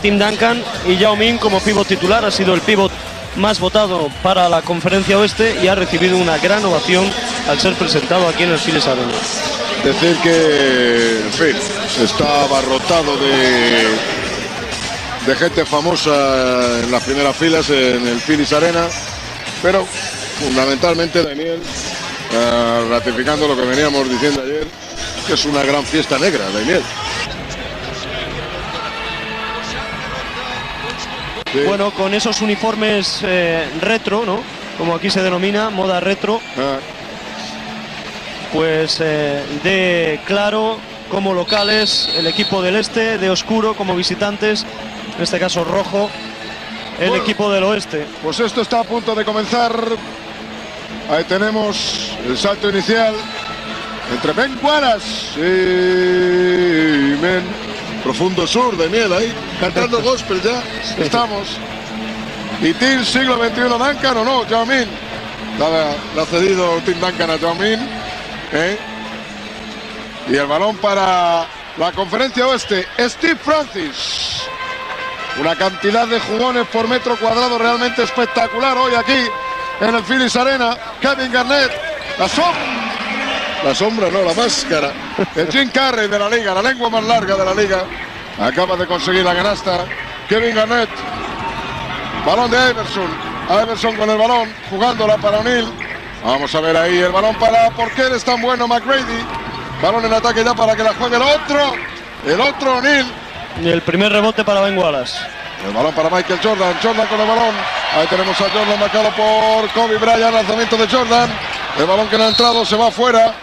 Tim Duncan y Yao Ming como pívot titular. Ha sido el pívot más votado para la Conferencia Oeste y ha recibido una gran ovación al ser presentado aquí en el Phillies Arena. Decir que, en fin, está abarrotado de gente famosa en las primeras filas en el Phillies Arena, pero fundamentalmente Daniel, ratificando lo que veníamos diciendo ayer, que es una gran fiesta negra, Daniel. Sí. Bueno, con esos uniformes retro, ¿no? Como aquí se denomina, moda retro, pues de claro como locales el equipo del este, de oscuro como visitantes, en este caso rojo, el equipo del oeste. Pues esto está a punto de comenzar. Ahí tenemos el salto inicial entre Ben Wallace y Profundo Sur de Miel ahí, cantando gospel ya. Estamos. Y Team siglo XXI Duncan o no, Yao Ming. Le ha cedido Tim Duncan a Yao Ming. Y el balón para la Conferencia Oeste, Steve Francis. Una cantidad de jugones por metro cuadrado realmente espectacular hoy aquí en el Phillies Arena. Kevin Garnett, la sombra no, la máscara. El Jim Carrey de la liga, la lengua más larga de la liga. Acaba de conseguir la canasta Kevin Garnett. Balón de Iverson. Iverson con el balón, jugándola para O'Neal. Vamos a ver ahí el balón para... ¿Por qué eres tan bueno, McGrady? Balón en ataque ya para que la juegue el otro O'Neal. Y el primer rebote para Ben Wallace. El balón para Michael Jordan. Jordan con el balón. Ahí tenemos a Jordan marcado por Kobe Bryant. Lanzamiento de Jordan. El balón que no ha entrado se va afuera.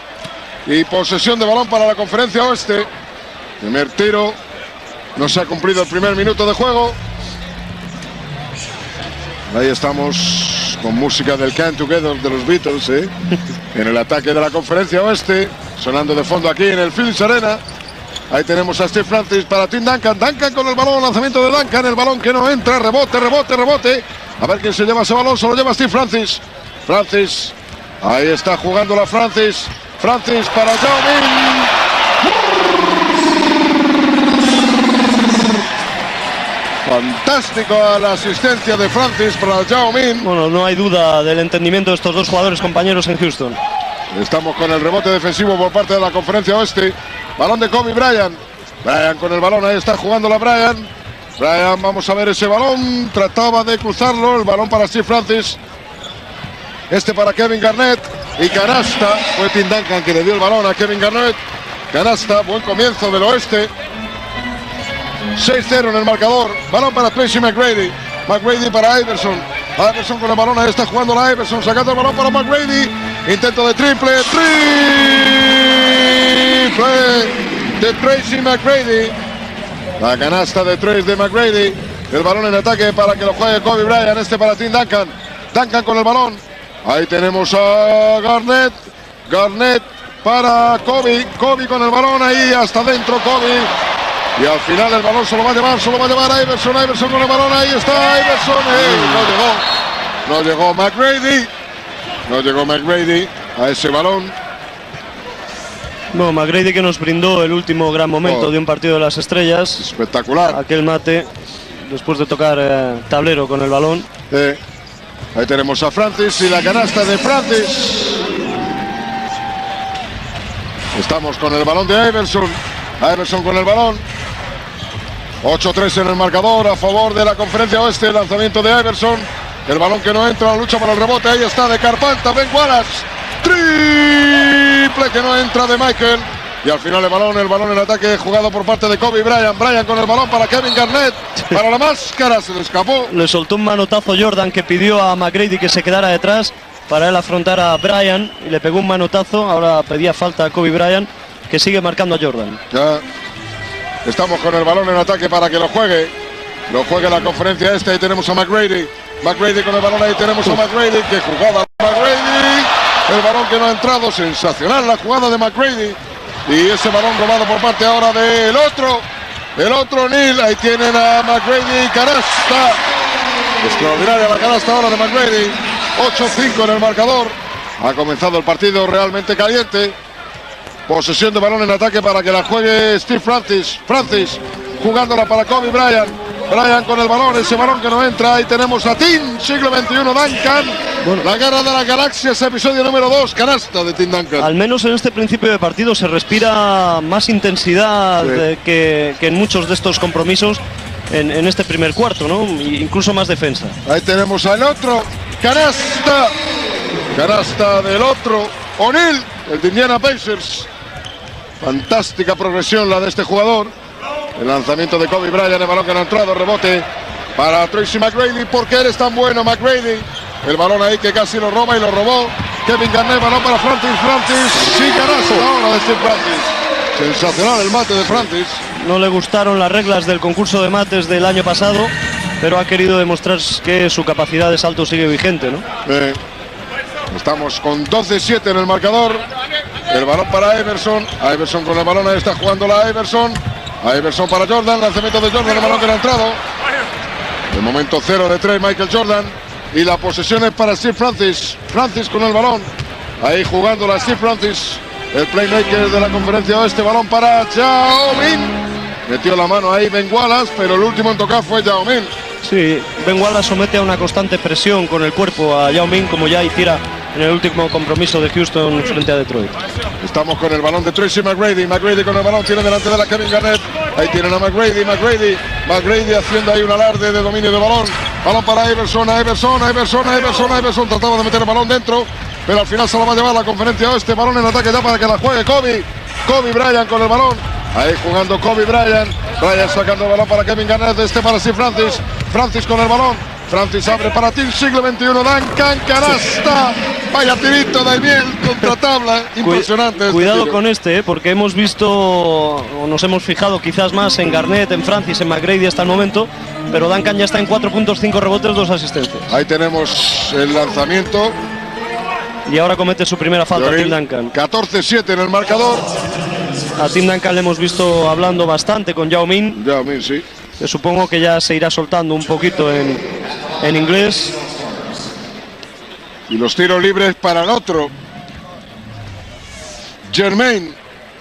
Y posesión de balón para la Conferencia Oeste. Primer tiro. No se ha cumplido el primer minuto de juego. Ahí estamos con música del Come Together de los Beatles, en el ataque de la Conferencia Oeste. Sonando de fondo aquí en el Phillies Arena. Ahí tenemos a Steve Francis para Tim Duncan. Duncan con el balón, lanzamiento de Duncan. El balón que no entra, rebote. A ver quién se lleva ese balón, se lo lleva Steve Francis. Francis, ahí está jugando la Francis. Francis para Yao Ming. Fantástico la asistencia de Francis para Yao Ming. Bueno, no hay duda del entendimiento de estos dos jugadores compañeros en Houston. Estamos con el rebote defensivo por parte de la Conferencia Oeste. Balón de Kobe Bryant. Bryant con el balón, ahí está jugando la Bryant. Bryant, vamos a ver ese balón. Trataba de cruzarlo, el balón para Steve Francis. Este para Kevin Garnett. Y canasta. Fue Tim Duncan que le dio el balón a Kevin Garnett. Canasta, buen comienzo del oeste. 6-0 en el marcador. Balón para Tracy McGrady. McGrady para Iverson. Iverson con el balón, ahí está jugando la Iverson. Sacando el balón para McGrady. Intento de triple de Tracy McGrady. La canasta de Tracy de McGrady. El balón en ataque para que lo juegue Kobe Bryant. Este para Tim Duncan. Duncan con el balón. Ahí tenemos a Garnett. Garnett para Kobe. Kobe con el balón ahí hasta adentro Kobe. Y al final el balón se lo va a llevar a Iverson. Iverson con el balón, ahí está Iverson. No llegó McGrady. No llegó McGrady a ese balón. No, McGrady que nos brindó el último gran momento de un partido de las estrellas. Espectacular. Aquel mate, después de tocar tablero con el balón. Ahí tenemos a Francis y la canasta de Francis. Estamos con el balón de Iverson. Iverson con el balón. 8-3 en el marcador a favor de la Conferencia Oeste. Lanzamiento de Iverson. El balón que no entra, la lucha para el rebote. Ahí está de Carpanta, Ben Wallace. Triple que no entra de Michael. Y al final el balón en ataque jugado por parte de Kobe Bryant. Bryant con el balón para Kevin Garnett. Para la máscara, se le escapó. Le soltó un manotazo Jordan que pidió a McGrady que se quedara detrás para él afrontar a Bryant. Y le pegó un manotazo. Ahora pedía falta a Kobe Bryant, que sigue marcando a Jordan. Ya estamos con el balón en ataque para que lo juegue la Conferencia Este. Ahí tenemos a McGrady con el balón, ahí tenemos a McGrady, que jugada McGrady, el balón que no ha entrado, sensacional la jugada de McGrady, y ese balón robado por parte ahora del otro O'Neal. Ahí tienen a McGrady, canasta, extraordinaria la canasta ahora de McGrady. 8-5 en el marcador, ha comenzado el partido realmente caliente. Posesión de balón en ataque para que la juegue Steve Francis. Francis jugándola para Kobe Bryant. Bryant con el balón, ese balón que no entra. Y tenemos a Tim, siglo XXI, Duncan. Bueno. La guerra de las galaxias, episodio número 2, canasta de Tim Duncan. Al menos en este principio de partido se respira más intensidad que en muchos de estos compromisos en este primer cuarto, ¿no? Incluso más defensa. Ahí tenemos al otro, canasta. Canasta del otro, O'Neal, el de Indiana Pacers. Fantástica progresión la de este jugador. El lanzamiento de Kobe Bryant, el balón que no ha entrado, rebote para Tracy McGrady. ¿Por qué eres tan bueno, McGrady? El balón ahí que casi lo roba y lo robó Kevin Garnett, balón para Francis. Sí, canasta ahora de Steve Francis. Sensacional el mate de Francis. No le gustaron las reglas del concurso de mates del año pasado, pero ha querido demostrar que su capacidad de salto sigue vigente, ¿no? Estamos con 12-7 en el marcador. El balón para Iverson. Iverson con el balón, ahí está jugando la Iverson. Iverson para Jordan, lanzamiento de Jordan, el balón que no ha entrado. De momento 0 de 3 Michael Jordan. Y la posesión es para Steve Francis. Francis con el balón. Ahí jugándola Steve Francis, el playmaker de la conferencia oeste. Balón para Yao Ming. Metió la mano ahí Ben Wallace, pero el último en tocar fue Yao Ming. Sí, Ben Wallace somete a una constante presión con el cuerpo a Yao Ming, como ya hiciera en el último compromiso de Houston frente a Detroit. Estamos con el balón de Tracy McGrady. McGrady con el balón, tiene delante de la Kevin Garnett. Ahí tienen a McGrady haciendo ahí un alarde de dominio de balón. Balón para Iverson. Trataba de meter el balón dentro, pero al final se lo va a llevar la conferencia oeste. Balón en ataque ya para que la juegue Kobe Bryant con el balón. Ahí jugando Kobe Bryant. Bryant sacando el balón para Kevin Garnett. Para Steve Francis. Francis con el balón. Francis abre para Tim, siglo XXI, Duncan, canasta. Vaya tirito de miel contra tabla. Impresionante. Cuidado con porque hemos visto, o nos hemos fijado quizás más en Garnett, en Francis, en McGrady hasta el momento, pero Duncan ya está en 4 puntos, 5 rebotes, 2 asistencias. Ahí tenemos el lanzamiento. Y ahora comete su primera falta Tim Duncan. 14-7 en el marcador. A Tim Duncan le hemos visto hablando bastante con Yao Ming. Yao Ming, sí. Que supongo que ya se irá soltando un poquito en inglés. Y los tiros libres para el otro, Jermaine.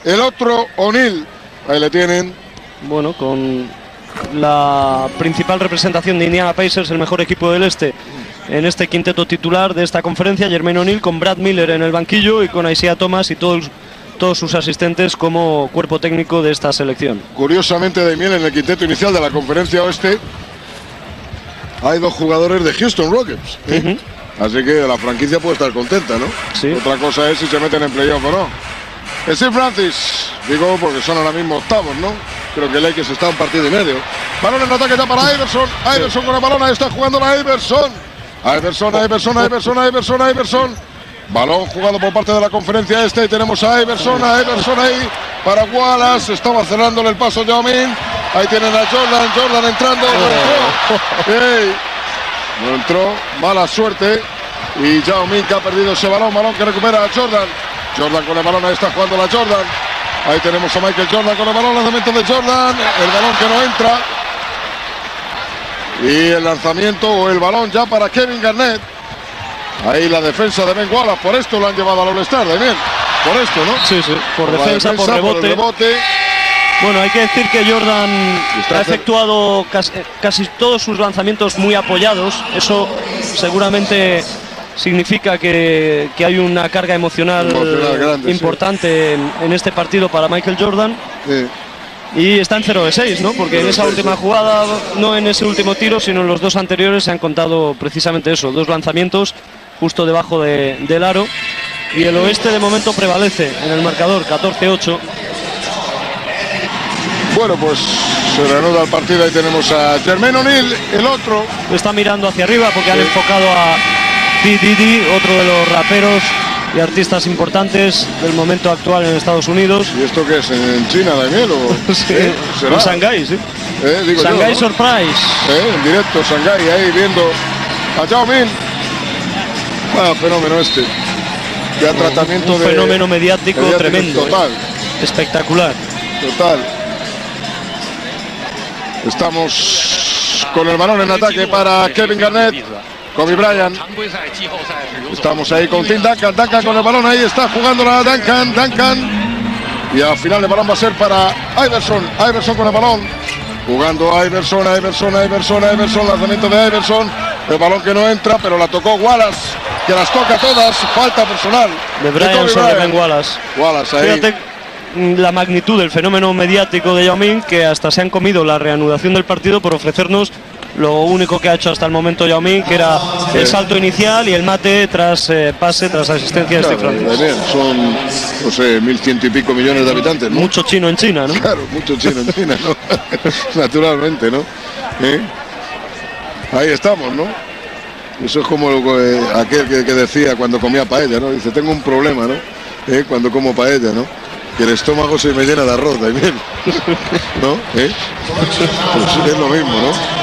El otro, O'Neal. Ahí le tienen. Bueno, con la principal representación de Indiana Pacers, el mejor equipo del este, en este quinteto titular de esta conferencia, Jermaine O'Neal, con Brad Miller en el banquillo y con Isaiah Thomas y todos sus asistentes como cuerpo técnico de esta selección. Curiosamente, Damián, en el quinteto inicial de la conferencia oeste hay 2 jugadores de Houston Rockets, así que la franquicia puede estar contenta, ¿no? Sí. Otra cosa es si se meten en playoff o no. Steve Francis, digo porque son ahora mismo octavos, ¿no? Creo que Lakers está un partido y medio. Balón en ataque ya para Iverson. Iverson con el balón, ahí está jugando la Iverson. Iverson. Balón jugado por parte de la conferencia este y tenemos a Iverson ahí para Wallace. Estaba cerrándole el paso Yao Ming. Ahí tienen a Jordan entrando. No entró, mala suerte. Y Yao Ming que ha perdido ese balón que recupera a Jordan con el balón, ahí está jugando la Jordan. Ahí tenemos a Michael Jordan con el balón, lanzamiento de Jordan, el balón que no entra. Y el lanzamiento o el balón ya para Kevin Garnett. Ahí la defensa de Ben Wallace, por esto lo han llevado al All-Star, de bien. Por esto, ¿no? Sí, por defensa, por rebote. Bueno, hay que decir que Jordan ha efectuado casi todos sus lanzamientos muy apoyados. Eso seguramente significa que hay una carga emocional grande, importante en este partido para Michael Jordan. Sí. Y está en 0 de 6, ¿no? Porque en esa última jugada, no en ese último tiro, sino en los 2 anteriores se han contado precisamente eso, 2 lanzamientos justo debajo del aro. Y el oeste de momento prevalece en el marcador, 14-8. Bueno, pues se reanuda el partido. Ahí tenemos a Jermaine O'Neal, el otro. Está mirando hacia arriba porque han enfocado a P.Diddy, otro de los raperos y artistas importantes del momento actual en Estados Unidos. ¿Y esto qué es? ¿En China, Daniel? Sí, en Shanghái, sí. Shanghái Surprise. En directo, Shanghái, ahí viendo a Yao Ming. Fenómeno este. Ya tratamiento un fenómeno mediático tremendo. Total. Espectacular. Total. Estamos con el balón en ataque para Kevin Garnett. Kobe Bryant. Estamos ahí con Tim Duncan. Duncan con el balón, ahí está jugando la Duncan. Y al final el balón va a ser para Iverson. Iverson con el balón. Jugando Iverson, lanzamiento de Iverson. El balón que no entra, pero la tocó Wallace, que las toca todas. Falta personal de Bryant sobre Ben Wallace. Wallace ahí. Fíjate la magnitud del fenómeno mediático de Yao Ming, que hasta se han comido la reanudación del partido por ofrecernos lo único que ha hecho hasta el momento Yao Ming, que era el salto inicial y el mate tras pase, tras asistencia de Steve Francis. Son, no sé, 1.100 y pico millones de habitantes, ¿no? Mucho chino en China, ¿no? Claro, mucho chino en China, ¿no? Naturalmente, ¿no? Ahí estamos, ¿no? Eso es como aquel que decía cuando comía paella, ¿no? Dice, tengo un problema, ¿no? Cuando como paella, ¿no? Que el estómago se me llena de arroz también, ¿no? Pues es lo mismo, ¿no?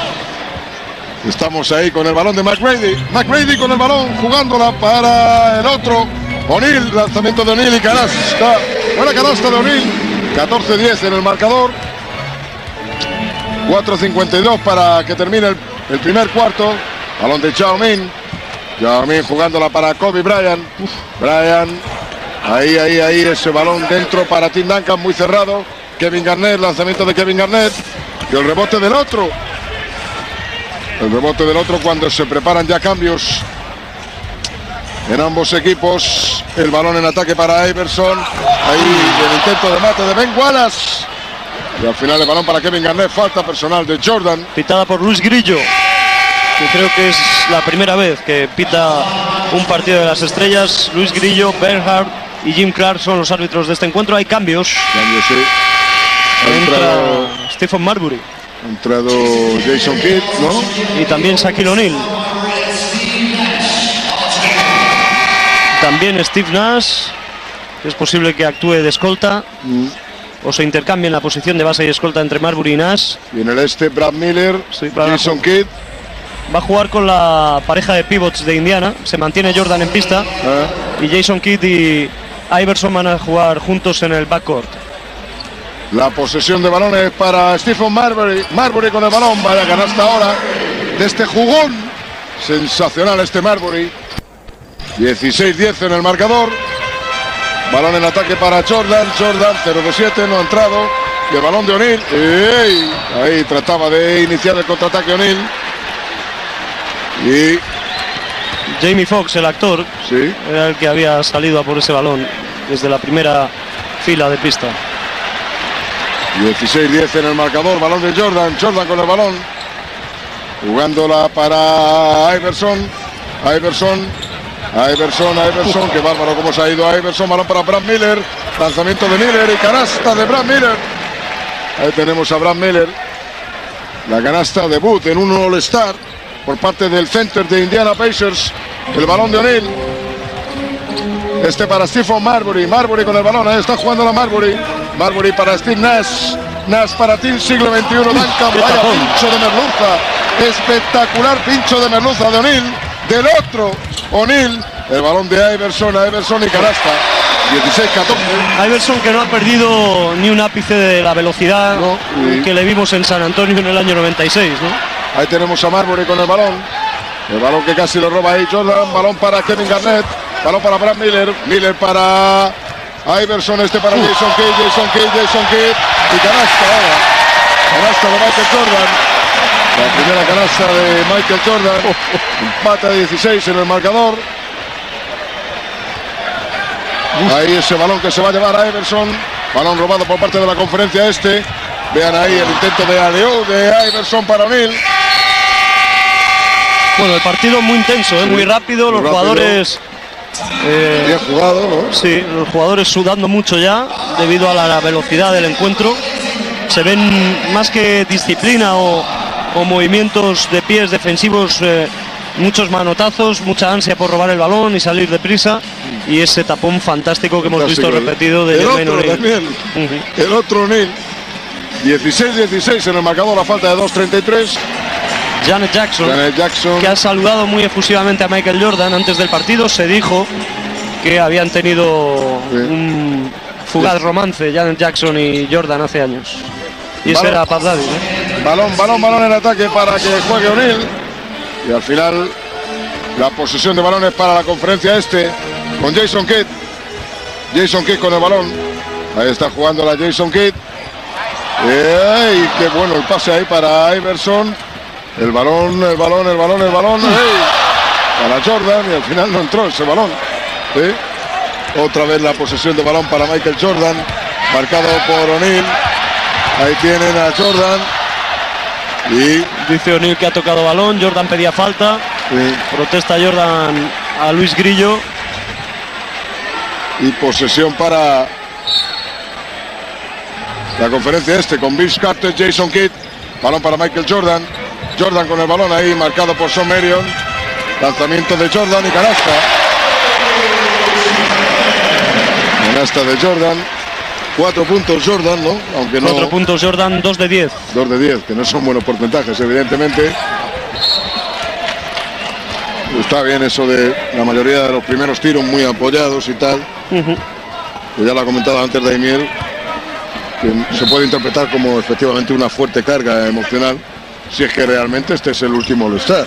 Estamos ahí con el balón de McGrady. McGrady con el balón, jugándola para el otro. O'Neal, lanzamiento de O'Neal y canasta. Buena canasta de O'Neal. 14-10 en el marcador. 4:52 para que termine el primer cuarto. Balón de Yao Ming. Yao Ming jugándola para Kobe Bryant. Bryant. Ahí, ese balón dentro para Tim Duncan, muy cerrado. Kevin Garnett, lanzamiento de Kevin Garnett. Y el rebote del otro. El rebote del otro cuando se preparan ya cambios en ambos equipos. El balón en ataque para Iverson. Ahí el intento de mate de Ben Wallace. Y al final el balón para Kevin Garnett. Falta personal de Jordan. Pitada por Luis Grillo, que creo que es la primera vez que pita un partido de las estrellas. Luis Grillo, Bernhard y Jim Clark son los árbitros de este encuentro. Hay cambios. Cambios, sí. Entra Stephen Marbury. Ha entrado Jason Kidd, ¿no? Y también Shaquille O'Neal. También Steve Nash. Es posible que actúe de escolta. O se intercambien la posición de base y escolta entre Marbury y Nash. Y en el este, Brad Miller, sí, Jason Kidd. Va a jugar con la pareja de pivots de Indiana. Se mantiene Jordan en pista. Y Jason Kidd y Iverson van a jugar juntos en el backcourt. La posesión de balones para Stephen Marbury. Marbury con el balón. Vaya canasta ahora de este jugón. Sensacional este Marbury. 16-10 en el marcador. Balón en ataque para Jordan. Jordan 0 de 7, no ha entrado. Y el balón de O'Neal. Ahí trataba de iniciar el contraataque O'Neal. Y Jamie Foxx, el actor, sí, era el que había salido a por ese balón desde la primera fila de pista. 16-10 en el marcador. Balón de Jordan. Jordan con el balón. Jugándola para Iverson. Iverson. Qué bárbaro cómo se ha ido Iverson. Balón para Brad Miller. Lanzamiento de Miller y canasta de Brad Miller. Ahí tenemos a Brad Miller. La canasta debut en un All-Star por parte del center de Indiana Pacers. El balón de O'Neal. Este para Stephen Marbury. Marbury con el balón. Ahí está jugando la Marbury. Marbury para Steve Nash. Nash para Team Siglo XXI. Duncan. Vaya pincho de merluza. Espectacular pincho de merluza de O'Neal. Del otro O'Neal. El balón de Iverson y canasta. 16-14. Iverson, que no ha perdido ni un ápice de la velocidad que le vimos en San Antonio en el año 96, ¿no? Ahí tenemos a Marbury con el balón. El balón que casi lo roba ahí Jordan. Balón para Kevin Garnett. Balón para Brad Miller. Miller para Iverson. Este para Jason Kidd. Y canasta ahora. Canasta de Michael Jordan. La primera canasta de Michael Jordan. Empate a 16 en el marcador. Ahí ese balón que se va a llevar a Iverson. Balón robado por parte de la conferencia este. Vean ahí el intento de alley-oop de Iverson para O'Neal. Bueno, el partido muy intenso, muy rápido. Los jugadores... bien jugado, ¿no? Sí, los jugadores sudando mucho ya debido a la velocidad del encuentro. Se ven más que disciplina o movimientos de pies defensivos, muchos manotazos, mucha ansia por robar el balón y salir deprisa. Y ese tapón fantástico que hemos visto repetido de Jermaine O'Neal. El otro O'Neal. 16-16 en el marcador, la falta de 2:33. Janet Jackson, que ha saludado muy efusivamente a Michael Jordan antes del partido. Se dijo que habían tenido un fugaz romance Janet Jackson y Jordan hace años. Y ese era Pat Daddy, ¿no? Balón en ataque para que juegue O'Neal. Y al final la posesión de balones para la conferencia este con Jason Kidd. Jason Kidd con el balón. Ahí está jugando la Jason Kidd. Y qué bueno el pase ahí para Iverson. El balón. ¡Ey! Para Jordan, y al final no entró ese balón. Otra vez la posesión de balón para Michael Jordan, marcado por O'Neal. Ahí tienen a Jordan. Y dice O'Neal que ha tocado balón. Jordan pedía falta. Protesta Jordan a Luis Grillo. Y posesión para la conferencia con Vince Carter, Jason Kidd. Balón para Michael Jordan. Jordan con el balón ahí, marcado por Shawn Marion. Lanzamiento de Jordan y canasta. Canasta de Jordan. 4 puntos Jordan, ¿no? Aunque no. 4 puntos Jordan, 2 de 10. 2 de 10, que no son buenos porcentajes, evidentemente. Está bien eso de la mayoría de los primeros tiros muy apoyados y tal. Ya lo ha comentado antes Daimiel, que se puede interpretar como efectivamente una fuerte carga emocional. Si es que realmente este es el último All-Star.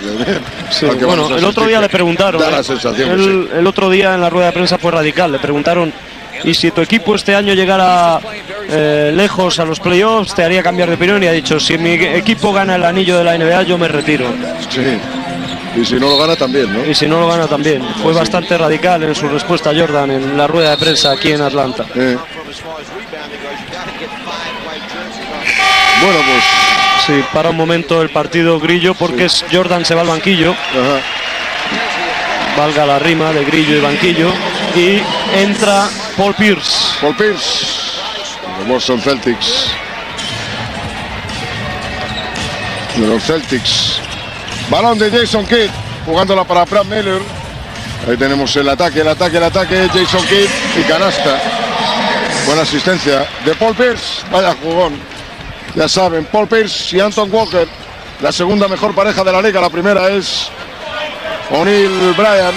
Sí, bueno, el otro día le preguntaron. Da la sensación, el otro día en la rueda de prensa fue radical. Le preguntaron: ¿y si tu equipo este año llegara lejos a los playoffs, te haría cambiar de opinión? Y ha dicho: si mi equipo gana el anillo de la NBA, yo me retiro. Sí. Y si no lo gana también, ¿no? Y si no lo gana también. Fue bastante radical en su respuesta a Jordan en la rueda de prensa aquí en Atlanta. Bueno, pues sí, para un momento el partido Grillo, porque Jordan se va al banquillo. Valga la rima de Grillo y banquillo. Y entra Paul Pierce. Paul Pierce, de Boston Celtics. De los Celtics. Balón de Jason Kidd, jugándola para Brad Miller. Ahí tenemos el ataque, Jason Kidd y canasta. Buena asistencia de Paul Pierce. Vaya jugón. Ya saben, Paul Pierce y Anton Walker, la segunda mejor pareja de la liga. La primera es O'Neal Bryan.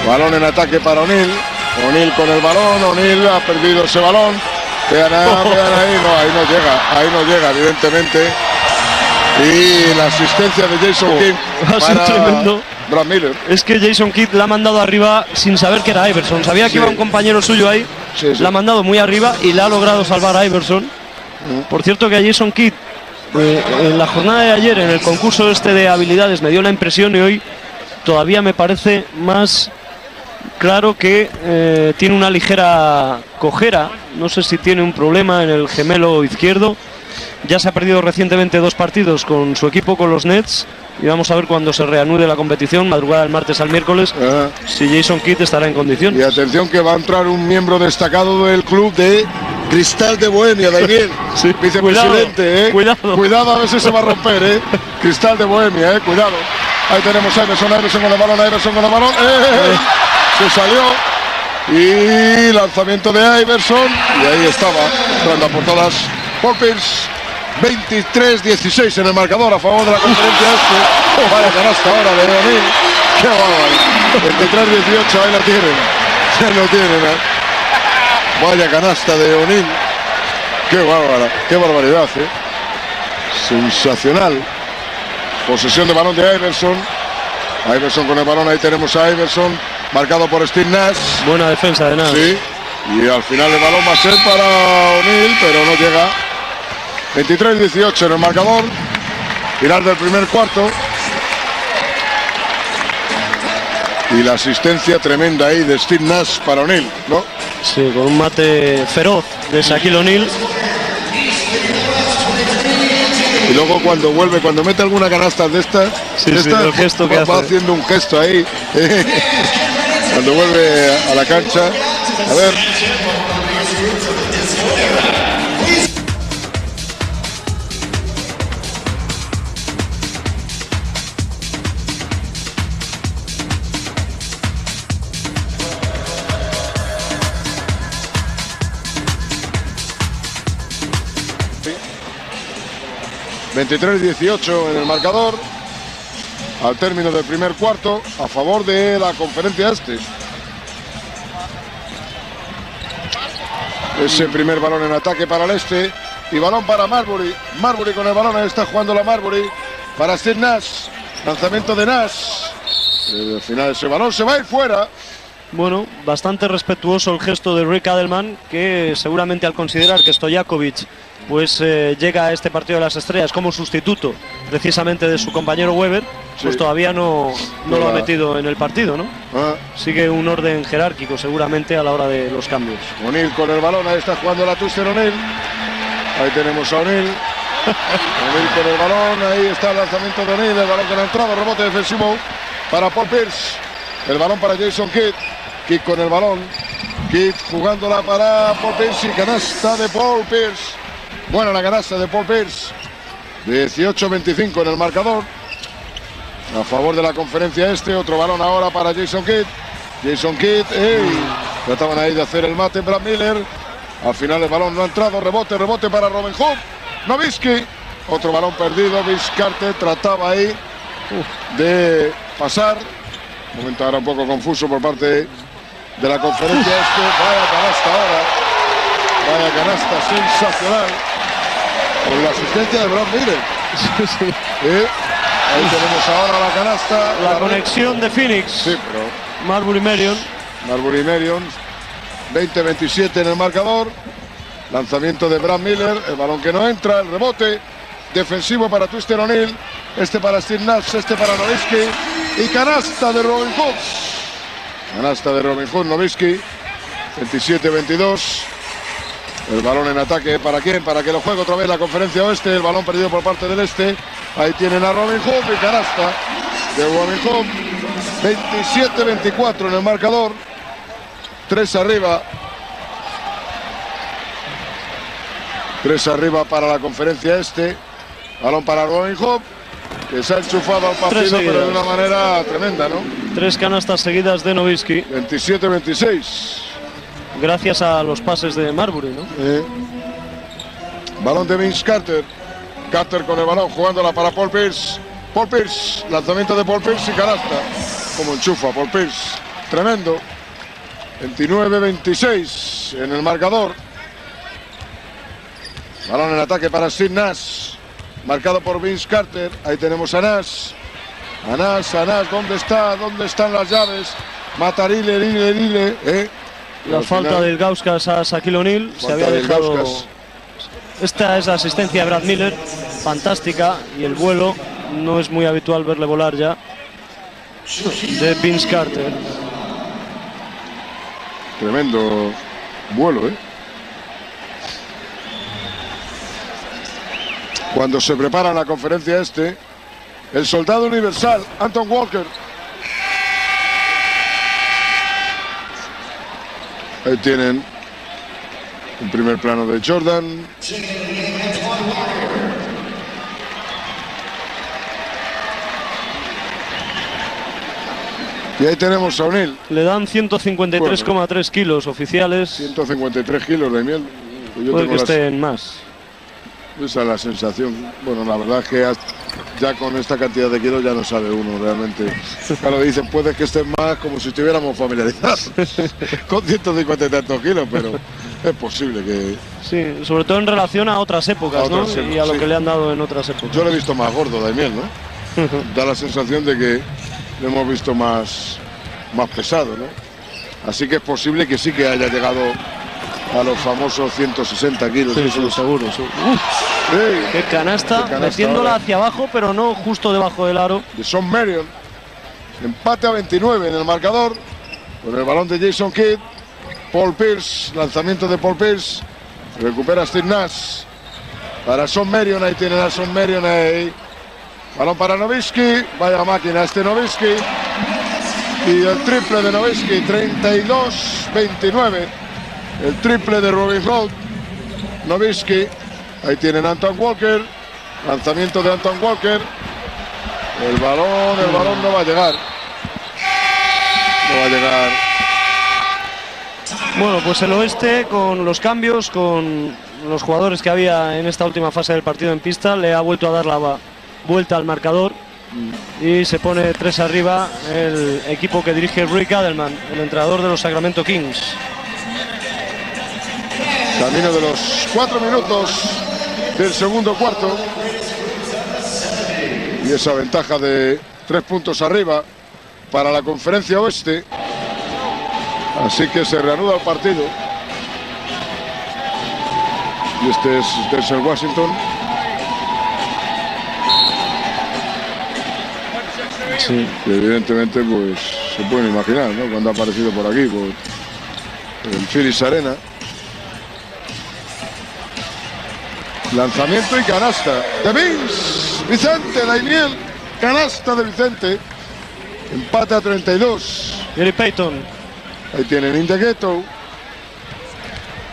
Balón en ataque para O'Neal. O'Neal con el balón. O'Neal ha perdido ese balón. Vean ahí, no, ahí no llega, evidentemente. Y la asistencia de Jason Kidd para tremendo. Brad Miller. Es que Jason Kidd la ha mandado arriba sin saber que era Iverson. Sabía que iba un compañero suyo ahí. La ha mandado muy arriba y la ha logrado salvar a Iverson. Por cierto, que a Jason Kidd en la jornada de ayer, en el concurso de habilidades, me dio la impresión, y hoy todavía me parece más claro que tiene una ligera cojera. No sé si tiene un problema en el gemelo izquierdo. Ya se ha perdido recientemente 2 partidos con su equipo, con los Nets, y vamos a ver cuando se reanude la competición, madrugada del martes al miércoles, si Jason Kidd estará en condición. Y atención, que va a entrar un miembro destacado del club de Cristal de Bohemia, Daniel. Sí, vicepresidente. Cuidado, a ver si se va a romper, Cristal de Bohemia, cuidado. Ahí tenemos a Iverson con el balón, se salió. Y lanzamiento de Iverson, y ahí estaba, dando por todas Paul Pierce. 23-16 en el marcador a favor de la conferencia Vaya canasta ahora de O'Neal. Qué bárbaro. 23-18, ahí lo tienen. Vaya canasta de O'Neal. Qué barbaridad, Sensacional. Posesión de balón de Iverson. Iverson con el balón, ahí tenemos a Iverson, marcado por Steve Nash. Buena defensa de Nash. Sí. Y al final el balón va a ser para O'Neal, pero no llega. 23-18 en el marcador. Final del primer cuarto. Y la asistencia tremenda ahí de Steve Nash para O'Neal, ¿no? Sí, con un mate feroz de Shaquille O'Neal. Y luego cuando mete alguna canasta de estas, el gesto que va haciendo un gesto ahí. Cuando vuelve a la cancha. A ver. ...23-18 en el marcador... ...al término del primer cuarto... ...a favor de la conferencia este... ...ese primer balón en ataque para el este... ...y balón para Marbury... ...Marbury con el balón, ahí está jugando la Marbury... ...para Steve Nash... ...lanzamiento de Nash... ...al final ese balón se va a ir fuera... Bueno, bastante respetuoso el gesto de Rick Adelman, que seguramente al considerar que Stojakovic pues llega a este partido de las estrellas como sustituto precisamente de su compañero Weber, pues todavía no lo ha metido en el partido, ¿no? Sigue un orden jerárquico seguramente a la hora de los cambios. O'Neill con el balón, ahí está jugando la Twister O'Neill. Ahí tenemos a O'Neill. O'Neill con el balón, ahí está el lanzamiento de O'Neill, el balón que no ha entrado, rebote defensivo para Paul Pierce. El balón para Jason Kidd. Kidd con el balón. Kidd jugándola para Paul Pierce y canasta de Paul Pierce. Buena la canasta de Paul Pierce. 18-25 en el marcador. A favor de la conferencia este. Otro balón ahora para Jason Kidd. Jason Kidd. Trataban ahí de hacer el mate Brad Miller. Al final el balón no ha entrado. Rebote para Robin Hood. Nowitzki. Otro balón perdido. Vince Carter trataba ahí de pasar. Un momento ahora un poco confuso por parte de la conferencia este. Vaya canasta ahora. Vaya canasta sensacional. Con la asistencia de Brad Miller. Ahí tenemos ahora la canasta. La conexión de Phoenix. Sí, pero Marbury Marion. 20-27 en el marcador. Lanzamiento de Brad Miller. El balón que no entra. El rebote defensivo para Twister O'Neill. Este para Steve Nash. Este para Nowitzki. Y canasta de Robin Hood. Canasta de Robin Hood. Nowitzki. 27-22. El balón en ataque, ¿para quién? Para que lo juegue otra vez la conferencia oeste. El balón perdido por parte del este. Ahí tienen a Robin Hood y canasta de Robin Hood. 27-24 en el marcador. 3 arriba. 3 arriba para la conferencia este. Balón para Robin Hood, que se ha enchufado al partido, pero de una manera tremenda, ¿no? 3 canastas seguidas de Nowitzki. 27-26. Gracias a los pases de Marbury, ¿no? Balón de Vince Carter. Carter con el balón, jugándola para Paul Pierce. Paul Pierce, lanzamiento de Paul Pierce y canasta. Como enchufa Paul Pierce. Tremendo. 29-26 en el marcador. Balón en ataque para Steve Nash. Marcado por Vince Carter. Ahí tenemos a Nash. A Nash. ¿Dónde está? ¿Dónde están las llaves? Matarile. La falta del Gauskas a Shaquille O'Neal. Se había dejado. Esta es la asistencia de Brad Miller. Fantástica. Y el vuelo. No es muy habitual verle volar ya. De Vince Carter. Tremendo vuelo, Cuando se prepara la conferencia este, el soldado universal, Anton Walker. Ahí tienen un primer plano de Jordan. Y ahí tenemos a O'Neill. Le dan 153,3 kilos oficiales. 153 kilos de miel. Puede que estén más. Esa es la sensación. Bueno, la verdad es que ya con esta cantidad de kilos ya no sabe uno realmente. Claro, dicen, puede que estén más, como si estuviéramos familiarizados con 150 y tantos kilos, pero es posible que... Sí, sobre todo en relación a otras épocas, ¿no? Y a lo que le han dado en otras épocas. Yo lo he visto más gordo de miel, ¿no? Da la sensación de que lo hemos visto más pesado, ¿no? Así que es posible que sí que haya llegado a los famosos 160 kilos. Sí, seguro. Qué canasta, metiéndola hacia abajo, pero no justo debajo del aro. De Shawn Marion. Empate a 29 en el marcador. Con el balón de Jason Kidd. Paul Pierce, lanzamiento de Paul Pierce. Recupera Steve Nash. Para Shawn Marion, ahí tienen a Shawn Marion ahí. Balón para Nowitzki. Vaya máquina este Nowitzki. Y el triple de Nowitzki, 32-29. El triple de Robin Hood. Nowitzki. Ahí tienen a Anton Walker. Lanzamiento de Anton Walker. El balón no va a llegar. No va a llegar. Bueno, pues el oeste, con los cambios, con los jugadores que había en esta última fase del partido en pista, le ha vuelto a dar la vuelta al marcador. Y se pone 3 arriba el equipo que dirige Rick Adelman, el entrenador de los Sacramento Kings. Camino de los 4 minutos del segundo cuarto. Y esa ventaja de 3 puntos arriba para la conferencia oeste. Así que se reanuda el partido. Y este es Denzel Washington. Sí. Y evidentemente, pues se pueden imaginar, ¿no? Cuando ha aparecido por aquí, por el Phillies Arena. Lanzamiento y canasta de Vince. Vicente Daimiel. Canasta de Vicente. Empate a 32. Gary Payton. Ahí tienen In the Ghetto.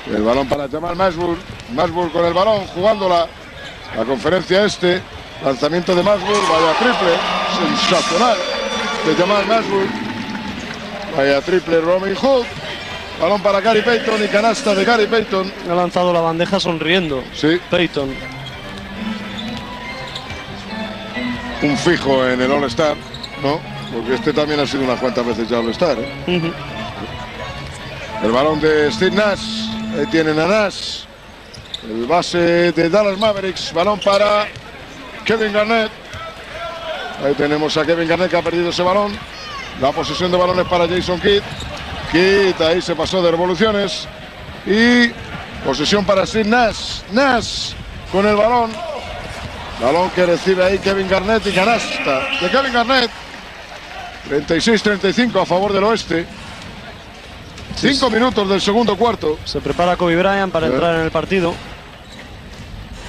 El balón para Jamal Mashburn. Mashburn con el balón, jugándola. La conferencia este. Lanzamiento de Mashburn. Vaya triple. Sensacional. De Jamal Mashburn. Vaya triple Robin Hood. Balón para Gary Payton y canasta de Gary Payton. Ha lanzado la bandeja sonriendo. Sí. Payton. Un fijo en el All-Star, ¿no? Porque este también ha sido unas cuantas veces ya All-Star, ¿eh? El balón de Steve Nash. Ahí tienen a Nash. El base de Dallas Mavericks. Balón para Kevin Garnett. Ahí tenemos a Kevin Garnett que ha perdido ese balón. La posesión de balones para Jason Kidd. Kidd ahí se pasó de revoluciones. Y posesión para Steve Nash. Nash con el balón. Balón que recibe ahí Kevin Garnett y canasta de Kevin Garnett. 36-35 a favor del oeste. 5 minutos del segundo cuarto. Se prepara Kobe Bryant para entrar en el partido.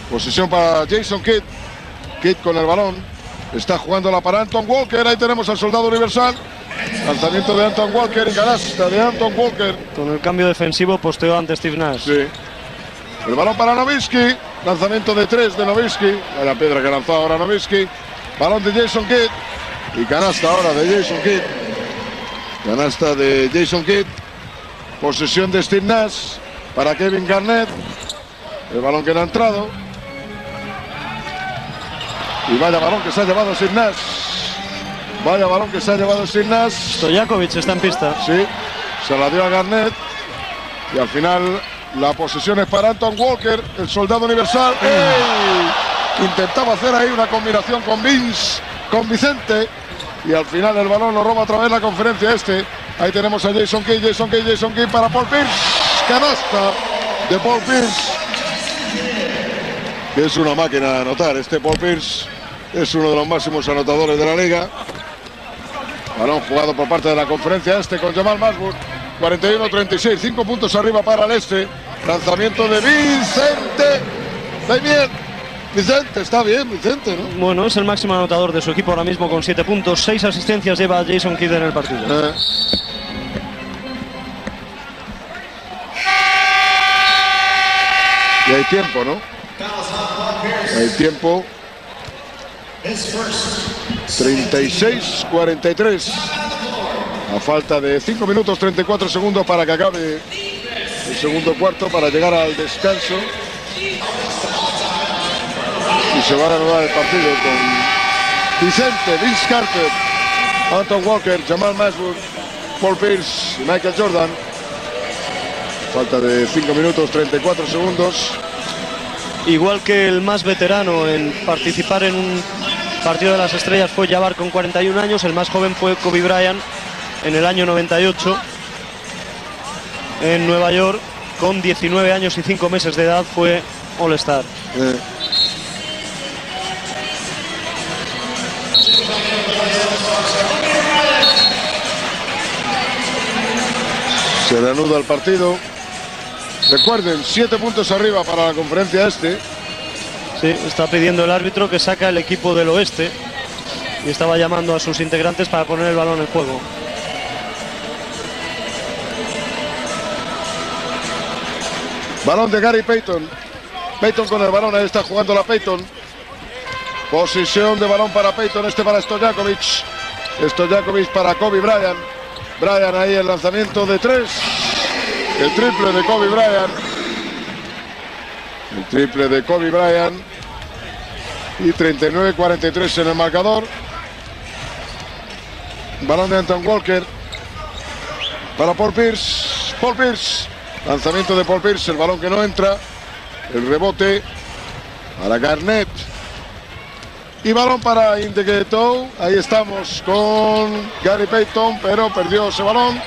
Posesión para Jason Kidd. Kidd con el balón. Está jugándola para Anton Walker. Ahí tenemos al soldado universal. Lanzamiento de Anton Walker y canasta de Anton Walker. Con el cambio defensivo posteó ante Steve Nash. Sí. El balón para Nowitzki. Lanzamiento de 3 de Nowitzki. La piedra que lanzó ahora Nowitzki. Balón de Jason Kidd. Y canasta ahora de Jason Kidd. Canasta de Jason Kidd. Posesión de Steve Nash para Kevin Garnett. El balón que no ha entrado. Y vaya balón que se ha llevado Steve Nash. Vaya balón que se ha llevado Steve Nash. Stojakovic está en pista. Sí, se la dio a Garnett. Y al final la posesión es para Anton Walker, el soldado universal. ¡Ey! Intentaba hacer ahí una combinación con Vince, con Vicente. Y al final el balón lo roba otra vez la conferencia este. Ahí tenemos a Jason Kidd para Paul Pierce. Canasta de Paul Pierce. Que es una máquina de anotar. Este Paul Pierce es uno de los máximos anotadores de la liga. Balón jugado por parte de la conferencia este con Jamal Mashburn. 41-36, 5 puntos arriba para el este. Lanzamiento de Vicente Daimiel. Vicente, está bien, Vicente, ¿no? Bueno, es el máximo anotador de su equipo ahora mismo con 7 puntos. 6 asistencias lleva Jason Kidd en el partido. Y hay tiempo, ¿no? Hay tiempo. 36-43. A falta de 5 minutos 34 segundos para que acabe el segundo cuarto, para llegar al descanso. Y se va a reanudar el partido con Vicente, Vince Carter, Anton Walker, Jamal Mashburn, Paul Pierce y Michael Jordan. Falta de 5 minutos 34 segundos. Igual que el más veterano en participar en un partido de las estrellas fue Jabbar con 41 años, el más joven fue Kobe Bryant en el año 98 en Nueva York, con 19 años y 5 meses de edad fue All-Star. Se reanuda el partido. Recuerden, 7 puntos arriba para la conferencia este. Sí, está pidiendo el árbitro que saca el equipo del oeste y estaba llamando a sus integrantes para poner el balón en juego. Balón de Gary Payton. Payton con el balón, ahí está jugando la Payton. Posición de balón para Payton, este para Stojakovic. Stojakovic para Kobe Bryant. Bryant ahí el lanzamiento de 3. El triple de Kobe Bryant. El triple de Kobe Bryant. Y 39-43 en el marcador. Balón de Anton Walker. Para Paul Pierce. Paul Pierce. Lanzamiento de Paul Pierce. El balón que no entra. El rebote para Garnett. Y balón para In the Ghetto. Ahí estamos con Gary Payton, pero perdió ese balón.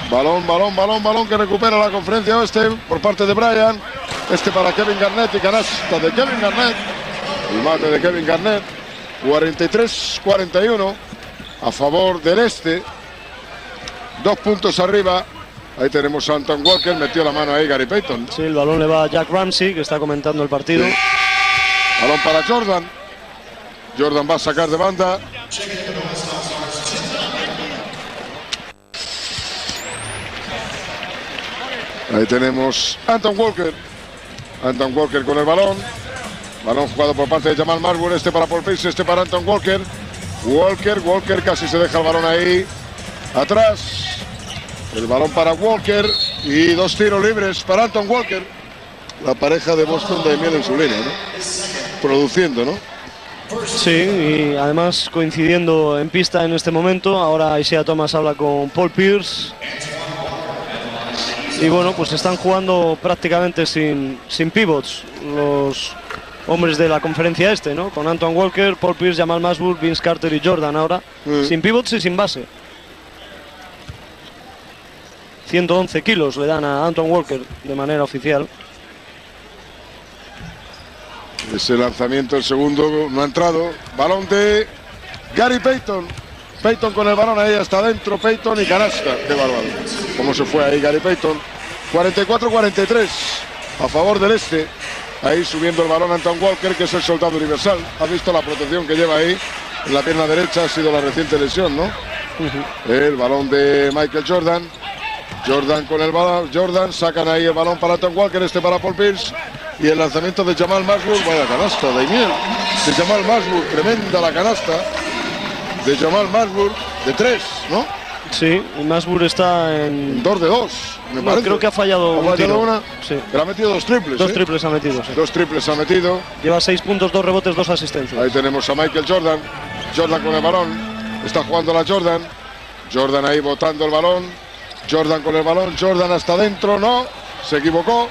Balón que recupera la conferencia oeste por parte de Bryant. Para Kevin Garnett y canasta de Kevin Garnett. El mate de Kevin Garnett. 43-41 a favor del este. 2 puntos arriba. Ahí tenemos a Anton Walker, metió la mano ahí Gary Payton. Sí, el balón le va a Jack Ramsey, que está comentando el partido. Sí. Balón para Jordan. Jordan va a sacar de banda. Ahí tenemos Anton Walker. Anton Walker con el balón. Balón jugado por parte de Jamal Mashburn. Para Paul Pierce, para Anton Walker. Walker casi se deja el balón ahí atrás. El balón para Walker y 2 tiros libres para Anton Walker. La pareja de Boston de miel en su línea, ¿no? Produciendo, ¿no? Sí, y además coincidiendo en pista en este momento. Ahora Isaiah Thomas habla con Paul Pierce. Y bueno, pues están jugando prácticamente sin pivots los hombres de la conferencia este, ¿no? Con Anton Walker, Paul Pierce, Jamal Mashburn, Vince Carter y Jordan ahora. Sin pivots y sin base. 111 kilos le dan a Anton Walker de manera oficial. Ese lanzamiento, el segundo, no ha entrado. Balón de Gary Payton. Payton con el balón ahí hasta adentro. Payton y canasta. Qué bárbaro. Cómo se fue ahí Gary Payton. 44-43 a favor del este. Ahí subiendo el balón Anton Walker, que es el soldado universal. ¿Has visto la protección que lleva ahí? En la pierna derecha ha sido la reciente lesión, ¿no? El balón de Michael Jordan. Jordan con el balón. Jordan sacan ahí el balón para Anton Walker. Para Paul Pierce. Y el lanzamiento de Jamal Mashburn. Vaya canasta de miel de Jamal Mashburn. Tremenda la canasta de Jamal Mashburn. De 3, ¿no? Sí, y Mashburn está en 2 de 2. Me parece. Creo que ha fallado un tiro. Una. Sí. Pero ha metido 2 triples. 2 triples ha metido. Sí. 2 triples ha metido. Lleva 6 puntos, 2 rebotes, 2 asistencias. Ahí tenemos a Michael Jordan. Jordan con el balón. Está jugando la Jordan. Jordan ahí botando el balón. Jordan con el balón. Jordan hasta adentro. No. Se equivocó.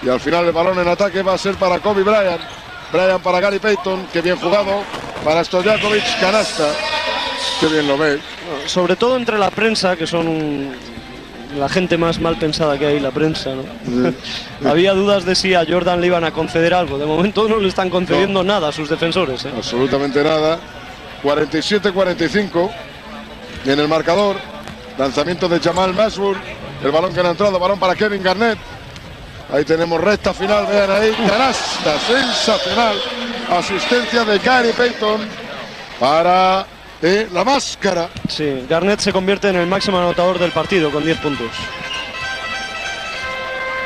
Y al final el balón en ataque va a ser para Kobe Bryant. Bryant para Gary Payton. Qué bien jugado. Para Stojakovic. Canasta. Qué bien lo ve. Sobre todo entre la prensa, que son la gente más mal pensada que hay, la prensa, ¿no? Había dudas de si a Jordan le iban a conceder algo. De momento no le están concediendo nada a sus defensores, ¿eh? Absolutamente nada. 47-45 en el marcador. Lanzamiento de Jamal Mashburn. El balón que no ha entrado. Balón para Kevin Garnett. Ahí tenemos recta final. Vean ahí. Canasta sensacional. Asistencia de Gary Payton para la máscara. Sí, Garnett se convierte en el máximo anotador del partido con 10 puntos.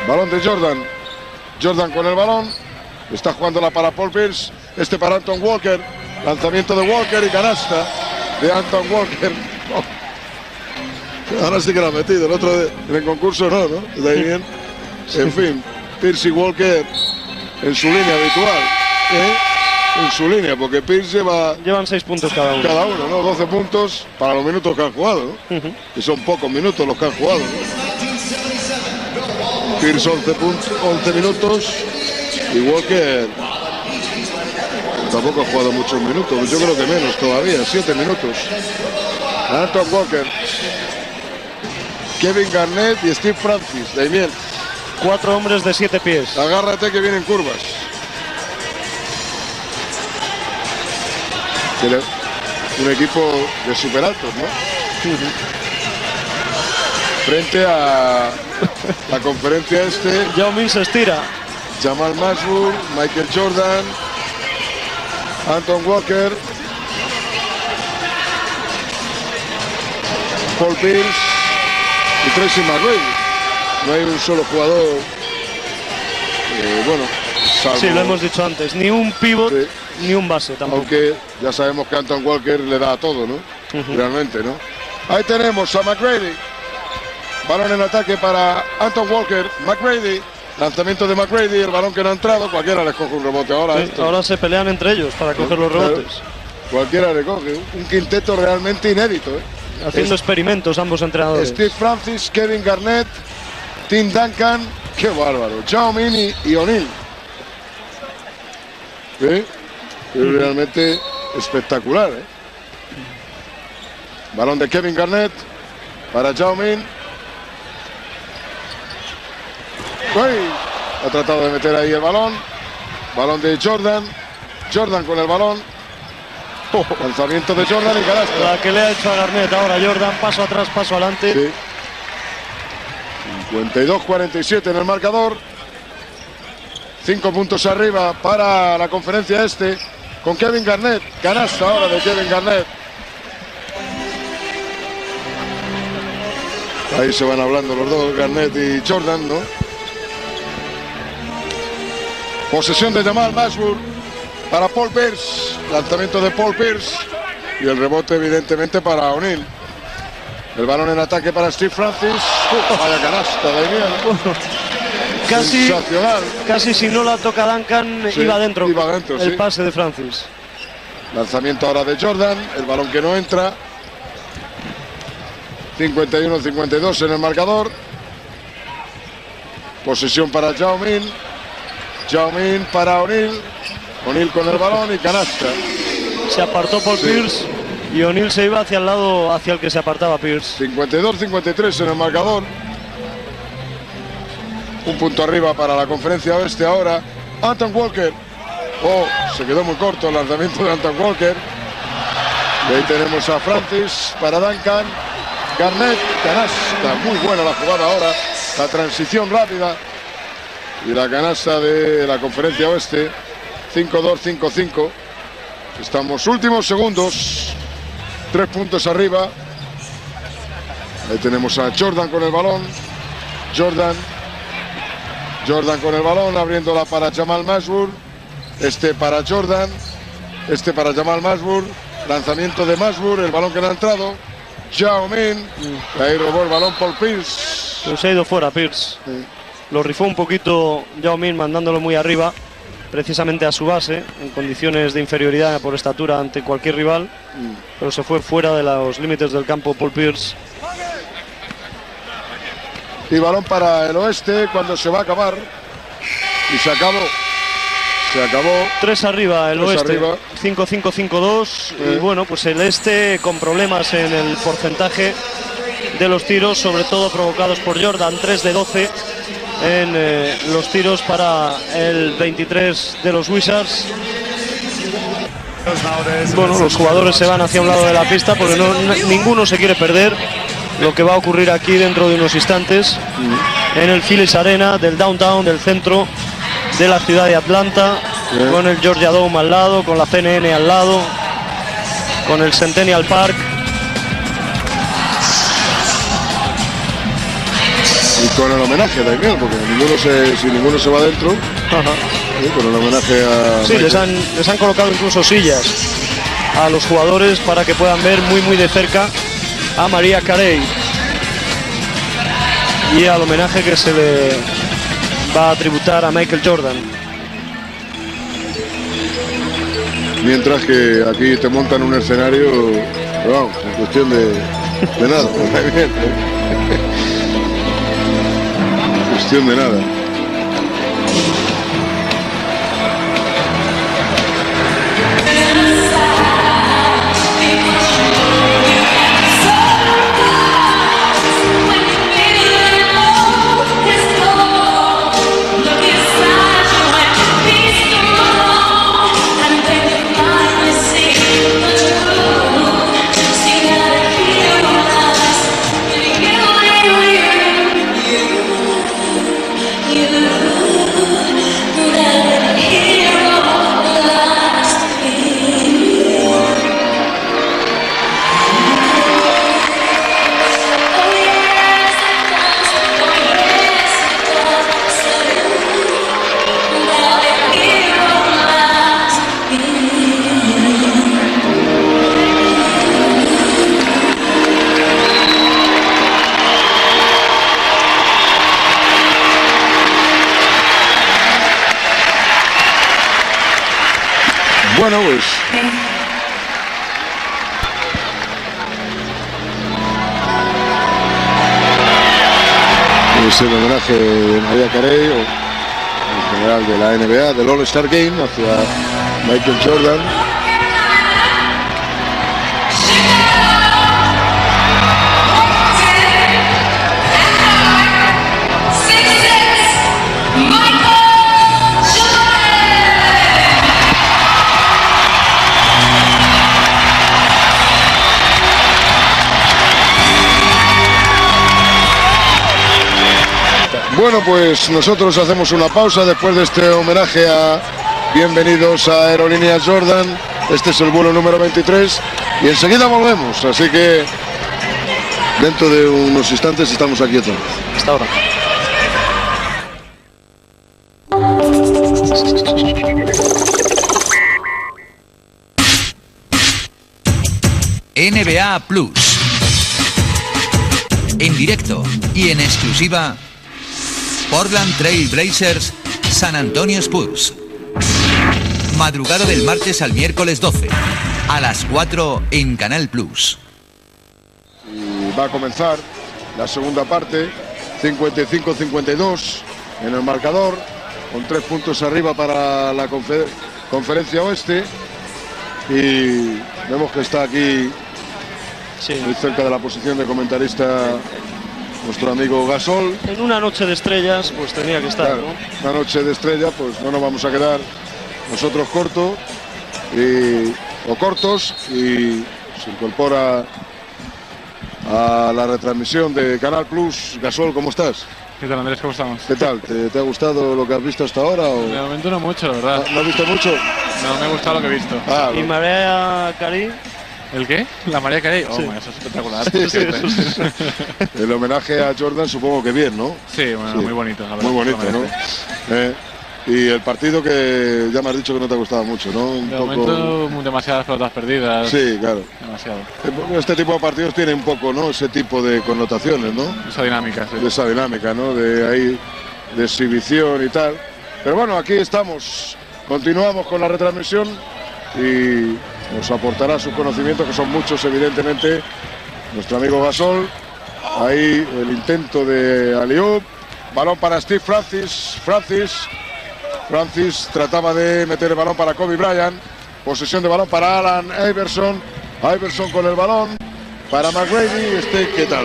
Balón de Jordan. Jordan con el balón. Está jugándola para Paul Pierce. Para Anton Walker. Lanzamiento de Walker y canasta de Anton Walker. Oh. Ahora sí que lo ha metido. El otro en el concurso no, ¿no? Está ahí bien. En fin, Pierce y Walker en su línea habitual. En su línea, porque Pierce llevan 6 puntos cada uno. Cada uno, ¿no? 12 puntos para los minutos que han jugado, ¿no? Que son pocos minutos los que han jugado, ¿no? Pierce 11 minutos y Walker tampoco ha jugado muchos minutos. Yo creo que menos todavía, 7 minutos. Anton Walker, Kevin Garnett y Steve Francis. Damien. 4 hombres de 7 pies. Agárrate que vienen curvas. Un equipo de super altos, ¿no? Frente a la conferencia este. Yao Ming se estira. Jamal Mashburn, Michael Jordan, Anton Walker, Paul Pierce y Tracy McGrady. No hay un solo jugador, bueno, salvo... Sí, lo hemos dicho antes, ni un pivot, sí, ni un base tampoco. Aunque ya sabemos que Anton Walker le da a todo, ¿no? Realmente, ¿no? Ahí tenemos a McGrady. Balón en ataque para Anton Walker. McGrady, lanzamiento de McGrady, el balón que no ha entrado, cualquiera le coge un rebote ahora. Sí, ahora se pelean entre ellos para coger los rebotes. Cualquiera le coge, un quinteto realmente inédito, ¿eh? Haciendo experimentos ambos entrenadores. Steve Francis, Kevin Garnett, Tim Duncan, qué bárbaro, Yao Ming y O'Neal. ¿Sí? Es realmente espectacular, ¿eh? Balón de Kevin Garnett para Yao Ming. Ha tratado de meter ahí el balón. Balón de Jordan. Jordan con el balón. Lanzamiento de Jordan y canasta. La que le ha hecho a Garnett ahora Jordan. Paso atrás, paso adelante. Sí. 52-47 en el marcador. 5 puntos arriba para la conferencia este. Con Kevin Garnett. Canasta ahora de Kevin Garnett. Ahí se van hablando los dos, Garnett y Jordan, ¿no? Posesión de Jamal Mashburn para Paul Pierce. Lanzamiento de Paul Pierce. Y el rebote, evidentemente, para O'Neal. El balón en ataque para Steve Francis. Vaya canasta, Damián. Casi si no la toca Duncan, sí, iba dentro el sí. Pase de Francis. Lanzamiento ahora de Jordan. El balón que no entra. 51-52 en el marcador. Posesión para Yao Ming. Yao Ming para O'Neal. O'Neal con el balón y canasta. Se apartó por Pierce y O'Neal se iba hacia el lado hacia el que se apartaba Pierce. 52-53 en el marcador. Un punto arriba para la conferencia oeste ahora. Anton Walker. Se quedó muy corto el lanzamiento de Anton Walker. Y ahí tenemos a Francis para Duncan. Garnett, canasta. Muy buena la jugada ahora. La transición rápida. Y la canasta de la conferencia oeste. 5-2, 5-5. Estamos últimos segundos. 3 puntos arriba. Ahí tenemos a Jordan con el balón. Jordan con el balón, abriéndola para Jamal Mashburn. Este para Jordan. Este para Jamal Mashburn. Lanzamiento de Mashburn, el balón que no ha entrado. Yao Ming. Ahí robó el balón Paul Pierce. Pues se ha ido fuera Pierce. Sí. Lo rifó un poquito Yao Ming, mandándolo muy arriba, precisamente a su base, en condiciones de inferioridad por estatura ante cualquier rival. Pero se fue fuera de los límites del campo Paul Pierce. Y balón para el oeste cuando se va a acabar. Y se acabó. Se acabó. 3 arriba el oeste. 5-5-5-2. Y bueno, pues el este con problemas en el porcentaje de los tiros, sobre todo provocados por Jordan. 3 de 12 en los tiros para el 23 de los Wizards. Bueno, los jugadores se van hacia un lado de la pista porque ninguno se quiere perder lo que va a ocurrir aquí dentro de unos instantes en el Phillies Arena del downtown, del centro de la ciudad de Atlanta, con el Georgia Dome al lado, con la CNN al lado, con el Centennial Park. Y con el homenaje también, porque si ninguno se va adentro, con el homenaje a... Sí, les han colocado incluso sillas a los jugadores para que puedan ver muy de cerca a Mariah Carey y al homenaje que se le va a tributar a Michael Jordan. Mientras que aquí te montan un escenario, vamos, en cuestión de nada. Cuestión de nada. Bueno, pues es el homenaje de Mariah Carey, en general de la NBA, del All-Star Game, hacia Michael Jordan. Bueno, pues nosotros hacemos una pausa después de este homenaje a bienvenidos a Aerolíneas Jordan. Este es el vuelo número 23 y enseguida volvemos, así que dentro de unos instantes estamos aquí otra vez. Hasta ahora. NBA Plus. En directo y en exclusiva, Portland Trail Blazers, San Antonio Spurs. Madrugada del martes al miércoles 12, a las 4 en Canal Plus. Y va a comenzar la segunda parte, 55-52 en el marcador, con 3 puntos arriba para la conferencia oeste. Y vemos que está aquí, muy cerca de la posición de comentarista, nuestro amigo Gasol. En una noche de estrellas, pues tenía que estar, claro, ¿no? Una noche de estrella, pues no nos vamos a quedar nosotros cortos y se incorpora a la retransmisión de Canal Plus. Gasol, ¿cómo estás? ¿Qué tal, Andrés? ¿Cómo estamos? ¿Qué tal? ¿Te ha gustado lo que has visto hasta ahora? O? De momento no mucho, la verdad. ¿No has visto mucho? No, me ha gustado lo que he visto. ¿Y Mariah Carey? ¿El qué? ¿La Mariah Carey? Oh, sí. Eso es espectacular. Sí. El homenaje a Jordan supongo que bien, ¿no? Sí, bueno, sí. Muy bonito. La verdad, muy bonito, ¿no? Y el partido que ya me has dicho que no te ha gustado mucho, ¿no? De momento demasiadas pelotas perdidas. Sí, claro. Demasiado. Este tipo de partidos tiene un poco, ¿no? Ese tipo de connotaciones, ¿no? Esa dinámica, sí. De esa dinámica, ¿no? De ahí, de exhibición y tal. Pero bueno, aquí estamos. Continuamos con la retransmisión y nos aportará sus conocimientos, que son muchos, evidentemente, nuestro amigo Gasol. Ahí el intento de alley-oop. Balón para Steve Francis trataba de meter el balón para Kobe Bryant. Posesión de balón para Allen Iverson. Iverson con el balón para McGrady. ¿Qué tal?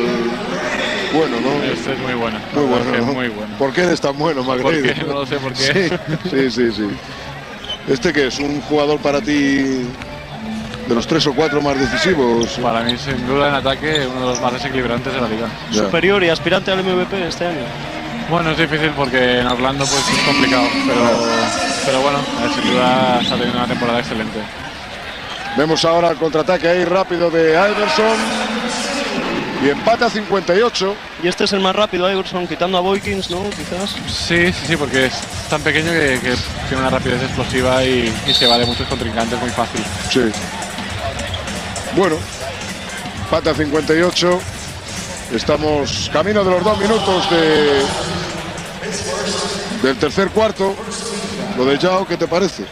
Bueno, ¿no? Este es muy bueno. Muy bueno, ¿no? Muy bueno. ¿Por qué eres tan bueno, McGrady? No lo sé por qué. Sí. ¿Qué es? ¿Un jugador para ti de los 3 o 4 más decisivos? Para mí, sin duda, en ataque, uno de los más desequilibrantes de la liga. Ya. Superior y aspirante al MVP este año. Bueno, es difícil porque en Orlando pues es complicado, pero bueno, sin duda está teniendo una temporada excelente. Vemos ahora el contraataque ahí rápido de Iverson y empata 58. Y este es el más rápido, Iverson, quitando a Boykins, ¿no? Quizás. Sí, porque es tan pequeño que tiene una rapidez explosiva y se va de muchos contrincantes muy fácil. Sí. Bueno, empata 58. Estamos camino de los 2 minutos del tercer cuarto. Lo de Yao, ¿qué te parece?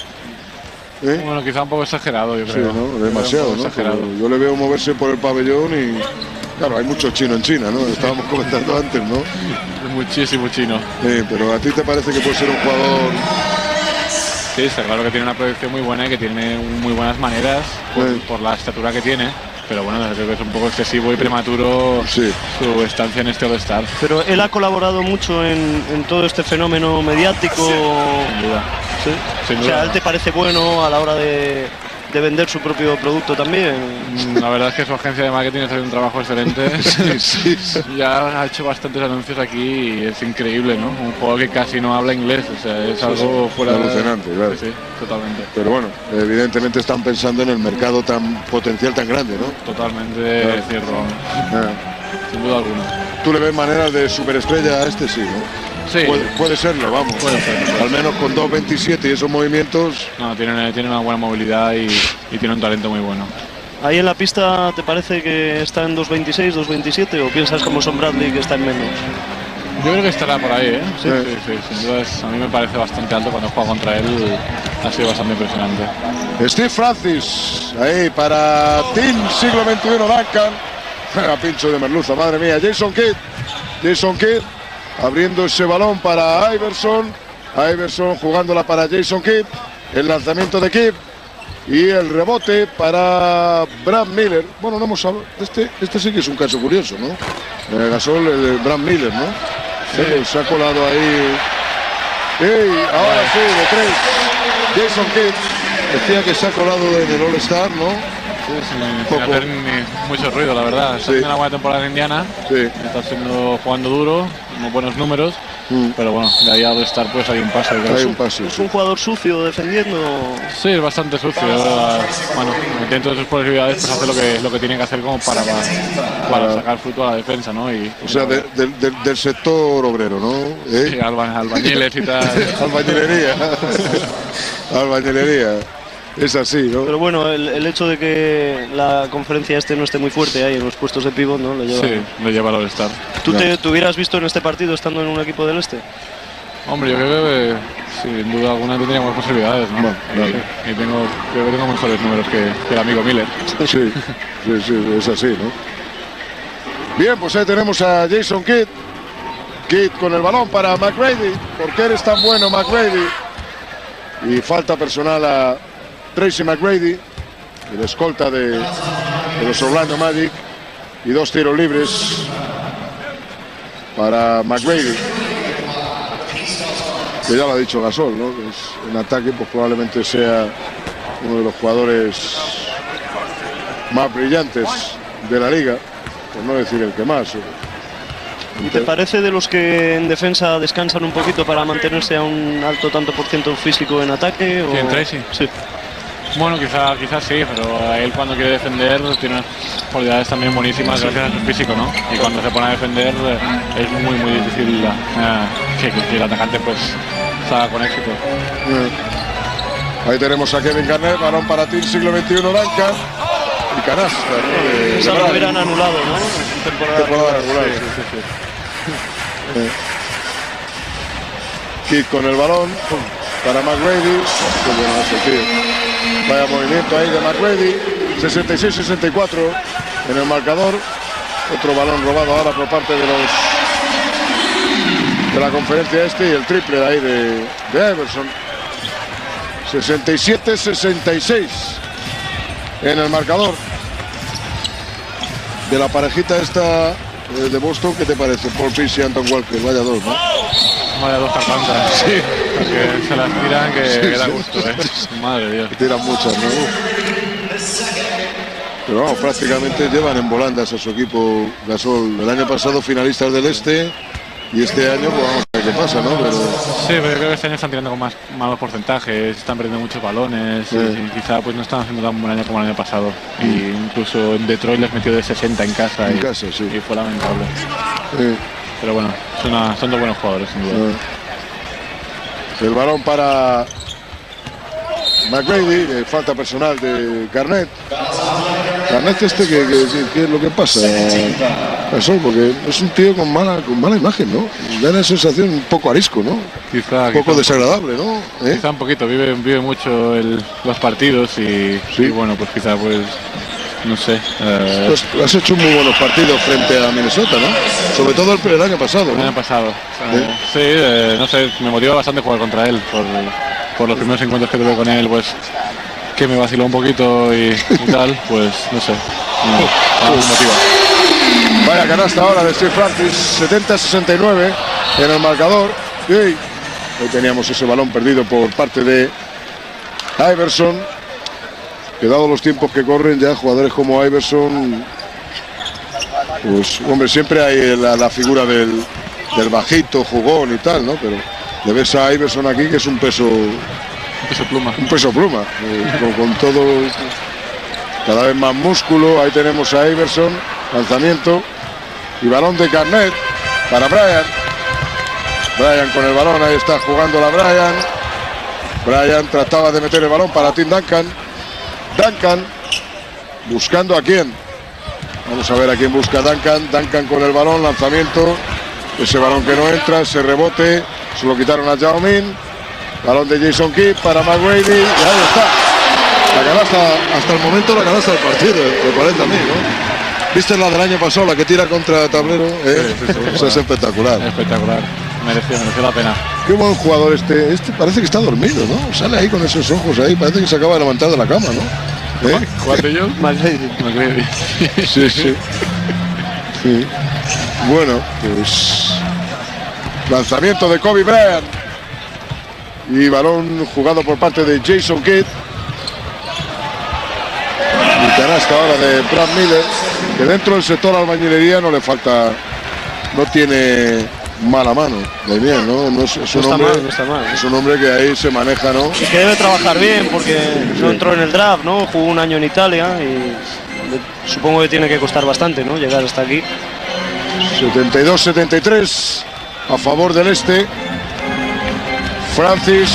Bueno, quizá un poco exagerado, yo creo. Sí, ¿no? Demasiado, ¿no? Exagerado. Yo le veo moverse por el pabellón y... Claro, hay mucho chino en China, ¿no? Estábamos comentando antes, ¿no? Muchísimo chino. Pero ¿a ti te parece que puede ser un jugador...? Sí, está claro que tiene una proyección muy buena y que tiene muy buenas maneras por la estatura que tiene. Pero bueno, creo que es un poco excesivo y prematuro su estancia en este All-Star. Pero él ha colaborado mucho en todo este fenómeno mediático. Sin duda. ¿Sí? Sin duda. O sea, ¿él te parece bueno a la hora de vender su propio producto también? La verdad es que su agencia de marketing está haciendo un trabajo excelente. Sí. Ya ha hecho bastantes anuncios aquí y es increíble, ¿no? Un juego que casi no habla inglés, o sea, es algo fuera de... Alucinante, claro. Sí, totalmente. Pero bueno, evidentemente están pensando en el mercado tan potencial, tan grande, ¿no? Totalmente cierto. Sin duda alguna. ¿Tú le ves maneras de superestrella a este? Sí, ¿no? Sí. Puede serlo, vamos. Puede ser. Al menos con 2.27 y esos movimientos. No, tiene una buena movilidad y tiene un talento muy bueno. ¿Ahí en la pista te parece que está en 2.26, 2.27 o piensas como Son Bradley que está en menos? Yo creo que estará por ahí, ¿eh? Sí. Sin duda a mí me parece bastante alto. Cuando juega contra él ha sido bastante impresionante. Steve Francis, ahí para Team Siglo XXI Duncan. A pincho de merluza, madre mía. Jason Kidd abriendo ese balón para Iverson. Iverson jugándola para Jason Kidd. El lanzamiento de Kidd. Y el rebote para Brad Miller. Bueno, no hemos hablado. Este sí que es un caso curioso, ¿no? Gasol, el de Brad Miller, ¿no? Sí. Se ha colado ahí. Ahora sí, de 3. Jason Kidd decía que se ha colado en el All-Star, ¿no? Sin hacer mucho ruido, la verdad. Está haciendo una buena temporada en Indiana. Sí. Está jugando duro, unos buenos números. Pero bueno, de ahí a All-Star pues hay un paso. Es un jugador sucio defendiendo. Sí, es bastante sucio. Bueno, dentro de sus posibilidades pues hace lo que tiene que hacer como para sacar fruto a la defensa, ¿no? O sea, del sector obrero, ¿no? Sí, albañiles y tal. Albañilería. Es así, ¿no? Pero bueno, el hecho de que la conferencia no esté muy fuerte ahí en los puestos de pívot, ¿no? Lo lleva al All-Star. ¿Tú te hubieras visto en este partido estando en un equipo del este? Hombre, yo creo que sin duda alguna tendríamos posibilidades, ¿no? Claro. Y creo que tengo mejores números que el amigo Miller. Sí, es así, ¿no? Bien, pues ahí tenemos a Jason Kidd. Kidd con el balón para McGrady. ¿Por qué eres tan bueno, McGrady? Y falta personal a Tracy McGrady, el escolta de los Orlando Magic, y 2 tiros libres para McGrady, que ya lo ha dicho Gasol, ¿no? En ataque pues probablemente sea uno de los jugadores más brillantes de la liga, por no decir el que más. ¿Y te parece de los que en defensa descansan un poquito para mantenerse a un alto tanto por ciento físico en ataque? ¿Quién, Tracy? Sí. Bueno, quizás sí, pero él cuando quiere defender tiene unas cualidades también buenísimas gracias a su físico, ¿no? Y cuando se pone a defender es muy difícil que el atacante pues salga con éxito. Ahí tenemos a Kevin Garnett, balón para ti, siglo XXI, Duncan. Y canasta, ¿no? Esa lo hubieran anulado, ¿no? Temporada regular. Sí. Kidd con el balón para McGrady. Qué bueno ese tío. Vaya movimiento ahí de McGrady. 66-64 en el marcador. Otro balón robado ahora por parte de la conferencia y el triple de ahí de Iverson. 67-66 en el marcador. De la parejita esta de Boston, ¿qué te parece? Paul Pierce y Anton Walker, vaya dos, ¿no? Vaya dos carpantas. Sí. Porque se las tiran que da gusto, ¿eh? Madre de Dios. Tiran muchas, ¿no? Pero vamos, prácticamente llevan en volandas a su equipo Gasol. El año pasado finalistas del este y este año, pues vamos a ver qué pasa, ¿no? Pero... Sí, pero yo creo que este año están tirando con más malos porcentajes, están perdiendo muchos balones y quizá pues no están haciendo tan buen año como el año pasado. Y incluso en Detroit les metió de 60 en casa. Y fue lamentable. Pero bueno, son dos buenos jugadores, sin duda. El balón para McGrady, falta personal de Garnett. Garnett ¿qué es lo que pasa? Eso, porque es un tío con mala imagen, ¿no? Da la sensación un poco arisco, ¿no? Quizá, un poco desagradable, ¿no? Quizá un poquito, vive mucho los partidos y bueno, pues quizá pues no sé. Pues has hecho muy buenos partidos frente a Minnesota, ¿no? Sobre todo el año pasado, ¿no? El año pasado. No sé, me motiva bastante jugar contra él por los primeros encuentros que tuve con él, pues que me vaciló un poquito y tal, pues no sé. Me motiva. Vaya canasta ahora de Steve Francis, 70-69 en el marcador. Y hoy teníamos ese balón perdido por parte de Iverson. Que dado los tiempos que corren ya, jugadores como Iverson, pues hombre, siempre hay la figura del bajito, jugón y tal, ¿no? Pero le ves a Iverson aquí que es un peso pluma. Un peso pluma, con todo, cada vez más músculo. Ahí tenemos a Iverson, lanzamiento y balón de Garnett para Bryant. Bryant con el balón, ahí está jugando la Bryant. Bryant trataba de meter el balón para Tim Duncan. Duncan buscando a quién. Vamos a ver a quién busca Duncan. Duncan con el balón, lanzamiento. Ese balón que no entra, ese rebote. Se lo quitaron a Yao Ming. Balón de Jason Kidd para McGrady. Y ahí está. La canasta, hasta el momento la canasta del partido, me parece a mí, ¿no? ¿Viste la del año pasado, la que tira contra tablero? Eso es espectacular. Espectacular. Mereció la pena. Qué buen jugador este parece que está dormido, ¿no? Sale ahí con esos ojos ahí, parece que se acaba de levantar de la cama, ¿no? ¿Cuál de ellos? McGrady. Sí. Bueno, pues lanzamiento de Kobe Bryant y balón jugado por parte de Jason Kidd. Y canasta ahora de Brad Miller, que dentro del sector albañilería no le falta, no tiene mala mano, de bien, ¿no? No es un hombre, no está mal. Es un hombre que ahí se maneja, ¿no? Y que debe trabajar bien porque no entró en el draft, ¿no? Jugó un año en Italia y supongo que tiene que costar bastante, ¿no? Llegar hasta aquí. 72-73 a favor del este. Francis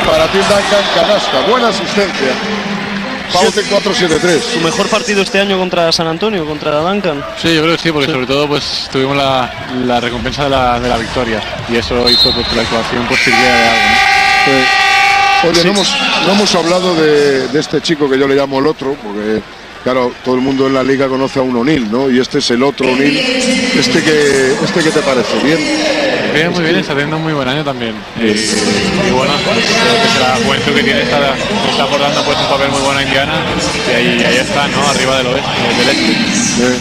para Tim Duncan, canasta, buena asistencia. Paute 4-7-3. ¿Su mejor partido este año contra San Antonio, contra Duncan? Sí, yo creo que sí, porque sobre todo pues tuvimos la recompensa de la victoria y eso hizo pues, que la actuación pues sirviera de algo, ¿no? Oye, no hemos hablado de este chico que yo le llamo el otro, porque claro, todo el mundo en la liga conoce a un O'Neal, ¿no? Y este es el otro O'Neal. ¿Este qué te parece? ¿Bien? Bien, muy bien, está teniendo un muy buen año también. Y bueno, pues, creo que será juventud que tiene, está aportando pues, un papel muy bueno a Indiana y ahí está, ¿no? Arriba del oeste, del este.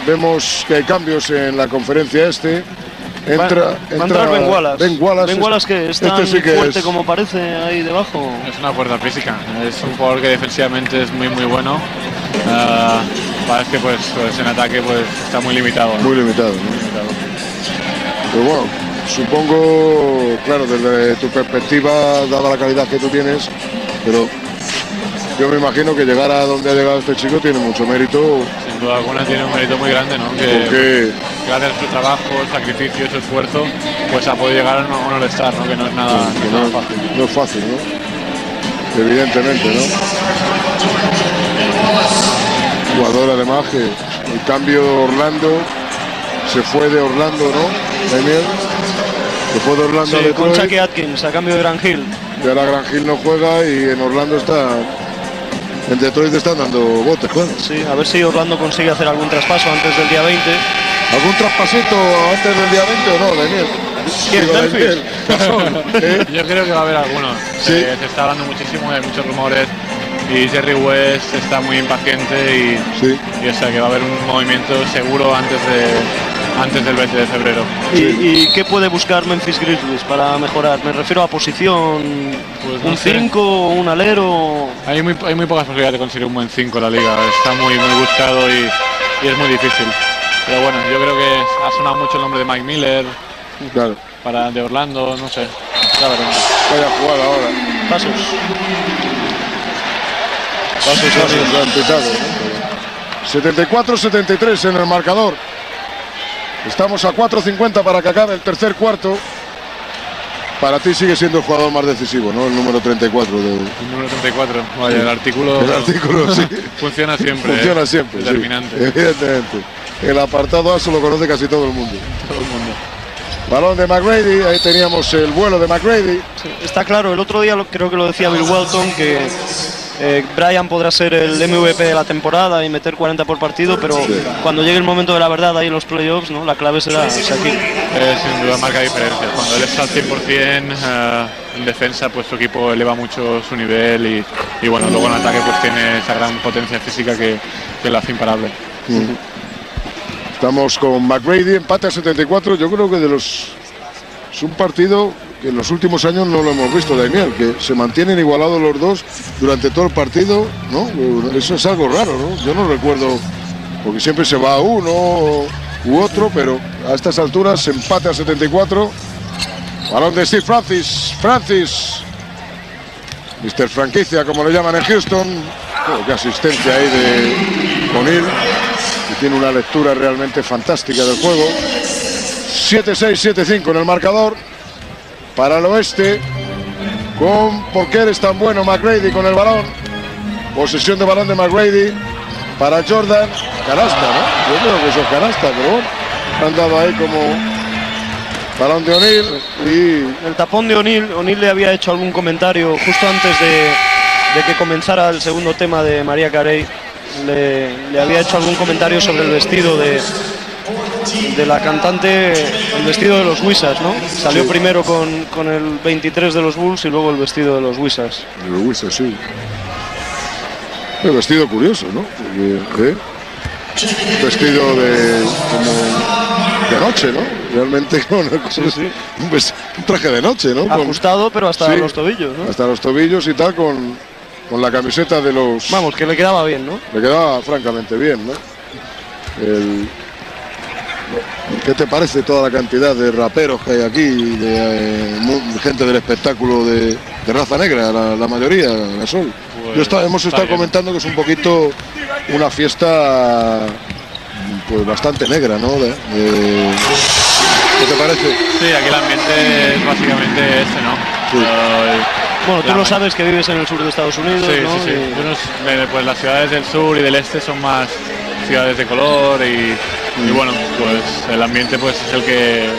Vemos que hay cambios en la conferencia este. Va a entrar Ben Wallace. Ben Wallace que es tan fuerte como parece ahí debajo. Es una fuerza física, es un jugador que defensivamente es muy bueno. Parece que pues en ataque pues está muy limitado, ¿no? Muy limitado, ¿no? Pero bueno, supongo, claro, desde tu perspectiva, dada la calidad que tú tienes, pero yo me imagino que llegar a donde ha llegado este chico tiene mucho mérito. Sin duda alguna tiene un mérito muy grande, ¿no? Que gracias a su trabajo, sacrificio, su esfuerzo, pues ha podido llegar a un All-Star, ¿no? Que no es nada, fácil. No es fácil, ¿no? Evidentemente, ¿no? Jugador además que el cambio de Orlando, se fue de Orlando, ¿no? Daniel, se fue de Orlando a Detroit. Con Chucky Atkins a cambio de Grant Hill. Y ahora Grant Hill no juega y en Orlando está. En Detroit están dando botes, claro. Sí, a ver si Orlando consigue hacer algún traspaso antes del día 20. ¿Algún traspasito antes del día 20 o no, Daniel? ¿Quién? Yo creo que va a haber alguno. ¿Sí? Se está hablando muchísimo, hay muchos rumores. Y Jerry West está muy impaciente y o sea que va a haber un movimiento seguro antes del 20 de febrero. ¿Y qué puede buscar Memphis Grizzlies para mejorar? Me refiero a posición, pues no un 5, un alero. Hay muy pocas posibilidades de conseguir un buen 5 en la liga. Está muy buscado y es muy difícil. Pero bueno, yo creo que ha sonado mucho el nombre de Mike Miller. Claro. De Orlando, no sé. Ya veremos. Vaya a jugar ahora. Pasos. ¿no? 74-73 en el marcador. Estamos a 4:50 para que acabe el tercer cuarto. Para ti sigue siendo el jugador más decisivo, ¿no? El número 34. El número 34. Vaya, el artículo sí. Funciona siempre. Funciona siempre. Determinante. Sí, evidentemente. El apartado A se lo conoce casi todo el mundo. Balón de McGrady, ahí teníamos el vuelo de McGrady. Sí, está claro, el otro día creo que lo decía Bill Walton, que Brian podrá ser el MVP de la temporada y meter 40 por partido, pero cuando llegue el momento de la verdad ahí en los playoffs, ¿no? La clave será Shaquille. Sin duda marca diferencias. Cuando él está al 100% en defensa, pues su equipo eleva mucho su nivel y bueno, luego en ataque pues tiene esa gran potencia física que la hace imparable. Estamos con McGrady, empate a 74. Yo creo que es un partido que en los últimos años no lo hemos visto, Daniel, que se mantienen igualados los dos durante todo el partido, ¿no? Eso es algo raro, ¿no? Yo no recuerdo, porque siempre se va uno u otro, pero a estas alturas empate a 74. Balón de Steve Francis. Mr. Franquicia, como lo llaman en Houston. Qué asistencia ahí de O'Neal. Y tiene una lectura realmente fantástica del juego. 7-6, 7-5 en el marcador. Para el oeste. ¿Por qué eres tan bueno, McGrady, con el balón? Posesión de balón de McGrady. Para Jordan. Canasta, ¿no? Yo creo que eso es canasta, pero bueno. Han dado ahí como balón de O'Neal. Y el tapón de O'Neal. O'Neal le había hecho algún comentario justo antes de que comenzara el segundo tema de Mariah Carey. Le había hecho algún comentario sobre el vestido de la cantante, el vestido de los Wizards, ¿no? Salió primero con el 23 de los Bulls y luego el vestido de los Wizards. De los Wizards, sí. El vestido curioso, ¿no? Porque, vestido de noche, ¿no? Realmente un traje de noche, ¿no? Ajustado, pero hasta los tobillos, ¿no? Hasta los tobillos y tal, con la camiseta de los... Vamos, que le quedaba bien, ¿no? Le quedaba francamente bien, ¿no? ¿Qué te parece toda la cantidad de raperos que hay aquí, de gente del espectáculo de raza negra, la mayoría, Gasol? Pues hemos estado comentando que es un poquito una fiesta pues bastante negra, ¿no? ¿Qué te parece? Sí, aquí el ambiente es básicamente ese, ¿no? Sí. Bueno, tú lo sabes que vives en el sur de Estados Unidos, sí, ¿no? Sí, sí. Pues las ciudades del sur y del este son más ciudades de color y bueno, pues el ambiente pues es el que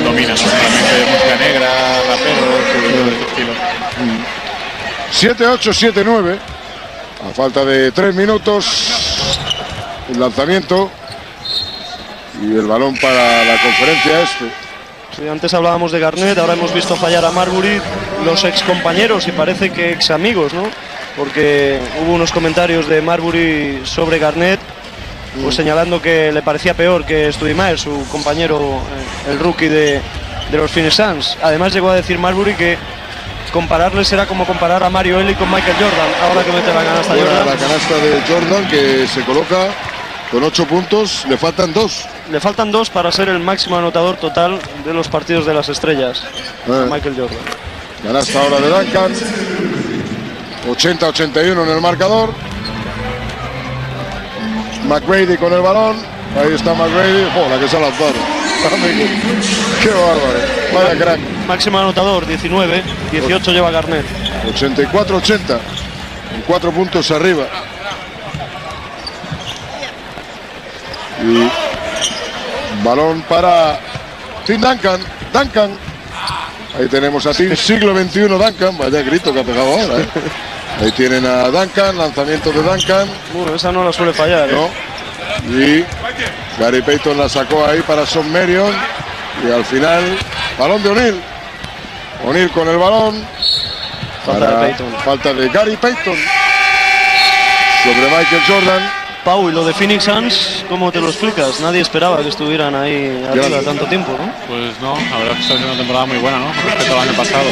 domina, ¿no? El ambiente de música negra, raperos y todo ese estilo. 7-8, 7-9. A falta de 3 minutos, el lanzamiento y el balón para la conferencia este. Sí, antes hablábamos de Garnett, ahora hemos visto fallar a Marbury, los ex compañeros y parece que ex amigos, ¿no? Porque hubo unos comentarios de Marbury sobre Garnett, pues señalando que le parecía peor que Stoudemire, su compañero, el rookie de los Phoenix Suns. Además llegó a decir Marbury que compararles era como comparar a Mario Elie con Michael Jordan, ahora que mete la canasta Jordan. La canasta de Jordan que se coloca con 8 puntos, le faltan 2. Le faltan 2 para ser el máximo anotador total de los partidos de las estrellas, Michael Jordan. Canasta ahora de Duncan, 80-81 en el marcador. McGrady con el balón, ahí está McGrady, la que se ha lanzado. Qué bárbaro, vaya crack. Máximo anotador, 19, 18 lleva Garnett. 84-80, 4 puntos arriba. Y balón para Tim Duncan. Ahí tenemos a Tim siglo XXI Duncan. Vaya grito que ha pegado ahora, ¿eh? Ahí tienen a Duncan, lanzamiento de Duncan. Bueno, esa no la suele fallar, ¿eh? No. Y Gary Payton la sacó ahí para Shawn Marion. Y al final, balón de O'Neal. O'Neal con el balón. Falta de Gary Payton sobre Michael Jordan. Pau, y lo de Phoenix Suns, ¿cómo te lo explicas? Nadie esperaba que estuvieran ahí arriba tanto tiempo, ¿no? Pues no, la verdad es que está siendo una temporada muy buena, ¿no? Respecto al año pasado.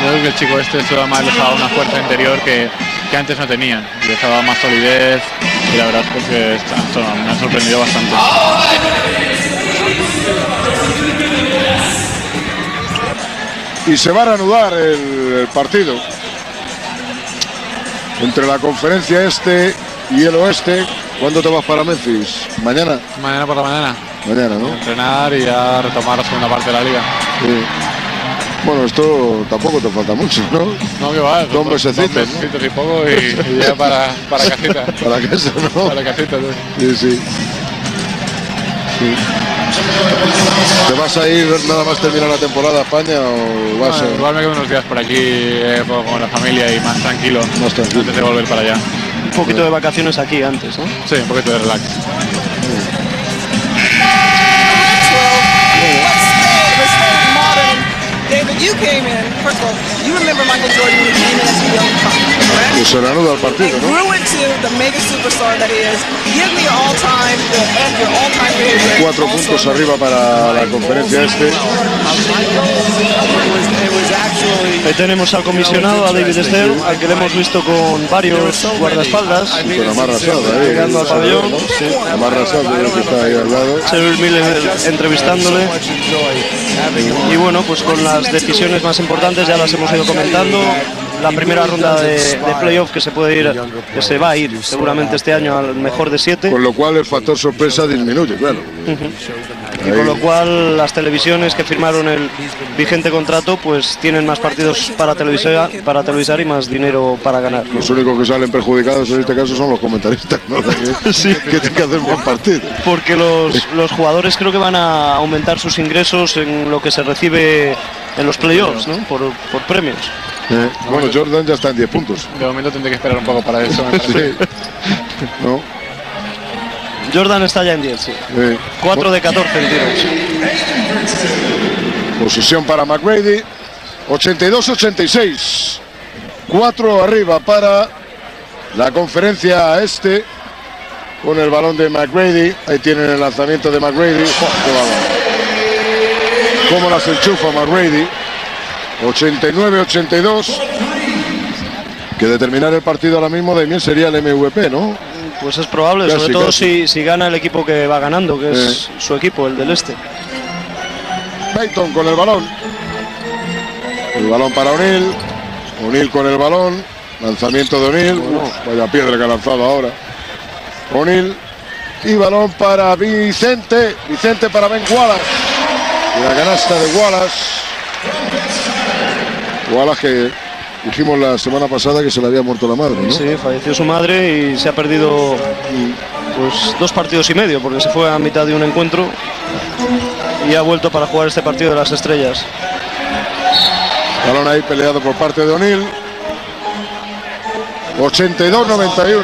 Yo creo que el chico este además les ha dado una fuerza interior que antes no tenían. Les ha dado más solidez y la verdad es que me ha sorprendido bastante. Y se va a reanudar el partido entre la conferencia este y el oeste. ¿Cuándo te vas para Memphis? ¿Mañana? Mañana por la mañana. Mañana, ¿no? Entrenar y ya retomar la segunda parte de la liga. Sí. Bueno, esto tampoco te falta mucho, ¿no? No, que va. 2 mesecitos, ¿no? Y poco y ya para casita. Para casa, ¿no? Para casita, sí. ¿Te vas a ir nada más terminar la temporada a España o vas a...? Igual me quedo unos días por aquí con la familia y más tranquilo. Antes de volver para allá. Un poquito de vacaciones aquí antes, ¿no? Sí, un poquito de relax. David, you came in. First of all, you remember Michael Jordan when he came in as a young pop, correct? Y se reanuda el partido, ¿no? Grew into the mega superstar that he is. Give me your all-time favorite. 4 puntos arriba para la conferencia este. Ahí tenemos al comisionado, a David Stern, al que le hemos visto con varios guardaespaldas. Con Amar Rasad ahí. Llegando al pabellón. Sí. Amar Rasad, que está ahí al lado. Cyril Miller entrevistándole. Y bueno, pues con las decisiones más importantes ya las hemos ido comentando. La primera ronda de playoff que se va a ir seguramente este año al mejor de 7. Con lo cual el factor sorpresa disminuye, claro. Y con lo cual las televisiones que firmaron el vigente contrato pues tienen más partidos para televisar y más dinero para ganar. Los únicos que salen perjudicados en este caso son los comentaristas, ¿no? Sí. Que tienen que hacer un buen partido. Porque los jugadores creo que van a aumentar sus ingresos en lo que se recibe en los playoffs, ¿no? Por premios. Bueno, Jordan ya está en 10 puntos. De momento tendré que esperar un poco para eso. Sí. ¿No? Jordan está ya en 10, sí. 4 de 14 en tiros. Posesión para McGrady. 82-86. 4 arriba para la conferencia este. Con el balón de McGrady. Ahí tienen el lanzamiento de McGrady. ¡Qué balón! Cómo las enchufa McGrady. 89-82. Que determinar el partido ahora mismo de bien sería el MVP, ¿no? Pues es probable, Casi, sobre todo casi. si gana el equipo que va ganando, que es su equipo, el del este. Payton con el balón. El balón para O'Neal. O'Neal con el balón. Lanzamiento de O'Neal. Vaya piedra que ha lanzado ahora. O'Neal. Y balón para Vicente. Vicente para Ben Wallace. Y la canasta de Wallace. Wallace que dijimos la semana pasada que se le había muerto la madre, ¿no? Sí, falleció su madre y se ha perdido pues 2 partidos y medio, porque se fue a mitad de un encuentro y ha vuelto para jugar este partido de las estrellas. Balón ahí peleado por parte de O'Neal. 82-91.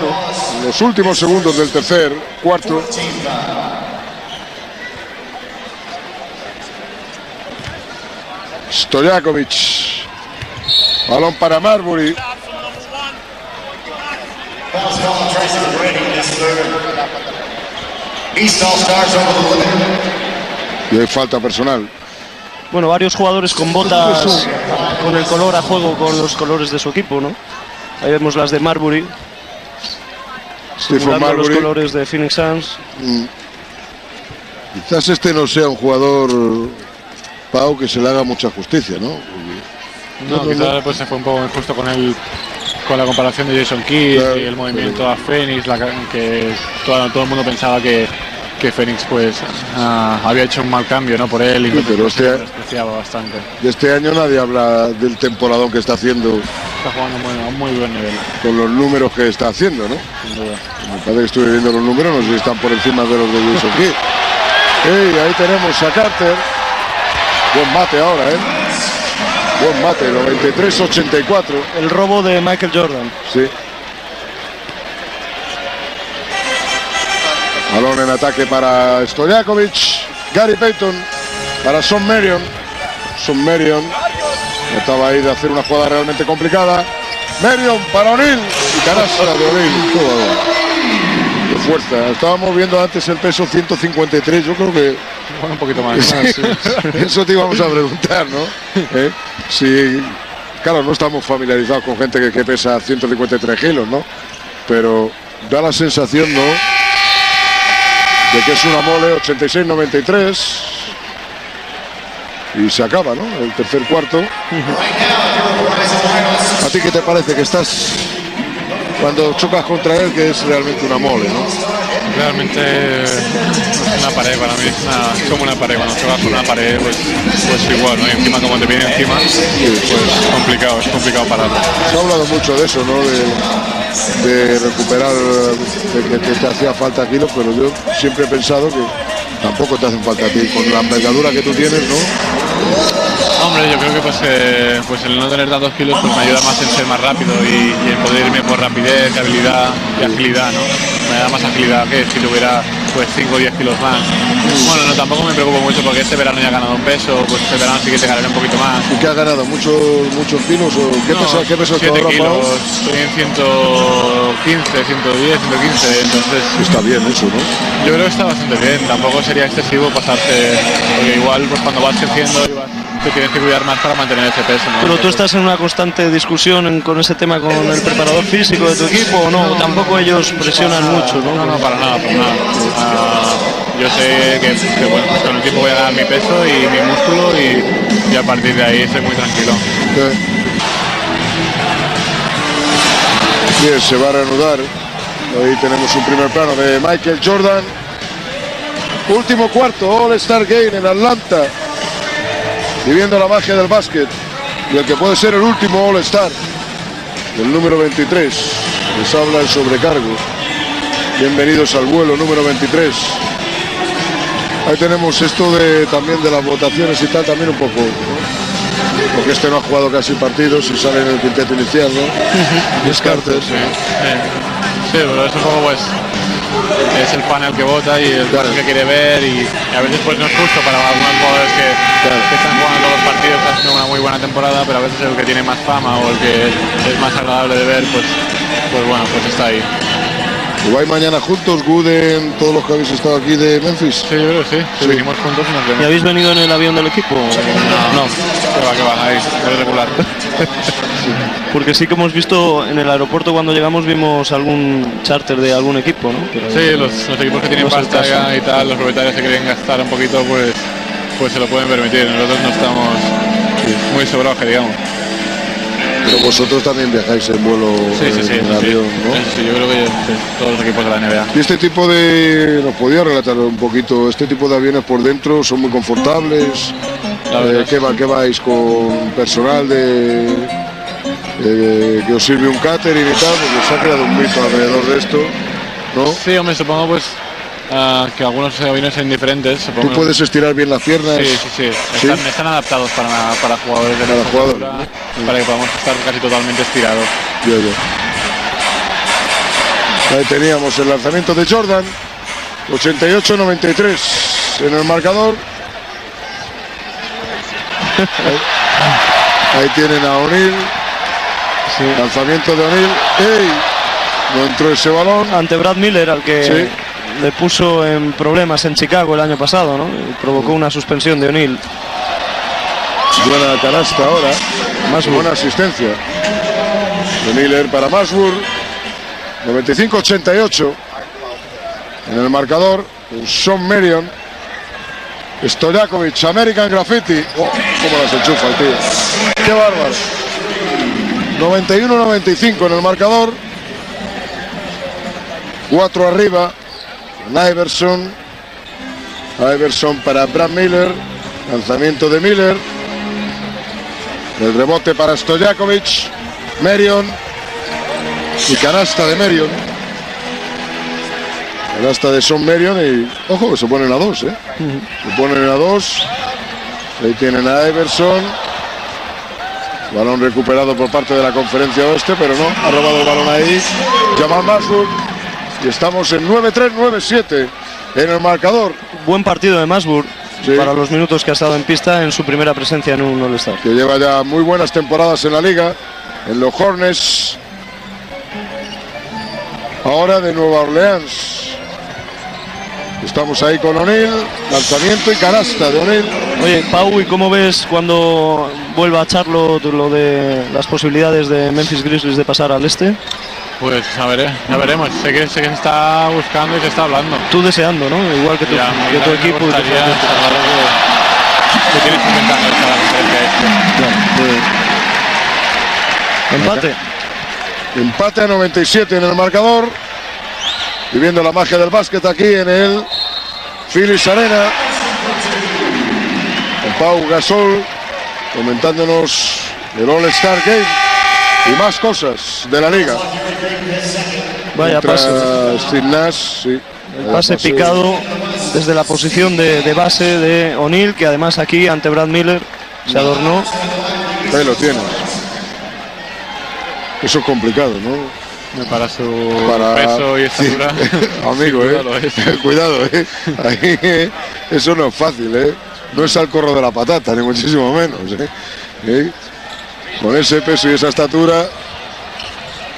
Los últimos segundos del tercer cuarto. Stojakovic. Balón para Marbury. Y hay falta personal. Bueno, varios jugadores con botas con el color a juego con los colores de su equipo, ¿no? Ahí vemos las de Marbury. Stephen Simulando los Marbury. colores de Phoenix Suns. Quizás este no sea un jugador, Pau, que se le haga mucha justicia, ¿no? No, quizás pues se fue un poco injusto con la comparación de Jason Kidd, claro, y el movimiento a Phoenix, que todo el mundo pensaba que Phoenix pues había hecho un mal cambio, ¿no? Por él, y sí, pero se despreciaba bastante. De este año nadie habla del temporadón que está haciendo. Está jugando a un muy buen nivel. Con los números que está haciendo, ¿no? Sin duda. Me parece que estuve viendo los números, no sé si están por encima de los de Jason Kidd. Hey, ahí tenemos a Carter. Buen mate ahora, ¿eh? Buen mate, 93-84. El robo de Michael Jordan. Sí. Balón en ataque para Stojakovic. Gary Payton para Sean Marion. Sean Marion estaba ahí de hacer una jugada realmente complicada. Marion para O'Neal. Y canasta de O'Neal. De fuerza. Estábamos viendo antes el peso 153. Yo creo que... Bueno, un poquito más. Sí. Eso te íbamos a preguntar, ¿no? Sí, claro, no estamos familiarizados con gente que pesa 153 kilos, ¿no? Pero da la sensación, ¿no?, de que es una mole. 86-93. Y se acaba, ¿no?, el tercer cuarto. ¿A ti qué te parece que estás, cuando chocas contra él, que es realmente una mole, ¿no? Realmente es una pared para mí, es como una pared. Cuando chocas con una pared, pues igual, ¿no? Y encima, como te viene encima, pues es complicado pararlo. Se ha hablado mucho de eso, ¿no? De recuperar, de que te hacía falta kilos, pero yo siempre he pensado que tampoco te hacen falta a ti. Con la envergadura que tú tienes, ¿no? Hombre, yo creo que pues el no tener tantos kilos pues me ayuda más en ser más rápido y en poder irme por rapidez, habilidad y agilidad, ¿no? Me da más agilidad que si tuviera pues 5 o 10 kilos más. Bueno, no, tampoco me preocupo mucho porque este verano ya he ganado un peso, pues este verano sí que te ganaré un poquito más. ¿Y qué has ganado? ¿Muchos kilos? ¿O qué peso 7 kilos, estoy en 115, 110, 115, entonces... Está bien eso, ¿no? Yo creo que está bastante bien, tampoco sería excesivo pasarse, porque igual pues cuando vas creciendo te tienes que cuidar más para mantener ese peso, ¿no? Pero tú estás en una constante discusión con ese tema con el preparador físico de tu equipo, ¿o no? Tampoco ellos presionan mucho, ¿no? No, para nada, para nada. Yo sé que bueno, pues con el tiempo voy a ganar mi peso y mi músculo y a partir de ahí estoy muy tranquilo. Bien, se va a reanudar. Ahí tenemos un primer plano de Michael Jordan. Último cuarto, All-Star Game en Atlanta. Viviendo la magia del básquet. Y el que puede ser el último All-Star. El número 23. Les habla el sobrecargo. Bienvenidos al vuelo número 23. Ahí tenemos esto también de las votaciones y tal, también un poco, ¿no? Porque este no ha jugado casi partidos y sale en el quinteto inicial, ¿no? Descartes. Sí, pero es un poco pues es el panel que vota y el que quiere ver y a veces pues no es justo para algunos jugadores que están jugando todos los partidos, están haciendo una muy buena temporada, pero a veces el que tiene más fama o el que es más agradable de ver, pues bueno, pues está ahí. ¿Y vais mañana juntos, Gooden, todos los que habéis estado aquí de Memphis? Sí, yo creo que sí. Venimos juntos y nos vemos. ¿Y habéis venido en el avión del equipo? No. Que va, ahí, es regular. Porque sí que hemos visto en el aeropuerto cuando llegamos, vimos algún charter de algún equipo, ¿no? Pero sí, los equipos que tienen no pasta y tal, los propietarios que quieren gastar un poquito, pues se lo pueden permitir. Nosotros no estamos muy sobrados, que digamos. Pero vosotros también viajáis en vuelo en avión, ¿no? Sí, yo creo que todos los equipos de la NBA. Y este tipo de... ¿Nos podía relatar un poquito? Este tipo de aviones por dentro son muy confortables. ¿Qué vais con personal que os sirve un catering y tal? Porque se ha creado un mito alrededor de esto, ¿no? Sí, hombre, supongo pues que algunos aviones son diferentes. Tú puedes estirar bien las piernas. Sí. Están adaptados para jugadores de nuestra altura, para que podamos estar casi totalmente estirados. Ahí teníamos el lanzamiento de Jordan, 88-93 en el marcador. Ahí tienen a O'Neal. Lanzamiento de O'Neal. ¡Ey! No entró ese balón. Ante Brad Miller, al que le puso en problemas en Chicago el año pasado, ¿no? Y provocó una suspensión de O'Neal. Buena canasta ahora. Más buena asistencia de Miller para Masburg. 95-88 en el marcador. Sean Marion. Stojakovic, American Graffiti. Cómo las enchufa el tío. Qué bárbaro. 91-95 en el marcador. 4 arriba. Iverson para Brad Miller. Lanzamiento de Miller. El rebote para Stojakovic. Marion. Y canasta de Marion. Canasta de Sean Marion y ojo que se ponen a 2, Se ponen a 2. Ahí tienen a Iverson. Balón recuperado por parte de la conferencia oeste, pero no, ha robado el balón ahí Jamal Masburg. Y estamos en 9-3, 9-7 en el marcador. Buen partido de Masburg para los minutos que ha estado en pista en su primera presencia en un All-Star. Que lleva ya muy buenas temporadas en la liga, en los Hornets. Ahora de Nueva Orleans. Estamos ahí con O'Neal, lanzamiento y canasta de O'Neal. Oye, Pau, ¿y cómo ves cuando vuelva a Charlotte lo de las posibilidades de Memphis Grizzlies de pasar al este? Pues ya veremos. Sé que se está buscando y se está hablando. Tú deseando, ¿no? Igual que tu equipo. Que tienes que intentar esta conferencia. Empate a 97 en el marcador. Viviendo la magia del básquet aquí en el Phillies Arena. Con Pau Gasol comentándonos el All-Star Game y más cosas de la liga. Vaya pase. Steve Nash, sí. El pase picado desde la posición de base de O'Neal, que además aquí ante Brad Miller se adornó. Ahí lo tienes. Eso es complicado, ¿no? Para su peso y estatura. Sí. Amigo, cuidado, Ahí, eso no es fácil, No es al corro de la patata, ni muchísimo menos, Con ese peso y esa estatura.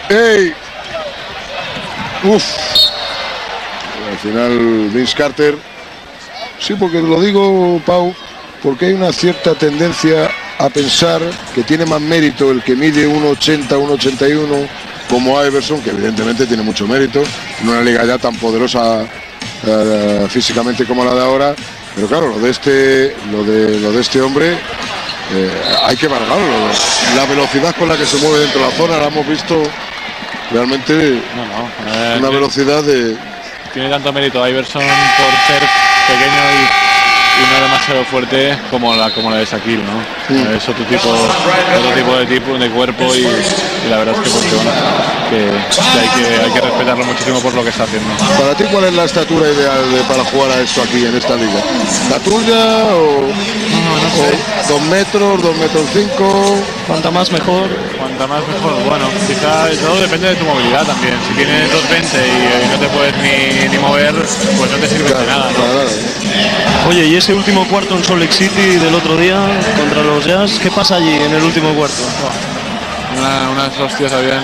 ¡Ey! ¡Uf! Al final, Vince Carter. Sí, porque lo digo, Pau, porque hay una cierta tendencia a pensar que tiene más mérito el que mide 1,80, 1,81 como Iverson, que evidentemente tiene mucho mérito en una liga ya tan poderosa físicamente como la de ahora, pero claro, lo de este hombre hay que valorarlo. La velocidad con la que se mueve dentro de la zona la hemos visto realmente una velocidad de... Tiene tanto mérito Iverson por ser pequeño y no demasiado fuerte como la de Shaquille, ¿no? Es otro tipo de cuerpo y la verdad es que hay que respetarlo muchísimo por lo que está haciendo. Para ti, ¿cuál es la estatura ideal para jugar a esto aquí en esta liga? ¿La tuya o 2 metros, 2,5 metros? Cuanta más mejor. Cuanta más mejor. Bueno, quizá todo depende de tu movilidad también. Si tienes 2,20 y no te puedes ni mover, pues no te sirve de nada, ¿no? Claro. Oye, y ese último cuarto en Salt Lake City del otro día contra los Jazz, ¿qué pasa allí en el último cuarto? Unas hostias habían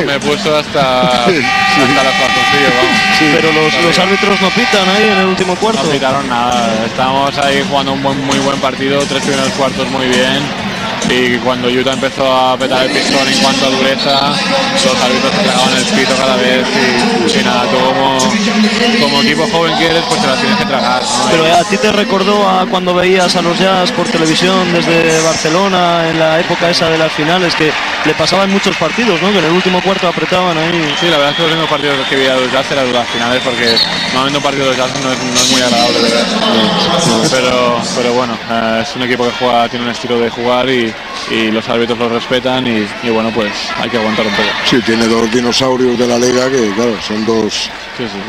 Me puso hasta las patroncillos, vamos. Sí. Pero los árbitros no pitan ahí en el último cuarto. No pitaron nada. Estábamos ahí jugando un muy buen partido, 3 primeros cuartos muy bien. Y cuando Utah empezó a petar el pistón en cuanto a dureza, los árbitros se tragaban el pito cada vez y nada, tú como equipo joven que eres, pues te la tienes que tragar, ¿no? Pero a ti te recordó a cuando veías a los Jazz por televisión desde Barcelona en la época esa de las finales, que le pasaban muchos partidos, ¿no? Que en el último cuarto apretaban ahí. Sí, la verdad es que los únicos partidos que veía de los Jazz eran las finales, porque normalmente un partido de los Jazz no es muy agradable de ver. Pero bueno, es un equipo que juega, tiene un estilo de jugar y los árbitros lo respetan y bueno, pues hay que aguantar un poco. Sí, tiene 2 dinosaurios de la liga que, claro, son 2... Sí,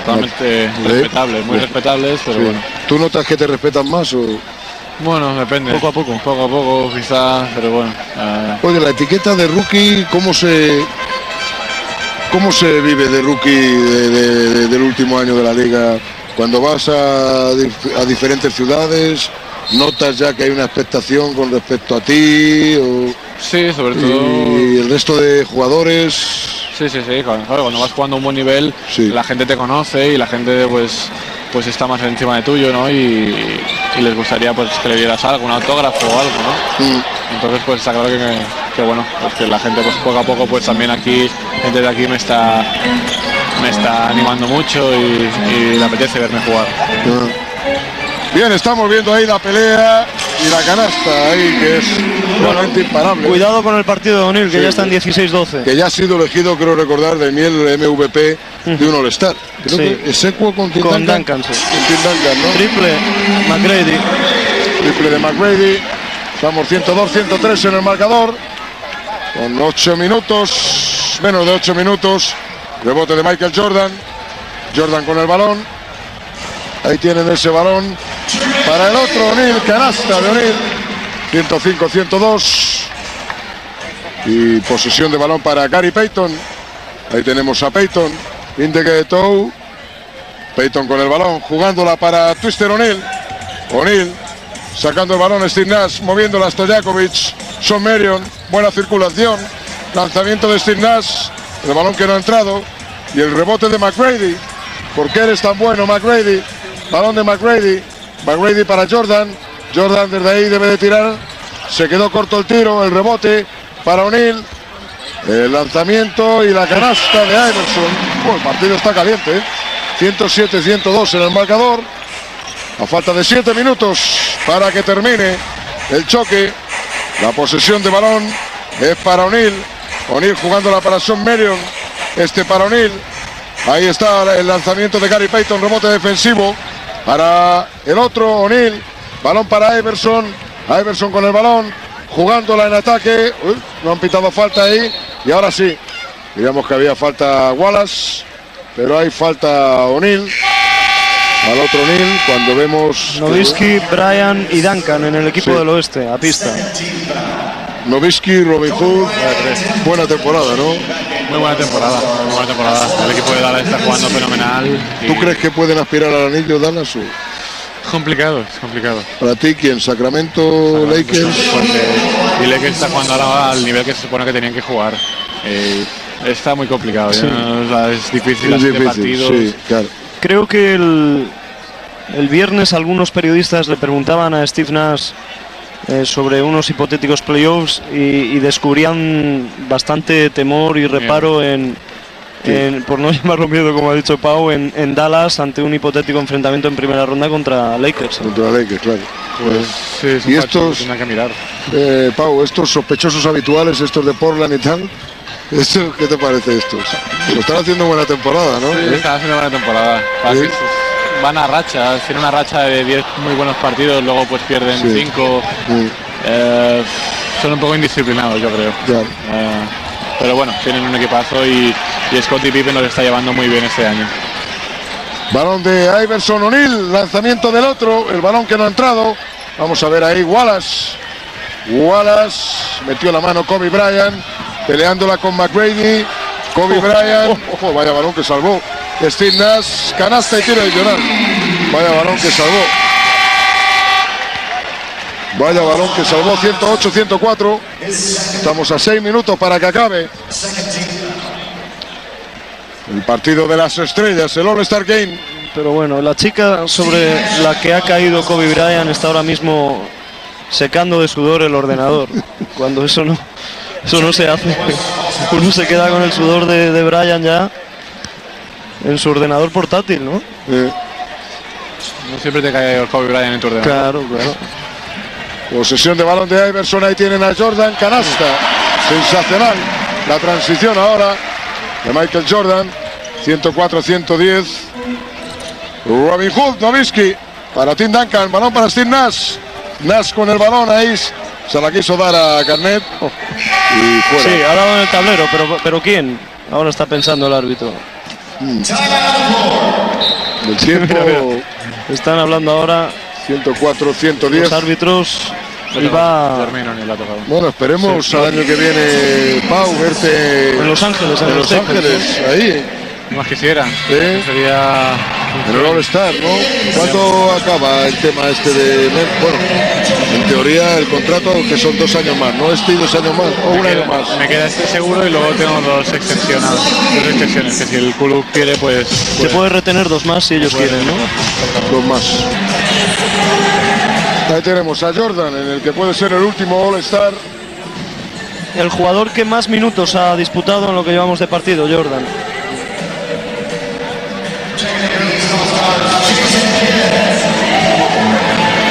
totalmente respetables, muy respetables, pero bueno. ¿Tú notas que te respetan más o...? Bueno, depende. Poco a poco. Poco a poco, quizás, pero bueno. Oye, la etiqueta de rookie, ¿cómo se vive de rookie del último año de la liga? Cuando vas a diferentes ciudades, ¿notas ya que hay una expectación con respecto a ti? Sí, sobre todo. ¿Y el resto de jugadores? Sí. Cuando vas jugando a un buen nivel, la gente te conoce y la gente pues está más encima de tuyo, ¿no? Y les gustaría pues que le dieras algo, un autógrafo o algo, ¿no? Entonces pues está claro que bueno, pues que la gente pues poco a poco pues también aquí, gente de aquí me está animando mucho y le apetece verme jugar. Bien, estamos viendo ahí la pelea y la canasta ahí, que es realmente imparable. Cuidado con el partido de O'Neal, que ya está en 16-12. Que ya ha sido elegido, creo recordar, de miel MVP de un All-Star. Creo que es Equo con Tim Duncan. Sí. Con Tim Duncan, ¿no? Triple McGrady. Triple de McGrady. Estamos 102-103 en el marcador. Con 8 minutos, menos de 8 minutos. Rebote de Michael Jordan. Jordan con el balón. Ahí tienen ese balón para el otro O'Neal, canasta de O'Neal. 105-102. Y posesión de balón para Gary Payton. Ahí tenemos a Payton. Índice de Tou. Payton con el balón, jugándola para Twister O'Neal. O'Neal sacando el balón, Steve Nash, moviéndola a Stojakovic. Sean Marion, buena circulación. Lanzamiento de Steve Nash. El balón que no ha entrado. Y el rebote de McGrady. ¿Por qué eres tan bueno, McGrady? Balón de McGrady. McGrady para Jordan. Jordan desde ahí debe de tirar. Se quedó corto el tiro. El rebote para O'Neal. El lanzamiento y la canasta de Iverson. El partido está caliente, ¿eh? 107-102 en el marcador. A falta de 7 minutos para que termine el choque. La posesión de balón es para O'Neal. O'Neal jugándola para Sean Marion. Para O'Neal. Ahí está el lanzamiento de Gary Payton. Rebote defensivo para el otro O'Neal. Balón para Iverson. Iverson con el balón. Jugándola en ataque. No han pitado falta ahí. Y ahora sí. Digamos que había falta a Wallace. Pero hay falta a O'Neal. Al otro O'Neal. Cuando vemos... Nowitzki, Bryan y Duncan en el equipo del oeste. A pista. Nowitzki, Robin Hood. Buena temporada, ¿no? Muy buena temporada. El equipo de Dallas está jugando fenomenal. ¿Tú crees que pueden aspirar al anillo Dallas? Es complicado. ¿Para ti quién? ¿Sacramento, Lakers? Y Lakers está jugando ahora al nivel que se supone que tenían que jugar. Está muy complicado. Sí. Es difícil hacer partidos. Sí, claro. Creo que el viernes algunos periodistas le preguntaban a Steve Nash sobre unos hipotéticos playoffs y descubrían bastante temor y reparo por no llamarlo miedo, como ha dicho Pau, en Dallas ante un hipotético enfrentamiento en primera ronda contra Lakers. Contra Lakers, claro. Pues sí, y estos, que mirar. Pau, estos sospechosos habituales, estos de Portland y tal, ¿qué te parece estos? Lo están haciendo buena temporada, ¿no? Sí, están haciendo buena temporada. Van a rachas, tienen una racha de 10 muy buenos partidos, luego pues pierden 5. Son un poco indisciplinados, yo creo. Claro. Pero bueno, tienen un equipazo y Scottie Pippen los está llevando muy bien este año. Balón de Iverson O'Neal, lanzamiento del otro, el balón que no ha entrado. Vamos a ver ahí Wallace. Metió la mano Kobe Bryant, peleándola con McGrady. Kobe Bryant, ojo, vaya balón que salvó. Steve Nash, canasta y tiro adicional. Vaya balón que salvó. 108-104. Estamos a 6 minutos para que acabe El partido de las estrellas, el All-Star Game. Pero bueno, la chica sobre la que ha caído Kobe Bryant está ahora mismo secando de sudor el ordenador. Cuando eso no se hace. Uno se queda con el sudor de Bryant ya en su ordenador portátil, ¿no? No siempre te cae el Kobe Bryant en tu ordenador. Claro. Posesión de balón de Iverson, ahí tienen a Jordan, canasta. Sensacional. La transición ahora de Michael Jordan. 104-110. Robin Hood, Nowitzki para Tim Duncan, balón para Steve Nash. Nash con el balón, ahí se la quiso dar a Garnett y fuera. Sí, ha dado en el tablero, pero ¿quién? Ahora está pensando el árbitro. El tiempo. Mira. Están hablando ahora 104-110. los árbitros. Bueno, esperemos al año que viene, Pau, verte en Los Ángeles. En Los Ángeles, ahí. Más quisiera. Sería en el All-Star, ¿no? ¿Cuándo acaba el tema este de... Bueno, en teoría el contrato, que son 2 años más, ¿no? 2 años más o un año más. Me queda este seguro y luego tengo 2 extensiones, que si el club quiere, pues... Se puede retener 2 más si ellos quieren, ¿no? 2 más. Ahí tenemos a Jordan, en el que puede ser el último All-Star. El jugador que más minutos ha disputado en lo que llevamos de partido, Jordan.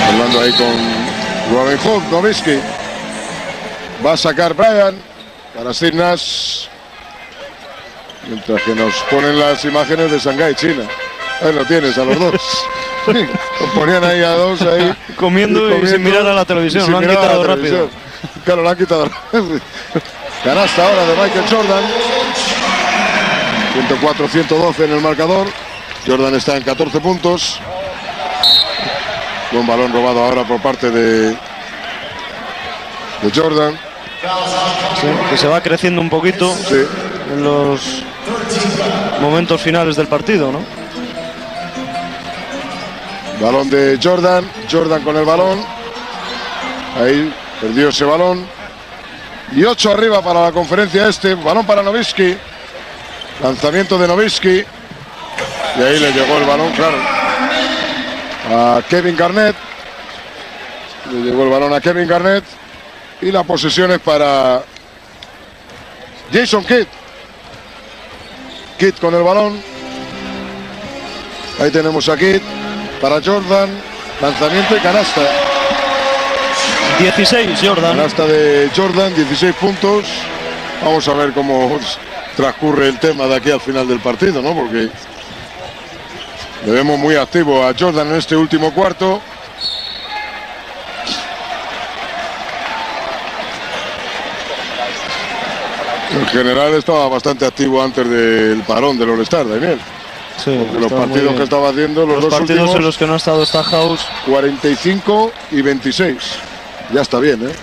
Hablando ahí con Robin Hood, Nowitzki. Va a sacar Bryant para Steve Nash. Mientras que nos ponen las imágenes de Shanghái, China. Ahí lo tienes, a los dos. Los ponían ahí a 2 ahí. Comiendo y sin mirar a la televisión. Lo han quitado rápido. Claro, lo han quitado. Canasta ahora de Michael Jordan. 104-112 en el marcador. Jordan está en 14 puntos. Buen balón robado ahora por parte de Jordan. Sí, que se va creciendo un poquito en los momentos finales del partido, ¿no? Balón de Jordan. Jordan con el balón. Ahí perdió ese balón. Y 8 arriba para la conferencia este. Balón para Nowitzki. Lanzamiento de Nowitzki. Y ahí le llegó el balón, claro, a Kevin Garnett. Le llegó el balón a Kevin Garnett. Y la posesión es para Jason Kidd. Kidd con el balón. Ahí tenemos a Kidd para Jordan. Lanzamiento y canasta. 16 Jordan. Canasta de Jordan, 16 puntos. Vamos a ver cómo transcurre el tema de aquí al final del partido, ¿no? Porque le vemos muy activo a Jordan en este último cuarto. En general estaba bastante activo antes del parón del All-Star, Daniel. Sí, los partidos que estaba haciendo, los 2 partidos últimos, en los que no ha estado Stackhouse. 45 y 26. Ya está bien, ¿eh?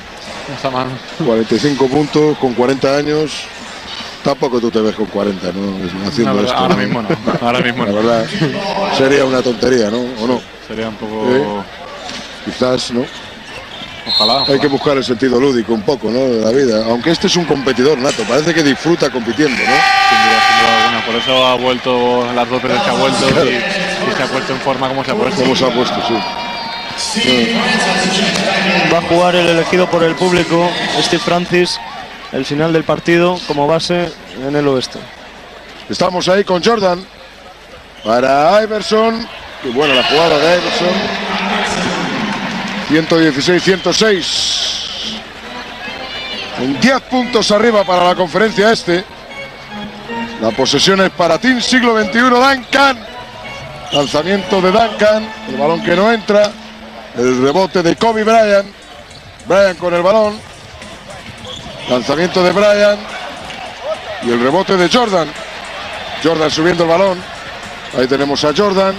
No está mal. 45 puntos con 40 años. Tampoco tú te ves con 40, ¿no? Haciendo no, esto. Ahora mismo no. Ahora mismo no. La verdad, sería una tontería, ¿no? ¿O no? Sería un poco... Quizás, ¿no? Ojalá. Hay que buscar el sentido lúdico un poco, ¿no? De la vida. Aunque este es un competidor nato, parece que disfruta compitiendo, ¿no? Sin duda alguna. Por eso ha vuelto las 2 veces que ha vuelto, claro. y se ha puesto en forma como se ha puesto. Como se ha puesto, sí. Va a jugar el elegido por el público, Steve Francis, el final del partido como base en el oeste. Estamos ahí con Jordan para Iverson. Y bueno, la jugada de Iverson. 116-106. En 10 puntos arriba para la conferencia este. La posesión es para Team Siglo XXI, Duncan. Lanzamiento de Duncan. El balón que no entra. El rebote de Kobe Bryant. Bryant con el balón. Lanzamiento de Bryant. Y el rebote de Jordan. Jordan subiendo el balón. Ahí tenemos a Jordan.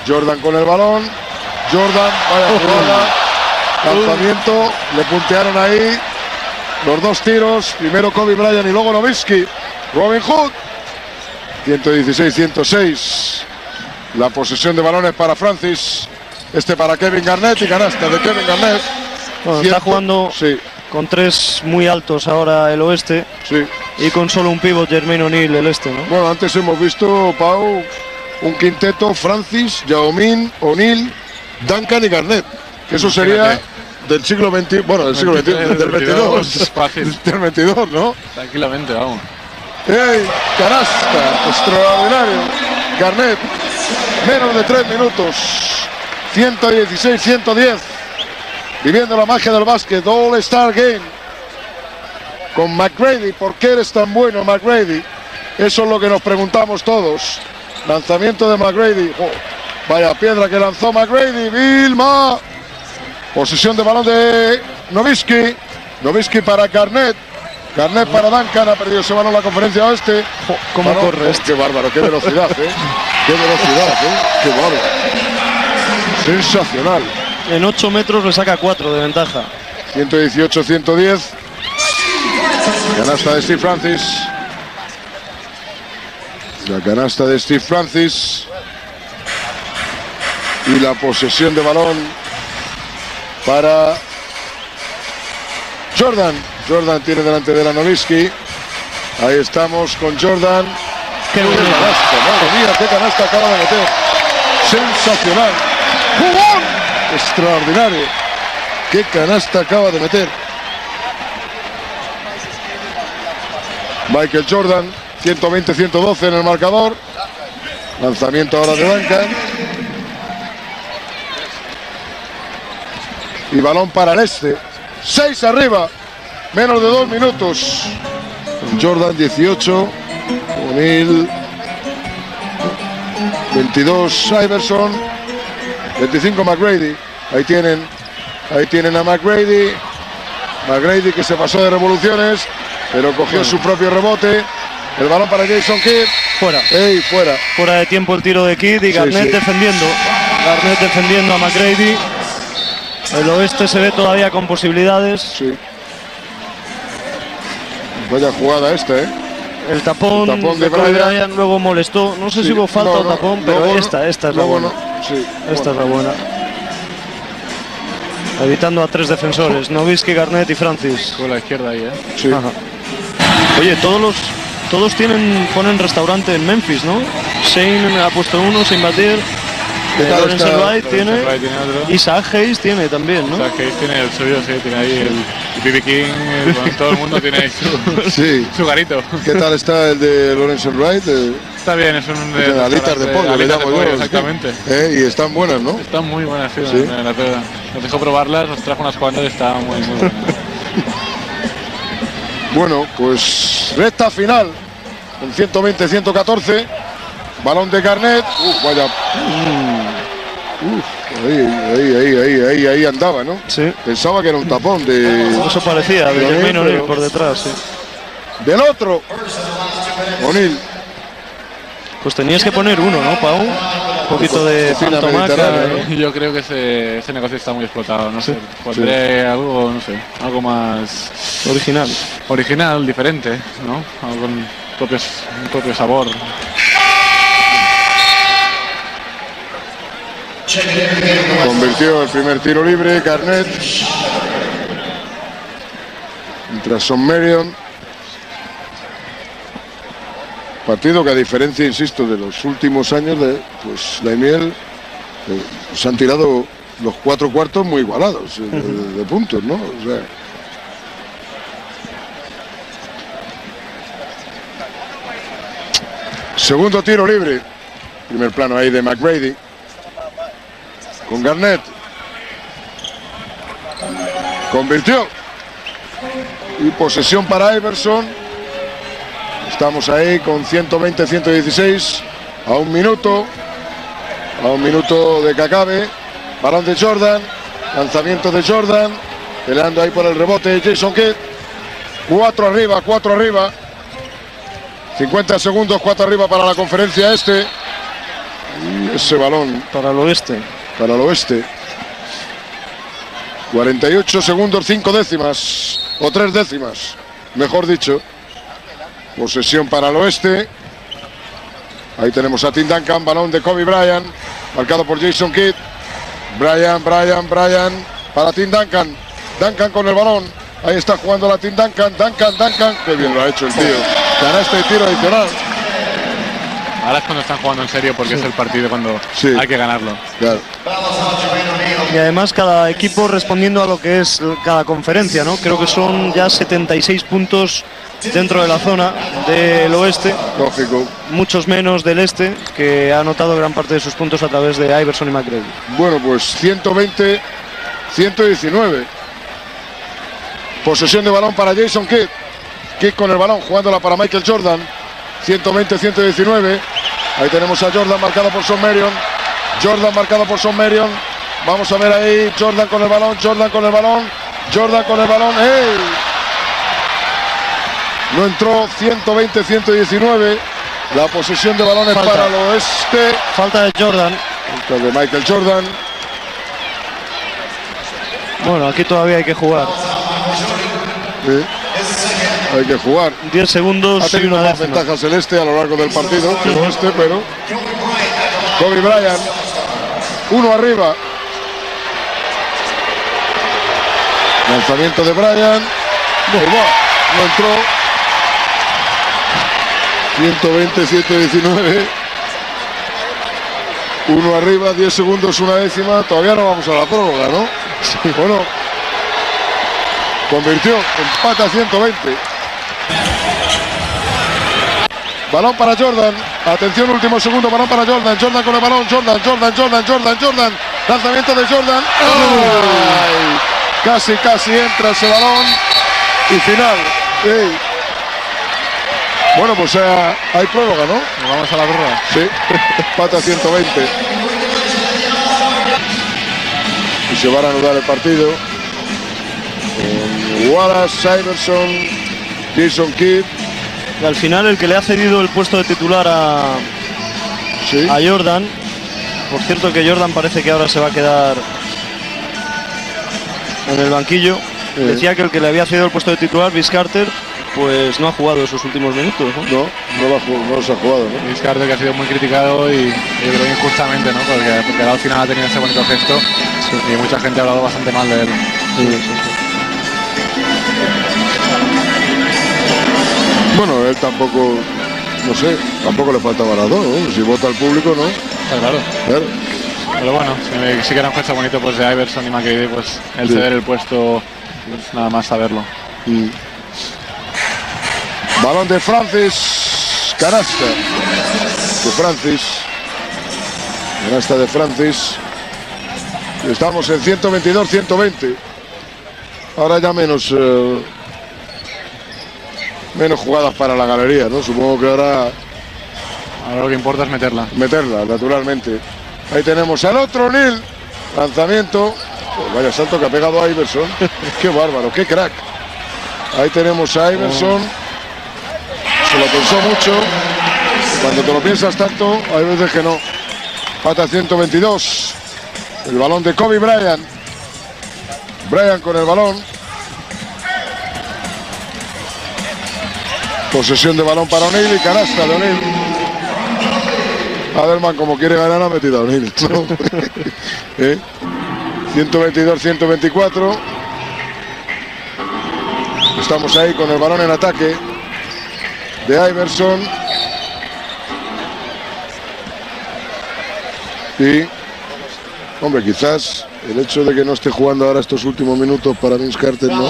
Jordan con el balón. Jordan, vaya jugada. Lanzamiento. Le puntearon ahí. Los 2 tiros. Primero Kobe Bryant y luego Nowitzki. Robin Hood. 116-106. La posesión de balones para Francis. Este para Kevin Garnett y canasta de Kevin Garnett. Bueno, está jugando con 3 muy altos ahora el oeste. Sí. Y con solo un pívot, Jermaine O'Neal, el este, ¿no? Bueno, antes hemos visto, Pau, un quinteto: Francis, Yao Ming, O'Neal, Duncan y Garnett. Que eso sería del siglo XXI, bueno, del siglo XXI, del 22. Fácil. Del 22, ¿no? Tranquilamente, vamos. ¡Ey! Canasta, extraordinario. Garnett, menos de 3 minutos. 116-110. Viviendo la magia del básquet, All-Star Game. Con McGrady. ¿Por qué eres tan bueno, McGrady? Eso es lo que nos preguntamos todos. Lanzamiento de McGrady. Oh, vaya piedra que lanzó McGrady. Vilma. Posesión de balón de Nowitzki. Nowitzki para Garnett. Garnett para Duncan. Ha perdido ese balón en la conferencia oeste. Oh, ¿cómo corre este? Qué bárbaro, qué velocidad, ¿eh? Qué velocidad, ¿eh? Qué bárbaro. Sensacional. En 8 metros le saca 4 de ventaja. 118-110. Canasta de Steve Francis. La canasta de Steve Francis. Y la posesión de balón para Jordan. Jordan tiene delante de la Nowitzki. Ahí estamos con Jordan. Qué bonito. Canasta, madre mía, qué canasta acaba de meter. Sensacional. ¡Jugón! Extraordinario. Qué canasta acaba de meter. Michael Jordan, 120-112 en el marcador. Lanzamiento ahora de Duncan. Y balón para el este. 6 arriba. Menos de 2 minutos. Jordan 18. O'Neal 22. Iverson 25. McGrady. Ahí tienen a McGrady. McGrady que se pasó de revoluciones, pero cogió su propio rebote. El balón para Jason Kidd. Fuera. ¡Ey, fuera! Fuera de tiempo el tiro de Kidd y Garnett defendiendo. Garnett defendiendo a McGrady. El oeste se ve todavía con posibilidades. Sí. Vaya jugada esta, ¿eh? El tapón de Bryant luego molestó. No sé si hubo falta o tapón, pero esta es la buena. Sí, esta es la buena. Evitando a 3 defensores, Nowitzki, Garnett y Francis. Con la izquierda ahí, ¿eh? Sí. Ajá. Oye, todos ponen restaurante en Memphis, ¿no? Shane ha puesto uno sin batir. Lawrence Wright tiene otro. Isaac Hayes tiene también, ¿no? Isaac Hayes tiene el suyo, sí, tiene ahí el BB King, todo el mundo tiene ahí su garito. ¿Qué tal está el de Lawrence Wright? Está bien, es un de alitas de pollo, le llamo yo. Exactamente. Y están buenas, ¿no? Están muy buenas, sí. Nos dejó probarlas, nos trajo unas cuantas y estaban muy buenas. Bueno, pues recta final con 120-114. Balón de Garnett. Vaya. Ahí andaba, ¿no? Sí. Pensaba que era un tapón de. Eso parecía, de Jermaine O'Neal por detrás, sí. Del otro. O'Neal. Pues tenías que poner uno, ¿no, Pau? Un poquito de pantomaca. Yo creo que ese negocio está muy explotado, no sé. Pondré algo, no sé, algo más original, diferente, ¿no? Algo con un propio sabor. Convirtió el primer tiro libre Garnett. Mientras Son Marion. Partido que, a diferencia, insisto, de los últimos años, pues la Miel se han tirado los 4 cuartos muy igualados de puntos, ¿no? O sea, segundo tiro libre. Primer plano ahí de McGrady. Con Garnett. Convirtió. Y posesión para Iverson. Estamos ahí con 120-116. A un minuto de que acabe. Balón de Jordan. Lanzamiento de Jordan. Peleando ahí por el rebote Jason Kidd. 4 arriba. 50 segundos, 4 arriba para la conferencia este. Y ese balón para el oeste. 48 segundos, 5 décimas. O 3 décimas, mejor dicho. Posesión para el oeste. Ahí tenemos a Tim Duncan, balón de Kobe Bryant, marcado por Jason Kidd. Bryant para Tim Duncan. Duncan con el balón. Ahí está jugando la Team Duncan. Qué bien lo ha hecho el tío. Canasta y tiro adicional. Ahora es cuando están jugando en serio porque es el partido cuando hay que ganarlo. Claro. Y además cada equipo respondiendo a lo que es cada conferencia, ¿no? Creo que son ya 76 puntos dentro de la zona del oeste. Lógico. Muchos menos del este, que ha anotado gran parte de sus puntos a través de Iverson y McGrady. Bueno, pues 120-119. Posesión de balón para Jason Kidd. Kidd con el balón, jugándola para Michael Jordan. 120-119. Ahí tenemos a Jordan marcado por Son Marion. Vamos a ver ahí, Jordan con el balón. ¡Ey! No entró. 120-119. La posesión de balón es para el oeste. Falta de Jordan. Falta de Michael Jordan. Bueno, aquí todavía hay que jugar. Sí. Hay que jugar. 10 segundos. Ha tenido más ventaja celeste a lo largo del partido que el oeste, pero Kobe Bryant, uno arriba. Lanzamiento de Bryant. No entró. 120-119. Uno arriba, 10 segundos, una décima. Todavía no vamos a la prórroga, ¿no? Sí. Bueno, convirtió, empata 120. Balón para Jordan. Atención, último segundo, balón para Jordan. Jordan con el balón. Jordan. Lanzamiento de Jordan. ¡Ay! Casi entra ese balón. Y final. ¡Ey! Bueno, pues hay prórroga, ¿no? ¿Nos vamos a la prórroga? Sí. Empata 120. Y se va a reanudar el partido. Wallace, Iverson, Jason Kidd. Y al final el que le ha cedido el puesto de titular a Jordan. Por cierto que Jordan parece que ahora se va a quedar en el banquillo. Decía que el que le había cedido el puesto de titular, Vince Carter, pues no ha jugado esos últimos minutos, ¿no? No se ha jugado, ¿no? Vince Carter, que ha sido muy criticado y yo creo injustamente, ¿no? Porque al final ha tenido ese bonito gesto y mucha gente ha hablado bastante mal de él. Sí. Bueno, él tampoco, no sé, tampoco le falta razón, ¿no? Si vota al público, ¿no? Está claro. Pero bueno, si que era un gesto bonito pues de Iverson y McGrady, pues el ceder el puesto, pues nada más saberlo. Balón de Francis, canasta de Francis. Canasta de Francis. Estamos en 122-120. Ahora ya menos jugadas para la galería, ¿no? Supongo que ahora lo que importa es meterla. Meterla, naturalmente. Ahí tenemos al otro O'Neal. Lanzamiento. Pues vaya salto que ha pegado a Iverson. Qué bárbaro, qué crack. Ahí tenemos a Iverson. Se lo pensó mucho. Cuando te lo piensas tanto, hay veces que no. Pata 122. El balón de Kobe Bryant. Bryant con el balón. Posesión de balón para O'Neal y canasta de O'Neal. Adelman, como quiere ganar, ha metido a O'Neal, ¿no? 122-124. Estamos ahí con el balón en ataque de Iverson. Y, hombre, quizás el hecho de que no esté jugando ahora estos últimos minutos para Vince Carter, ¿no?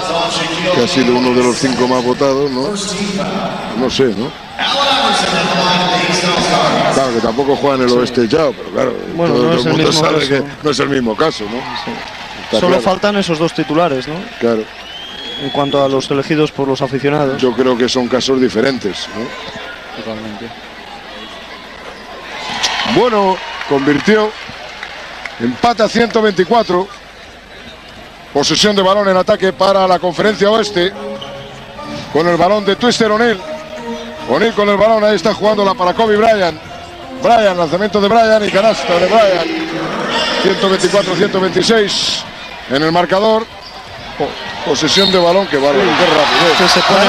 Que ha sido uno de los 5 más votados, ¿no? No sé, ¿no? Claro, que tampoco juega en el oeste ya, pero claro, bueno, todo el mundo sabe caso. que no es el mismo caso, ¿no? Sí. Solo faltan esos dos titulares, ¿no? Claro. En cuanto a los elegidos por los aficionados. Yo creo que son casos diferentes, ¿no? Totalmente. Bueno, convirtió. Empata 124. Posesión de balón en ataque para la conferencia oeste. Con el balón de Twister O'Neal. O'Neal con el balón, ahí está jugándola para Kobe Bryant. Lanzamiento de Bryant y canasta de Bryant. 124-126 en el marcador. Posesión de balón, que bárbaro, qué rápido. Se pone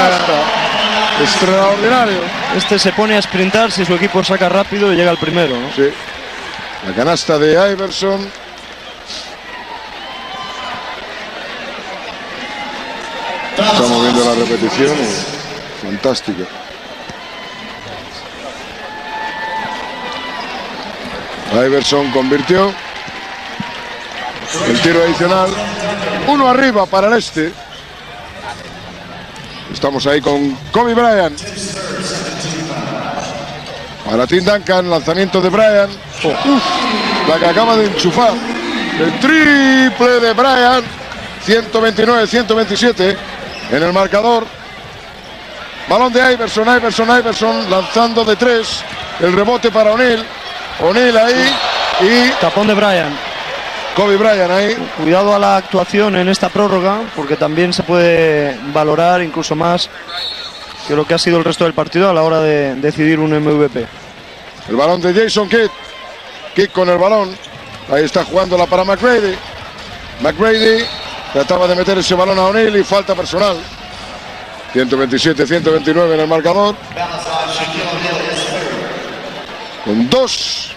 extraordinario. Este se pone a sprintar si su equipo saca rápido y llega al primero, ¿no? Sí. La canasta de Iverson. Estamos viendo la repetición. Fantástica. Iverson convirtió. El tiro adicional. 1 arriba para el este. Estamos ahí con Kobe Bryant. Para Tim Duncan, lanzamiento de Bryant. La que acaba de enchufar. El triple de Bryant. 129-127 en el marcador. Balón de Iverson lanzando de 3. El rebote para O'Neal. O'Neal ahí y tapón de Bryant. Kobe Bryant ahí. Cuidado a la actuación en esta prórroga, porque también se puede valorar incluso más que lo que ha sido el resto del partido a la hora de decidir un MVP. El balón de Jason Kidd. Kidd con el balón. Ahí está jugándola para McGrady. McGrady trataba de meter ese balón a O'Neal y falta personal. 127-129 en el marcador. Con 2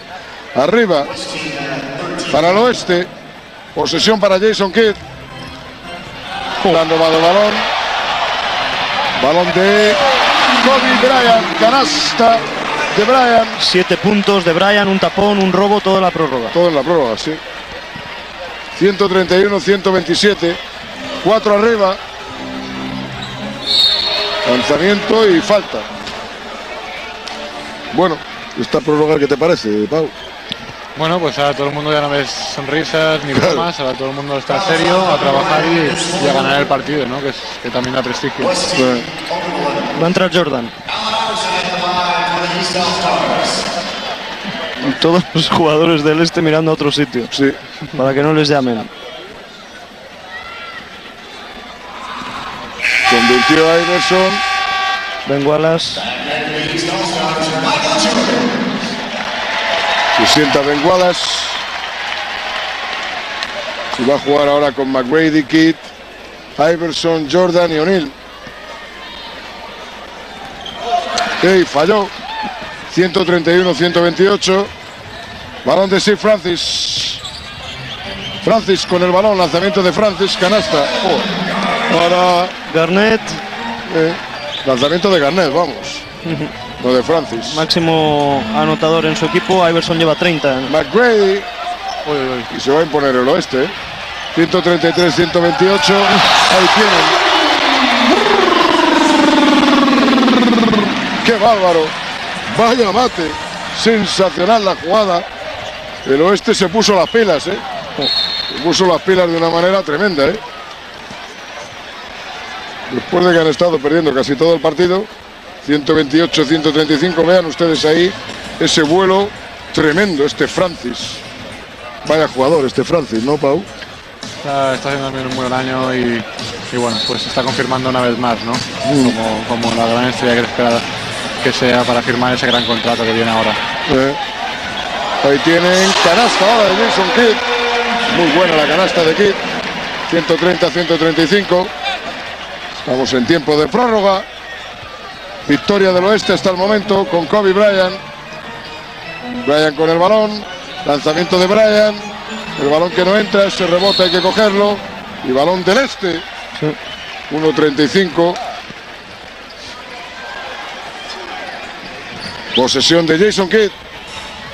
arriba para el oeste. Posesión para Jason Kidd. Dando el balón. Balón de Kobe Bryant. Canasta de Bryant. 7 puntos de Bryant, un tapón, un robo, toda la prórroga. Todo en la prórroga, sí. 131-127. 4 arriba. Lanzamiento y falta. Bueno, esta prórroga, ¿qué te parece, Pau? Bueno, pues ahora todo el mundo ya no ves sonrisas ni bromas, ahora todo el mundo está serio a trabajar y a ganar el partido, ¿no? Que también da prestigio. Va a entrar Jordan. Y todos los jugadores del este mirando a otro sitio. Sí. Para que no les llamen. Convirtió a Iverson. Ben Wallace. Se sienta Ben Wallace. Y va a jugar ahora con McGrady, Kidd, Iverson, Jordan y O'Neal. Y falló. 131-128. Balón de Steve Francis. Francis con el balón. Lanzamiento de Francis. Canasta. Para Garnett. Lanzamiento de Garnett, vamos. No de Francis. Máximo anotador en su equipo. Iverson lleva 30. McGrady. Y se va a imponer el oeste. 133-128. Ahí tienen. ¡Qué bárbaro! Vaya mate. Sensacional la jugada. El oeste se puso las pilas, Se puso las pilas de una manera tremenda, Después de que han estado perdiendo casi todo el partido. 128-135. Vean ustedes ahí ese vuelo tremendo, este Francis. Vaya jugador este Francis, ¿no, Pau? Está haciendo también un buen año y bueno, pues está confirmando una vez más, ¿no? Como la gran estrella que esperaba que sea para firmar ese gran contrato que viene ahora. Ahí tienen canasta ahora de Jason Kidd. Muy buena la canasta de Kidd. 130-135. Estamos en tiempo de prórroga. Victoria del oeste hasta el momento con Kobe Bryant. Bryant con el balón. Lanzamiento de Bryant. El balón que no entra, ese rebote hay que cogerlo. Y balón del este. 1.35. Posesión de Jason Kidd.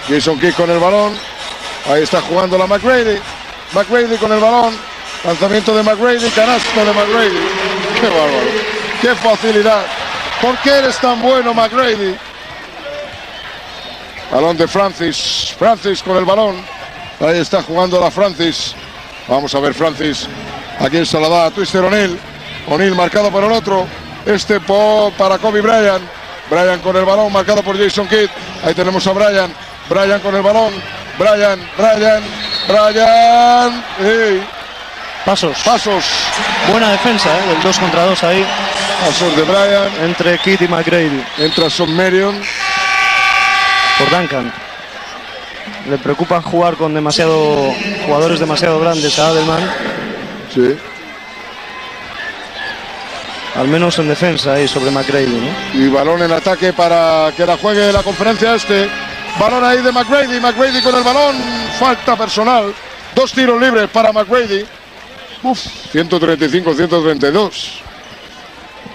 Jason Kidd con el balón. Ahí está jugando la McGrady. McGrady con el balón. Lanzamiento de McGrady. Canasta de McGrady. ¡Qué bárbaro! ¡Qué facilidad! ¿Por qué eres tan bueno, McGrady? Balón de Francis. Francis con el balón. Ahí está jugando la Francis. Vamos a ver Francis. Aquí se la da a Twister O'Neal. O'Neal marcado por el otro. Para Kobe Bryant. Bryant con el balón marcado por Jason Kidd. Ahí tenemos a Bryant. Bryant con el balón. Bryant. ¡Hey! Pasos. Buena defensa, del 2 contra 2 ahí. Pasos de Bryant. Entre Kidd y McGrady. Entra Son Marion. Por Duncan. Le preocupa jugar con jugadores demasiado grandes a Adelman. Sí. Al menos en defensa ahí sobre McGrady, ¿no? Y balón en ataque para que la juegue la conferencia este. Balón ahí de McGrady. McGrady con el balón. Falta personal. 2 tiros libres para McGrady. 135-132.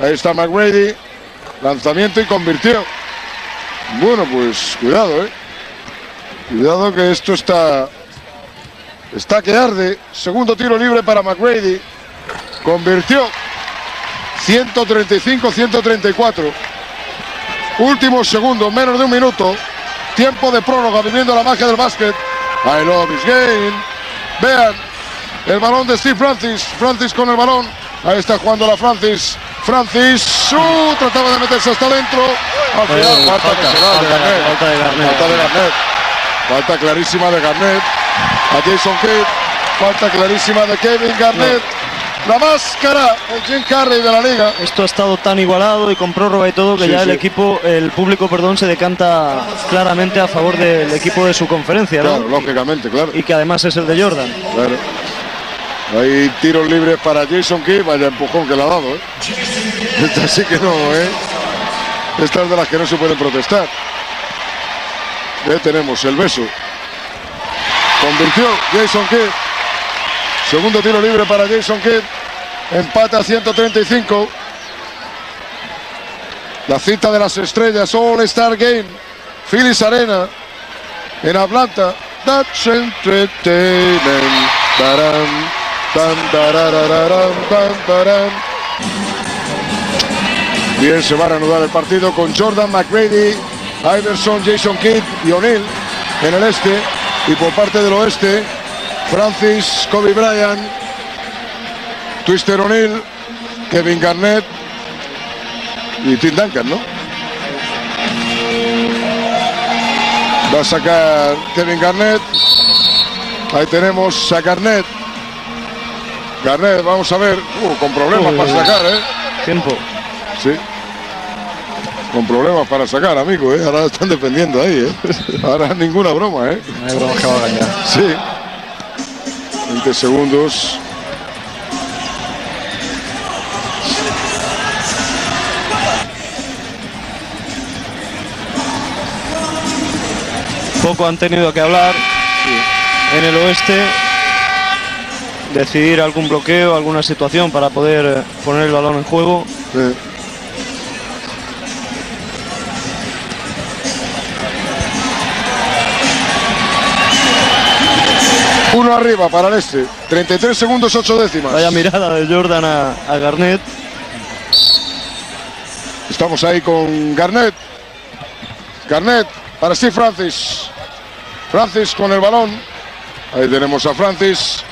Ahí está McGrady. Lanzamiento y convirtió. Bueno, pues cuidado, Cuidado que esto está que arde. Segundo tiro libre para McGrady. Convirtió. 135-134. Últimos segundos, menos de un minuto. Tiempo de prórroga, viviendo la magia del básquet. I love this game. Vean el balón de Steve Francis. Francis con el balón. Ahí está jugando la Francis. Trataba de meterse hasta adentro. Al final, falta de Garnett. Falta clarísima de Garnett. A Jason Kidd. Falta clarísima de Kevin Garnett. La máscara, el Jim Carrey de la liga. Esto ha estado tan igualado y con prórroga y todo que ya el público, se decanta claramente a favor del equipo de su conferencia, ¿no? Claro, lógicamente, claro. Y que además es el de Jordan. Claro. Hay tiros libres para Jason Kidd, vaya empujón que le ha dado, Esta sí que no, Esta es de las que no se pueden protestar. Tenemos el beso. Convirtió Jason Kidd. Segundo tiro libre para Jason Kidd. Empate a 135. La cita de las estrellas, All-Star Game, Phillies Arena, en Atlanta. That's entertainment. Bien, se va a reanudar el partido con Jordan, McGrady, Iverson, Jason Kidd y O'Neal en el este. Y por parte del oeste, Francis, Kobe Bryant, Twister O'Neal, Kevin Garnett y Tim Duncan, ¿no? Va a sacar Kevin Garnett. Ahí tenemos a Garnett. Garnett, vamos a ver. Con problemas para sacar, Tiempo. Sí. Con problemas para sacar, amigo, Ahora están defendiendo ahí, Ahora ninguna broma, No hay broma que va a ganar. Sí. 20 segundos. Poco han tenido que hablar en el oeste. Decidir algún bloqueo, alguna situación para poder poner el balón en juego. Sí. Uno arriba para el este. 33 segundos, 8 décimas. Vaya mirada de Jordan a Garnett. Estamos ahí con Garnett. Garnett para Steve Francis. Francis con el balón. Ahí tenemos a Francis.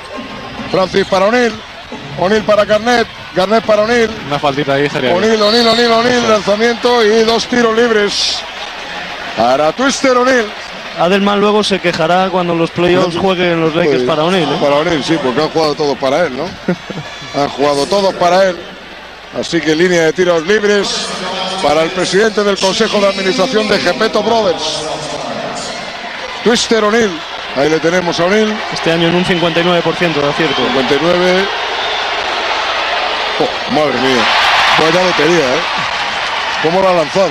Francis para O'Neal. O'Neal para Garnett. Garnett para O'Neal. Una faltita ahí estaría O'Neal. Lanzamiento y 2 tiros libres para Twister O'Neal. Adelman luego se quejará cuando los playoffs jueguen los Lakers para O'Neal. Para O'Neal, sí, porque han jugado todos para él, ¿no? Han jugado todos para él. Así que línea de tiros libres para el presidente del Consejo de Administración de Geppetto Brothers, Twister O'Neal. Ahí le tenemos a O'Neal. Este año en un 59% de acierto. 59. Madre mía. Vaya lotería, ¿Cómo lo ha lanzado,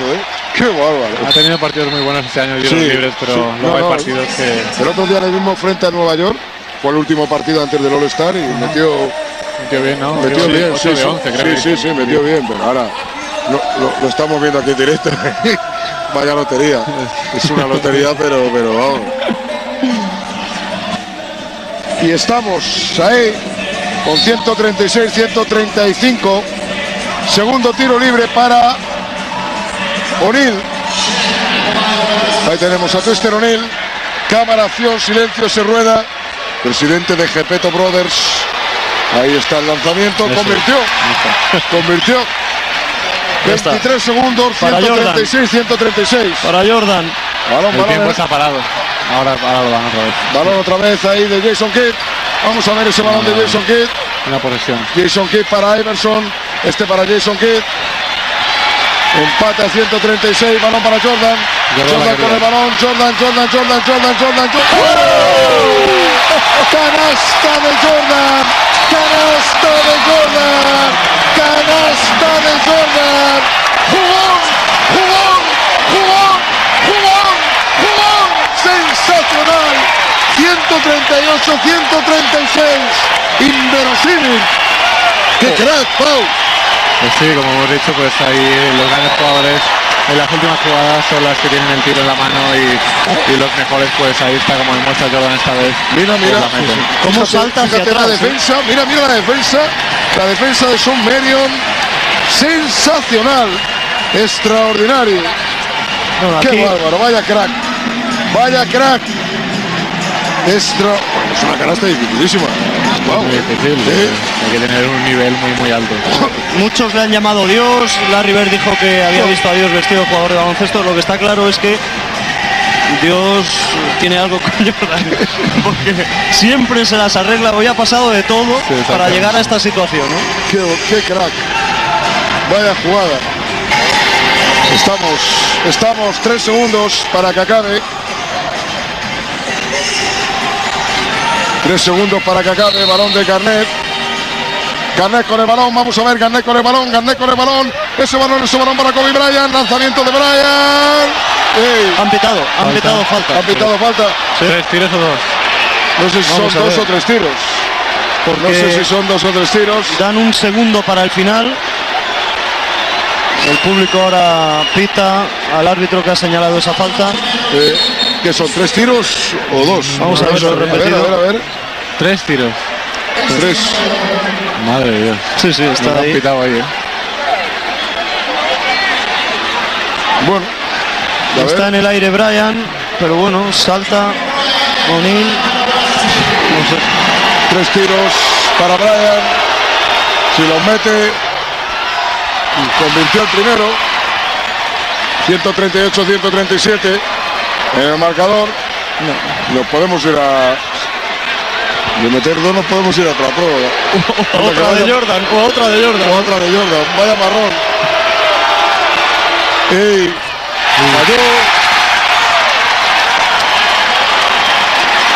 Qué bárbaro. Ha tenido partidos muy buenos este año, tiros libres, pero luego hay partidos que... El otro día le vimos frente a Nueva York. Fue el último partido antes del All-Star y metió bien, ¿no? Metió bien, 8 de 11, creo. Sí, metió bien, pero ahora lo estamos viendo aquí en directo. Vaya lotería. Es una lotería, pero vamos. Y estamos ahí con 136-135. Segundo tiro libre para O'Neal. Ahí tenemos a Twister O'Neal. Cámara, acción, silencio, se rueda. Presidente de Geppetto Brothers. Ahí está el lanzamiento. Convirtió. 23 segundos, 136-136. Para Jordan. Balón. El tiempo está parado. Ahora lo dan otra vez. Balón otra vez ahí de Jason Kidd. Vamos a ver ese balón de Jason Kidd. Una posesión. Jason Kidd para Iverson. Para Jason Kidd. Empate a 136. Balón para Jordan. Jordan con el balón. Jordan. ¡Oh! Canasta de Jordan. ¡Jugón! ¡Sensacional! 138-136. Inverosímil. ¡Qué crack, Pau! Pues sí, como hemos dicho, pues ahí los grandes jugadores en las últimas jugadas son las que tienen el tiro en la mano y los mejores, pues ahí está, como demuestra Jordan esta vez. Mira, cómo salta hacia atrás, la defensa, mira la defensa de Shawn Marion, sensacional, extraordinario. No, qué bárbaro, vaya crack. Es una canasta dificilísima. Wow. Muy difícil, hay que tener un nivel muy alto. Muchos le han llamado Dios. Larry Bird dijo que había visto a Dios vestido de jugador de baloncesto. Lo que está claro es que Dios tiene algo con Jordan, porque siempre se las arregla. Hoy ha pasado de todo para llegar a esta situación, ¿no? Qué crack. Vaya jugada. Estamos 3 segundos para que acabe. 3 segundos para que acabe. Balón de Garnett. Garnett con el balón. Vamos a ver. Garnett con el balón. Ese balón para Kobe Bryant. Lanzamiento de Bryant. Han pitado falta. Han pitado falta. Sí. 3 tiros o 2. No sé si son 2 o 3 tiros. No sé si son 2 o 3 tiros. Dan un segundo para el final. El público ahora pita al árbitro que ha señalado esa falta. ¿Que son 3 tiros o 2? Vamos a verlo repetido. A ver. 3 tiros. 3. Madre de Dios. Sí, está ahí. Pitado ahí, Bueno. Está en el aire Bryant, pero bueno, salta O'Neal. No sé. 3 tiros para Bryant. Si los mete, convirtió el primero. 138-137 en el marcador. Nos podemos ir a... De meter 2 nos podemos ir a otra prueba. Otra de Jordan. Vaya marrón. Falló.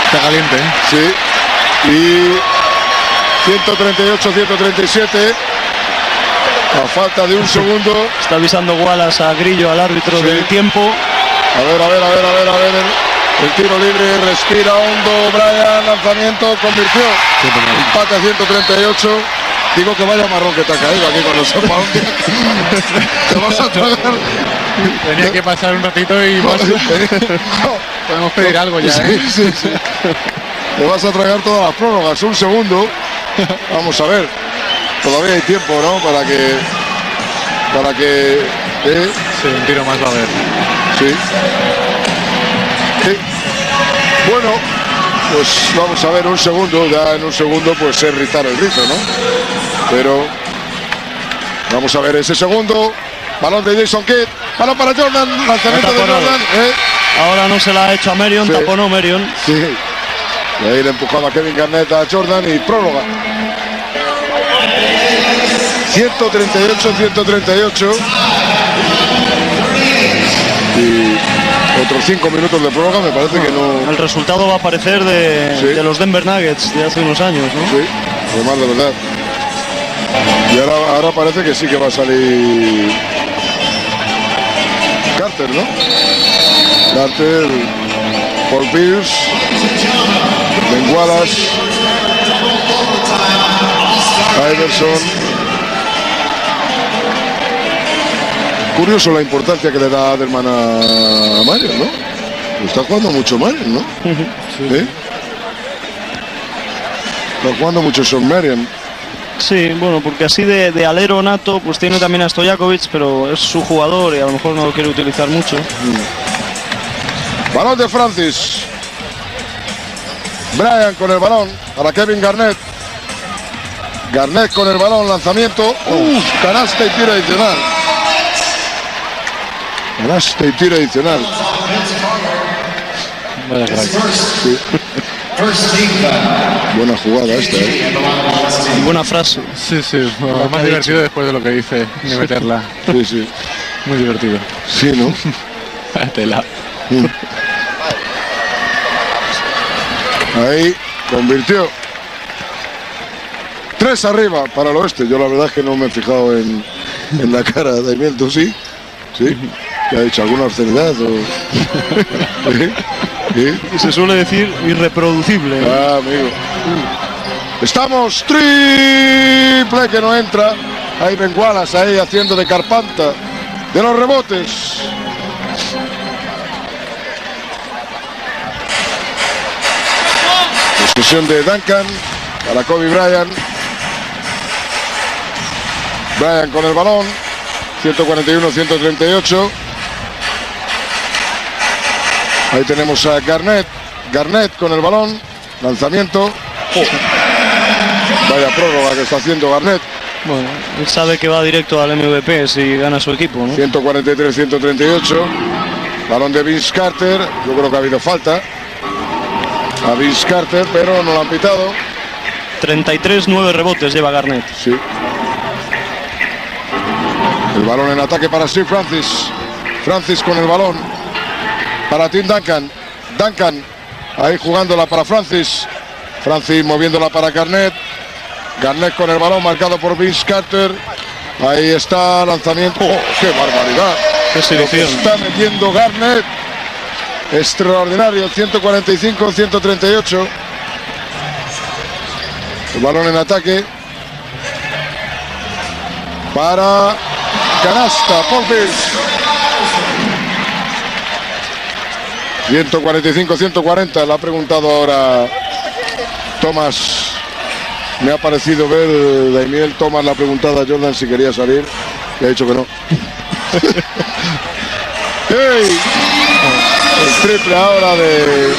Está caliente, Sí. Y 138-137. A falta de un segundo. Está avisando Wallace a Grillo, al árbitro del tiempo. A ver. El tiro libre, respira hondo. Bryant, lanzamiento, convirtió. Empate a 138. Digo que vaya marrón que te ha caído aquí con los separos. Te vas a tragar. Tenía que pasar un ratito y podemos pedir algo ya. Sí. Te vas a tragar todas las prórrogas. Un segundo. Vamos a ver. Todavía hay tiempo, ¿no? Para que sí, un tiro más va a haber. Sí. Bueno, pues vamos a ver un segundo. Ya en un segundo pues es rizar el rizo, ¿no? Pero vamos a ver ese segundo. Balón de Jason Kidd. Balón para Jordan. Lanzamiento de Jordan. Ahora no se la ha hecho a Marion. Sí. Taponó Marion. Sí. Y ahí le empujaba Kevin Garnett a Jordan y prórroga. 138-138. Y otros 5 minutos de prórroga, me parece que no... El resultado va a aparecer de los Denver Nuggets de hace unos años, ¿no? Sí, además de verdad. Y ahora parece que sí que va a salir Carter, ¿no? Carter, Paul Pierce, Ben Wallace, Iverson. Curioso la importancia que le da Adelman a Marion, ¿no? Está jugando mucho Marion, ¿no? Sí. Está jugando mucho Shawn Marion. Sí, bueno, porque así de alero nato, pues tiene también a Stojakovic, pero es su jugador y a lo mejor no lo quiere utilizar mucho. Balón de Francis. Bryant con el balón para Kevin Garnett. Garnett con el balón, lanzamiento. Canasta y tiro adicional. Canasta y tiro adicional. Sí. Buena jugada esta, Buena frase. Sí, más divertido después de lo que dice de meterla. Sí. Muy divertido. Sí, ¿no? Tela. Ahí convirtió. 3 arriba para el oeste. Yo la verdad es que no me he fijado en la cara de Damián, ¿tú sí? ¿Sí? ¿Te ha dicho alguna obscenidad? ¿Sí? Se suele decir irreproducible. Ah, amigo. Estamos triple que no entra. Ahí Ben Wallace ahí haciendo de carpanta de los rebotes. Posesión de Duncan para Kobe Bryant. Bryant con el balón. 141-138. Ahí tenemos a Garnett. Garnett con el balón. Lanzamiento. Vaya prórroga que está haciendo Garnett. Bueno, él sabe que va directo al MVP si gana su equipo, ¿no? 143-138. Balón de Vince Carter. Yo creo que ha habido falta a Vince Carter, pero no lo han pitado. 33-9 rebotes lleva Garnett. Sí. El balón en ataque para Steve Francis. Francis con el balón para Tim Duncan. Duncan ahí jugándola para Francis. Francis moviéndola para Garnett. Garnett con el balón marcado por Vince Carter. Ahí está, lanzamiento. ¡Oh, qué barbaridad! ¡Qué selección! Está metiendo Garnett. Extraordinario, 145-138. El balón en ataque para canasta, Paul Pierce. 145-140. Le ha preguntado ahora Thomas. Me ha parecido ver Daniel Thomas, le ha preguntado a Jordan si quería salir y ha dicho que no. ¡Hey! El triple ahora de...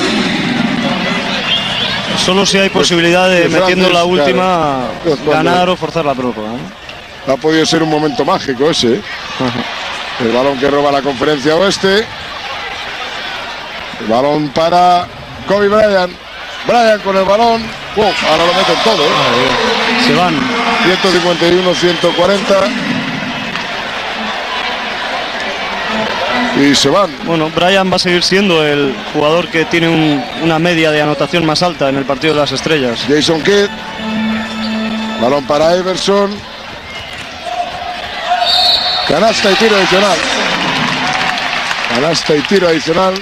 Solo si hay posibilidad de, metiendo la última, claro, ganar o forzar la prórroga, ¿eh? Ha podido ser un momento mágico ese. El balón que roba la conferencia oeste. El balón para Kobe Bryant. Bryant con el balón. Ahora lo meten todo, ¿eh? Se van. 151-140. Y se van. Bueno, Bryant va a seguir siendo el jugador que tiene una media de anotación más alta en el partido de las estrellas. Jason Kidd. Balón para Iverson. Canasta y tiro adicional. Canasta y tiro adicional.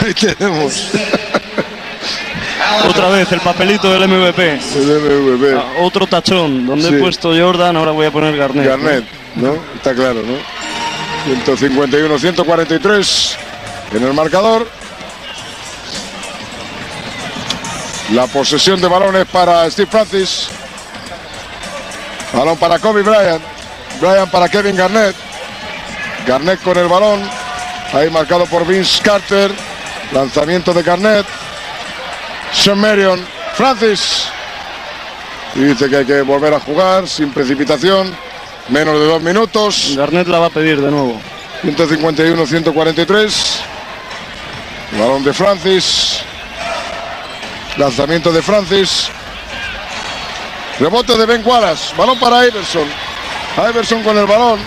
Ahí tenemos. Otra vez el papelito del MVP. El MVP. Otro tachón. Donde Sí. he puesto Jordan, ahora voy a poner Garnett. Garnett, ¿no? Está claro, ¿no? 151-143 en el marcador. La posesión de balones para Steve Francis. Balón para Kobe Bryant. Bryant para Kevin Garnett. Garnett con el balón. Ahí marcado por Vince Carter. Lanzamiento de Garnett. Sean Marion. Francis. Y dice que hay que volver a jugar sin precipitación. Menos de 2 minutos. Garnett la va a pedir de nuevo. 151-143. Balón de Francis. Lanzamiento de Francis. Rebote de Ben Wallace. Balón para Iverson. Iverson con el balón.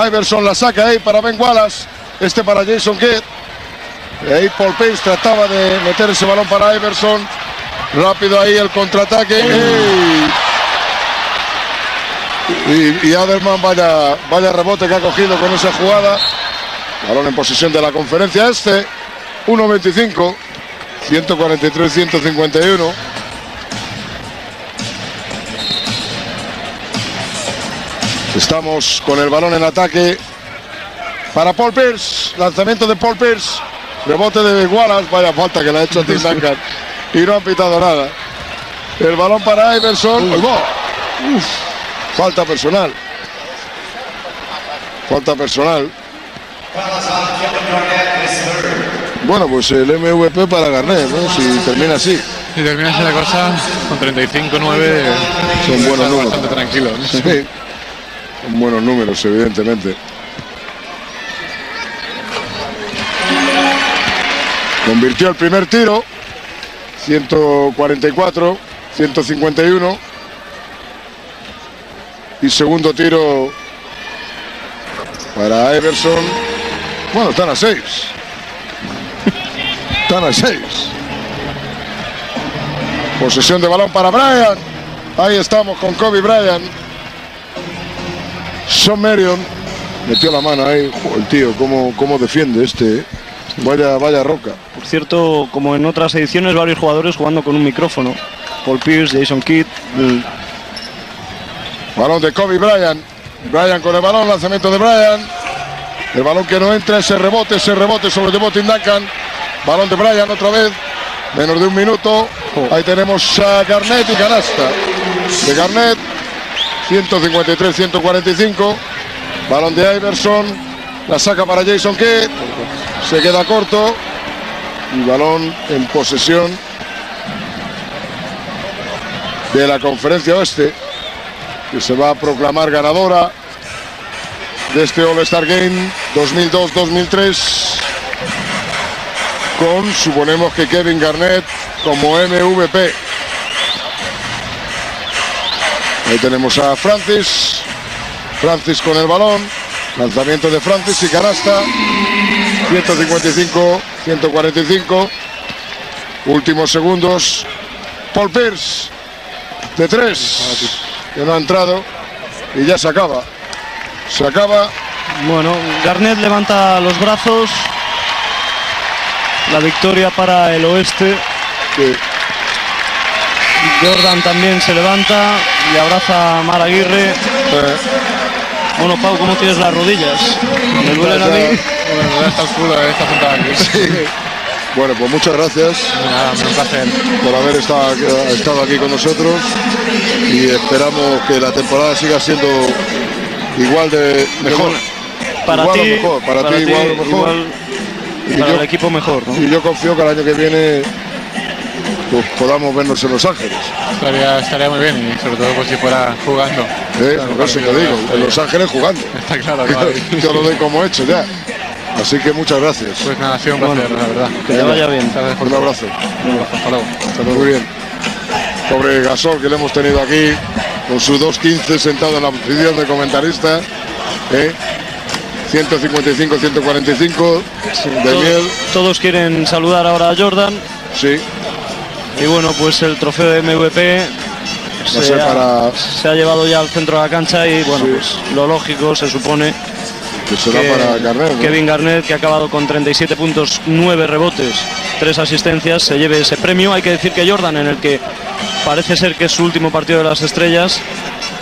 Iverson la saca ahí para Ben Wallace. Este para Jason Kidd. Y ahí Paul Pierce trataba de meter ese balón para Iverson. Rápido ahí el contraataque. Y Adelman, vaya rebote que ha cogido con esa jugada. Balón en posesión de la conferencia este. 1.25. 143-151. Estamos con el balón en ataque para Paul Pierce. Lanzamiento de Paul Pierce. Rebote de Wallace. Vaya falta que le ha hecho a Tim Duncan. Y no han pitado nada. El balón para Iverson. Falta personal. Falta personal. Bueno, pues el MVP para Garnett, ¿no? Si termina así. Si termina así la cosa, con 35-9, son buenos números. Bastante tranquilo, ¿no? Sí. Son buenos números, evidentemente. Convirtió el primer tiro. 144, 151. Y segundo tiro para Iverson. Bueno, están a 6. Están a 6. Posesión de balón para Bryant. Ahí estamos con Kobe Bryant. Sean Marion metió la mano ahí. El tío, cómo defiende este. Vaya roca. Por cierto, como en otras ediciones, varios jugadores jugando con un micrófono. Paul Pierce, Jason Kidd. Balón de Kobe Bryant. Bryant con el balón, lanzamiento de Bryant. El balón que no entra, ese rebote sobre Tim Duncan. Balón de Bryant otra vez. Menos de un minuto. Ahí tenemos a Garnett y canasta de Garnett. 153-145. Balón de Iverson. La saca para Jason Kidd. Se queda corto. Y balón en posesión de la Conferencia Oeste, que se va a proclamar ganadora de este All-Star Game 2002-2003, con, suponemos que Kevin Garnett como MVP. Ahí tenemos a Francis con el balón, lanzamiento de Francis y canasta. 155-145. Últimos segundos. Paul Pierce de 3, que no ha entrado y ya se acaba. Bueno, Garnett levanta los brazos. La victoria para el oeste. Sí. Jordan también se levanta y abraza a Mar Aguirre. Bueno, Pau, ¿cómo tienes las rodillas? ¿Me duelen a mí? Bueno, hasta el culo, está sentado aquí. Sí. Bueno, pues muchas gracias. Nada, un placer por haber estado aquí con nosotros, y esperamos que la temporada siga siendo igual de mejor. Para igual ti, mejor. Para ti igual o mejor. Y para el equipo mejor, ¿no? Y yo confío que el año que viene pues podamos vernos en Los Ángeles. Estaría muy bien, y sobre todo pues si fuera jugando. Por eso te digo, en Los Ángeles jugando. Está claro, yo lo doy como hecho ya. Así que muchas gracias. Pues nada, ha sido un placer, la verdad. Que te vaya bien. Un abrazo. Hasta luego. Muy bien. Pobre Gasol, que le hemos tenido aquí con su 2.15 sentado en la posición de comentarista. 155-145 de miel. Todos quieren saludar ahora a Jordan. Sí. Y bueno, pues el trofeo de MVP se ha llevado ya al centro de la cancha, y bueno, pues lo lógico se supone que será para Garnett, ¿no? Kevin Garnett, que ha acabado con 37 puntos, 9 rebotes, 3 asistencias, se lleve ese premio. Hay que decir que Jordan, en el que parece ser que es su último partido de las estrellas,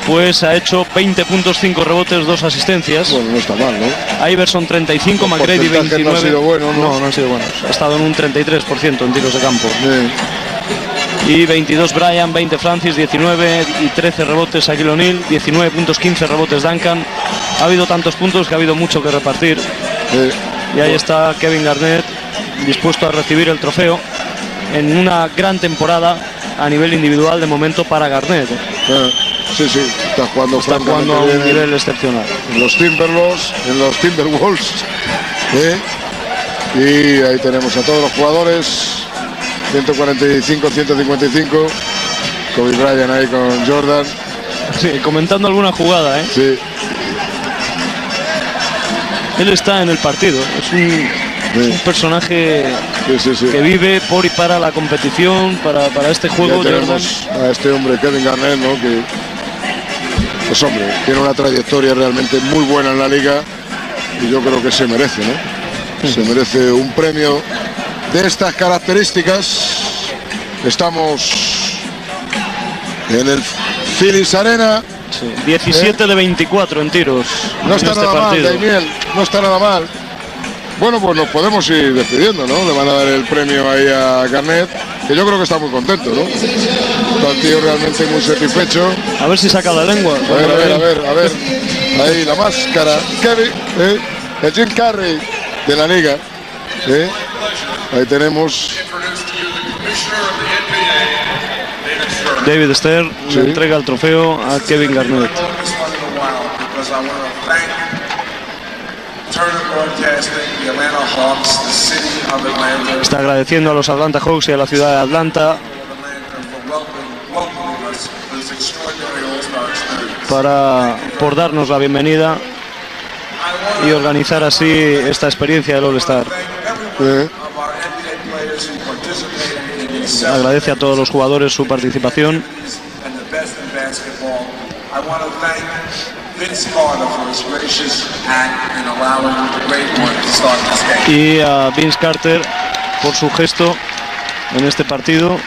pues ha hecho 20 puntos, 5 rebotes, 2 asistencias. Bueno, no está mal, ¿no? Iverson 35, McGrady 29. No ha sido bueno, ¿no? No han sido buenos. Ha estado en un 33% en tiros de campo. Sí. Y 22 Bryant, 20 Francis, 19 y 13 rebotes Shaquille O'Neal, 19 puntos, 15 rebotes Duncan. Ha habido tantos puntos que ha habido mucho que repartir. Y ahí está Kevin Garnett, dispuesto a recibir el trofeo en una gran temporada a nivel individual de momento para Garnett. Sí, está jugando a un nivel excepcional. En los Timberwolves. Y ahí tenemos a todos los jugadores. 145-155. Kobe Bryant ahí con Jordan. Sí, comentando alguna jugada, ¿eh? Sí. Él está en el partido. Es un personaje que vive por y para la competición, para este juego. Jordan. A este hombre, Kevin Garnett, ¿no? Que, pues hombre, tiene una trayectoria realmente muy buena en la liga, y yo creo que se merece, ¿no? Se merece un premio de estas características. Estamos en el Phillies Arena. Sí, 17 de 24 en tiros. No está nada mal, Daimiel, no está nada mal. Bueno, pues nos podemos ir despidiendo, ¿no? Le van a dar el premio ahí a Garnett, que yo creo que está muy contento, ¿no? Está el tío realmente muy satisfecho. A ver si saca la lengua. A ver. Ahí la máscara. Kevin, el Jim Carrey de la liga. Ahí tenemos David Stern, le entrega el trofeo a Kevin Garnett. Está agradeciendo a los Atlanta Hawks y a la ciudad de Atlanta por darnos la bienvenida y organizar así esta experiencia del All-Star. Agradece a todos los jugadores su participación. Y a Vince Carter por su gesto en este partido.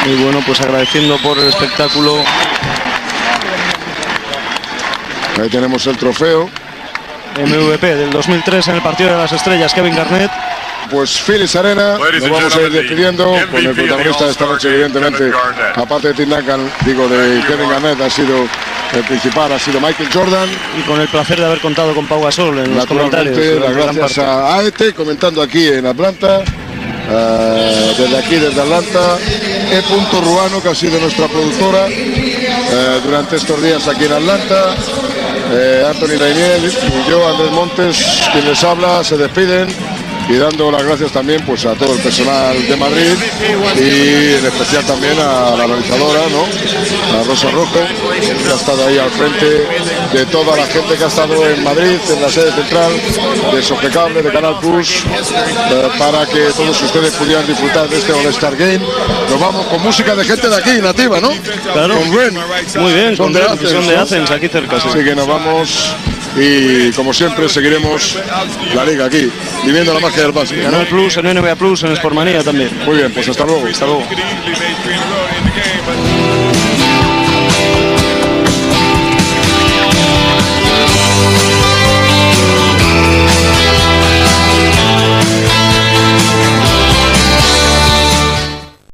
Muy bueno, pues agradeciendo por el espectáculo. Ahí tenemos el trofeo MVP del 2003 en el partido de las estrellas, Kevin Garnett. Pues Phillies Arena, nos vamos a ir despidiendo con el protagonista de esta noche, evidentemente, aparte de Tim Duncan, de Kevin Garnett, ha sido el principal, ha sido Michael Jordan. Y con el placer de haber contado con Pau Gasol en los comentarios. Las gracias a AET, comentando aquí en Atlanta, desde aquí, desde Atlanta, E. Ruano, que ha sido nuestra productora durante estos días aquí en Atlanta. Anthony Daimiel y yo, Andrés Montes, quien les habla, se despiden y dando las gracias también pues a todo el personal de Madrid y en especial también a la organizadora, ¿no? A Rosa Rojo, que ha estado ahí al frente de toda la gente que ha estado en Madrid, en la sede central de Sofecable, de Canal Plus, para que todos ustedes pudieran disfrutar de este All-Star Game. Nos vamos con música de gente de aquí, nativa, ¿no? Claro. Con Ren. Muy bien, son de Athens, aquí cerca. Sí. Así que nos vamos y como siempre seguiremos la liga aquí, viviendo la magia del básquet. Canal Plus, en NBA Plus, en Sportmanía también. Muy bien, pues hasta luego. Hasta luego.